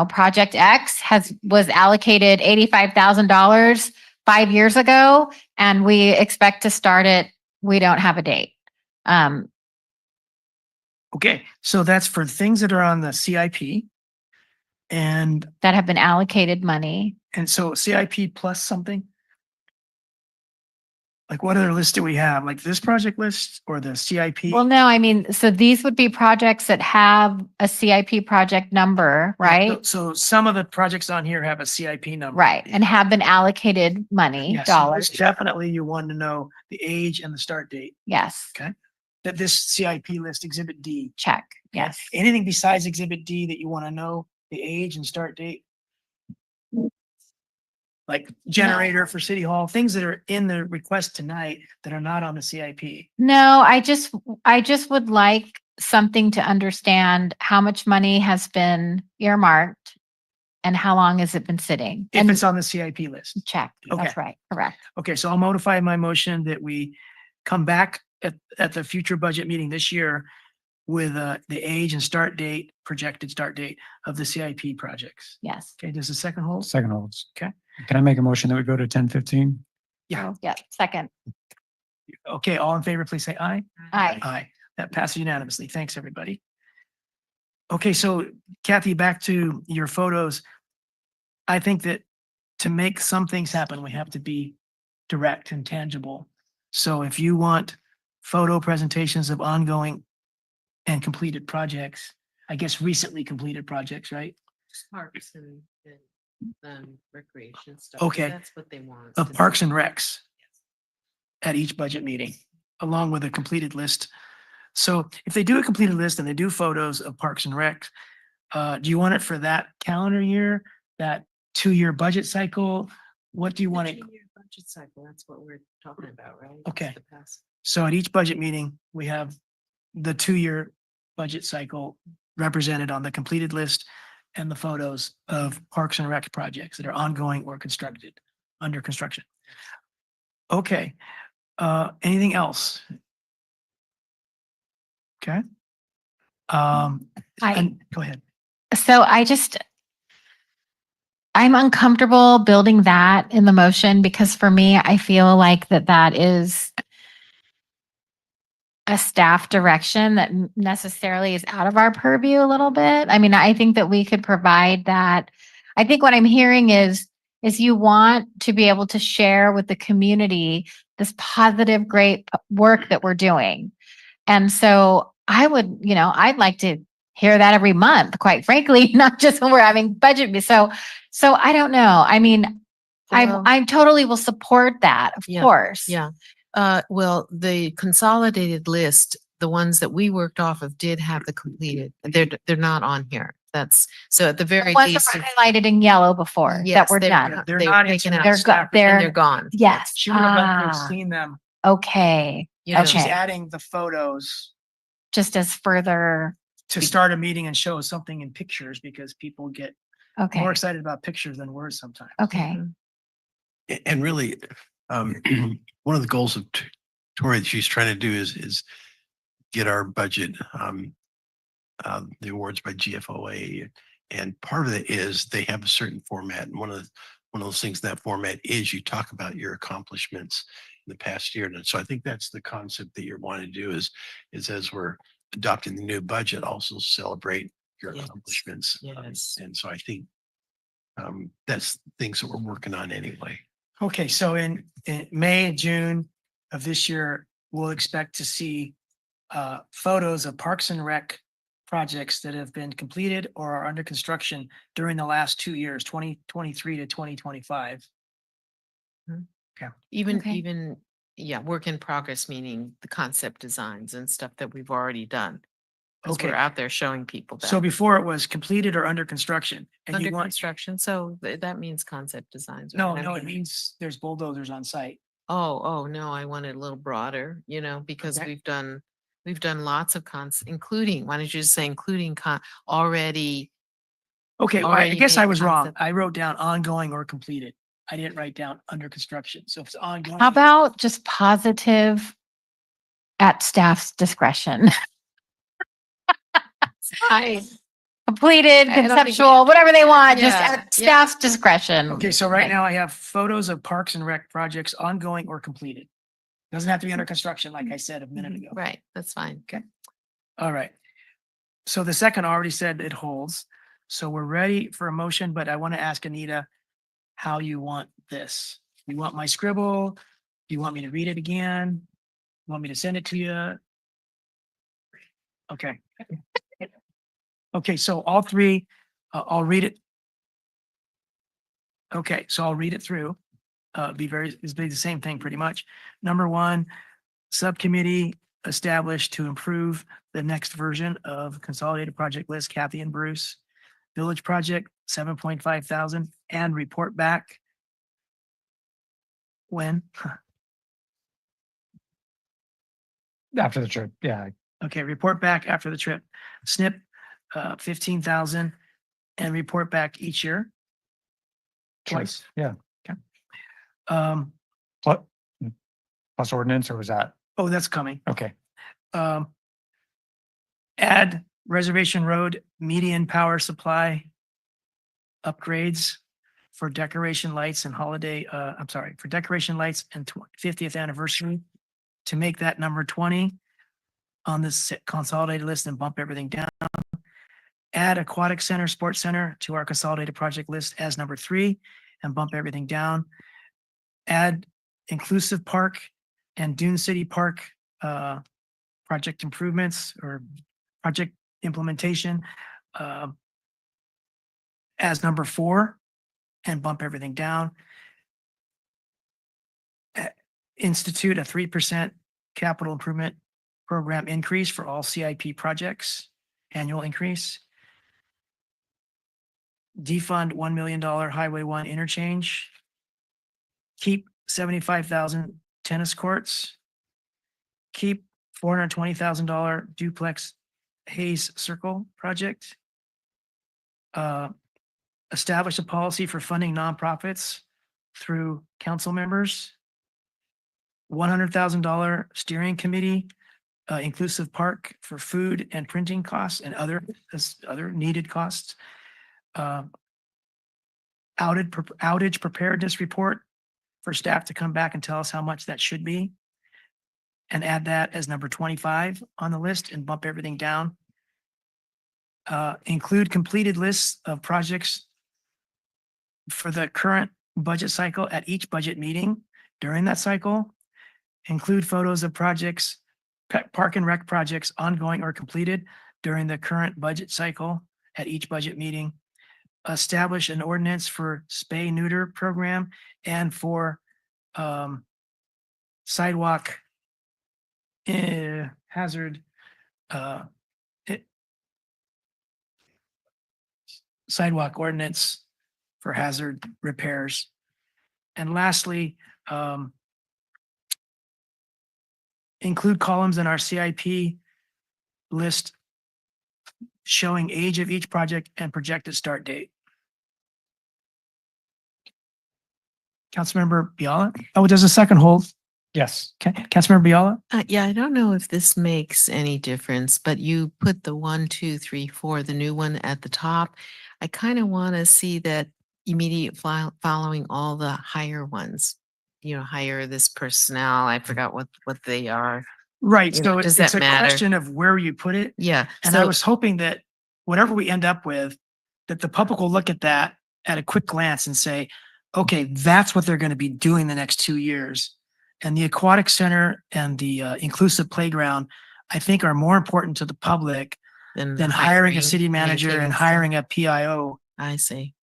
Project X was allocated $85,000 5 years ago, and we expect to start it. We don't have a date. Okay, so that's for things that are on the CIP and that have been allocated money. And so CIP plus something? Like what other list do we have? Like this project list or the CIP? Well, no, I mean, so these would be projects that have a CIP project number, right? So some of the projects on here have a CIP number. Right, and have been allocated money, Yes, dollars. definitely you want to know the age and the start date. Yes. Okay. That this CIP list, Exhibit D. Check, Okay? yes. Anything besides Exhibit D that you want to know the age and start date? Like generator for City Hall, things that are in the request tonight that are not on the CIP. No, I just would like something to understand how much money has been earmarked and how long has it been sitting? If it's on the CIP list. Check. Okay. That's right. Correct. Okay, so I'll modify my motion that we come back at the future budget meeting this year with the age and start date, projected start date of the CIP projects. Yes. Okay, does the second hold? Second holds. Okay. Can I make a motion that we go to 10:15? Yeah. Yeah. Second. Okay, all in favor, please say aye. Aye. Aye. That passes unanimously. Thanks, everybody. Okay, so Kathy, back to your photos. I think that to make some things happen, we have to be direct and tangible. So if you want photo presentations of ongoing and completed projects. I guess recently completed projects, right? Parks and recreation stuff. Okay. That's what they want. Of Parks and Recs at each budget meeting, along with a completed list. So if they do a completed list and they do photos of Parks and Recs, do you want it for that calendar year, that 2-year budget cycle? What do you want it? Budget cycle, that's what we're talking about, right? Okay. The past. So at each budget meeting, we have the 2-year budget cycle represented on the completed list and the photos of Parks and Rec projects that are ongoing or constructed, under construction. Okay, anything else? Okay. Go ahead. So I'm uncomfortable building that in the motion because for me, I feel like that is a staff direction that necessarily is out of our purview a little bit. I mean, I think that we could provide that. I think what I'm hearing is you want to be able to share with the community this positive, great work that we're doing. And so I would, I'd like to hear that every month, quite frankly, not just when we're having budget. So I don't know. I mean, I totally will support that, of course. Yeah. Well, the consolidated list, the ones that we worked off of did have the completed. They're not on here. That's so at the very Ones that least. were highlighted in yellow before that were done. They're not taken out. They're gone. Yes. She would have liked to have seen them. Okay. And she's Okay. adding the photos Just as further. to start a meeting and show something in pictures because people get Okay. more excited about pictures than words sometimes. Okay. And really, one of the goals of Tori that she's trying to do is get our budget, the awards by GFOA. And part of it is they have a certain format. And one of those things in that format is you talk about your accomplishments in the past year. And so I think that's the concept that you're wanting to do is as we're adopting the new budget, also celebrate your accomplishments. Yes. And so I think that's things that we're working on anyway. Okay, so in May and June of this year, we'll expect to see photos of Parks and Rec projects that have been completed or are under construction during the last 2 years, 2023 to 2025. Even work in progress, meaning the concept designs and stuff that we've already done. Because Okay. we're out there showing people that. So before it was completed or under construction, and Under you want, construction, so that means concept designs. no, right? it means there's bulldozers on site. Oh, no, I want it a little broader, because Okay. we've done lots of including, why don't you just say including already. Okay, well, I Already guess I made was wrong. concept. I wrote down ongoing or completed. I didn't write down under construction. So if it's ongoing. How about just positive at staff's discretion? Completed, I don't think- conceptual, whatever they want, just Yeah, at staff's discretion. Okay, so right now I have photos of Parks and Rec projects ongoing or completed. Doesn't have to be under construction, like I said a minute ago. Right, that's fine. All right. So the second already said it holds. So we're ready for a motion, but I want to ask Anita how you want this. You want my scribble? Do you want me to read it again? You want me to send it to you? Okay. Okay, so all three, I'll read it. Okay, so I'll read it through. It's be the same thing pretty much. Number one, subcommittee established to improve the next version of consolidated project list, Kathy and Bruce. Village project, 7.5 thousand, and report back. When? After the trip, yeah. Okay, report back after the trip. SNP, 15,000, and report back each year. Twice. Yeah. Um, Plus ordinance, or was that? oh, that's coming. Okay. Add Reservation Road median power supply upgrades for decoration lights and for decoration lights and 50th anniversary to make that number 20 on this consolidated list and bump everything down. Add Aquatic Center, Sports Center to our consolidated project list as number 3 and bump everything down. Add Inclusive Park and Dune City Park project improvements or project implementation as number 4 and bump everything down. Institute a 3% capital improvement program increase for all CIP projects, annual increase. Defund $1 million Highway 1 interchange. Keep 75,000 tennis courts. Keep $420,000 duplex Hayes Circle project. Establish a policy for funding nonprofits through council members. $100,000 steering committee, inclusive park for food and printing costs and other needed costs. Outage preparedness report for staff to come back and tell us how much that should be. And add that as number 25 on the list and bump everything down. Include completed lists of projects for the current budget cycle at each budget meeting during that cycle. Include photos of projects, park and rec projects ongoing or completed during the current budget cycle at each budget meeting. Establish an ordinance for spay neuter program and for sidewalk hazard sidewalk ordinance for hazard repairs. And lastly, include columns in our CIP list showing age of each project and projected start date. Councilmember Biala? Oh, there's a second hold. Yes. Okay, Councilmember Biala? Yeah, I don't know if this makes any difference, but you put the 1, 2, 3, 4, the new one at the top. I kind of want to see that immediate following all the higher ones. You know, hire this personnel. I forgot what they are. Right, You so know, it's does that a matter? question of where you put it. Yeah. And I was hoping that whatever we end up with, that the public will look at that at a quick glance and say, okay, that's what they're going to be doing the next 2 years. And the aquatic center and the inclusive playground, I think, are more important to the public than hiring a city manager and hiring a PIO. I see.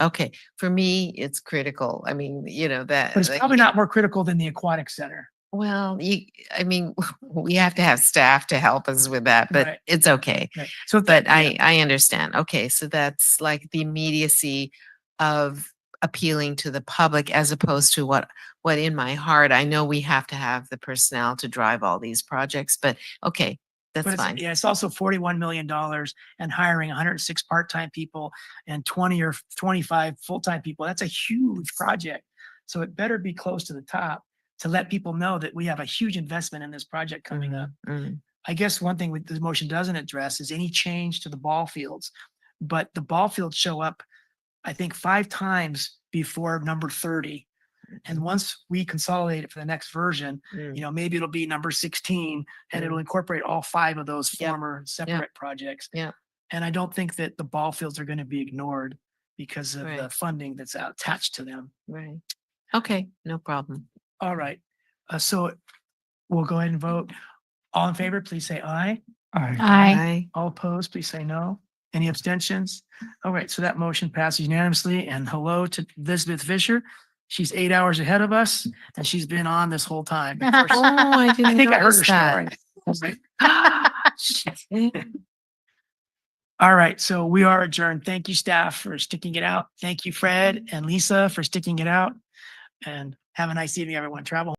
Okay, for me, it's critical. I mean, you know, that. But it's probably not more critical than the aquatic center. Well, I mean, we have to have staff to help us with that, but Right. it's okay. Right. So But I understand. Okay, so that's like the immediacy of appealing to the public as opposed to what in my heart, I know we have to have the personnel to drive all these projects, but okay, that's But fine. it's also $41 million and hiring 106 part-time people and 20 or 25 full-time people. That's a huge project. So it better be close to the top to let people know that we have a huge investment in this project coming up. I guess one thing the motion doesn't address is any change to the ball fields. But the ball fields show up, I think, 5 times before number 30. And once we consolidate it for the next version, you know, maybe it'll be number 16 and it'll incorporate all 5 of those former separate projects. Yeah. And I don't think that the ball fields are going to be ignored because of the funding that's attached to them. Right. Okay, no problem. All right. So we'll go ahead and vote. All in favor, please say aye. Aye. All opposed, please say no. Any abstentions? All right, so that motion passes unanimously. And hello to Elizabeth Fisher. She's 8 hours ahead of us and she's been on this whole time. Oh, I didn't I think I heard her notice story. that. All right, so we are adjourned. Thank you, staff, for sticking it out. Thank you, Fred and Lisa, for sticking it out. And have a nice evening, everyone. Travel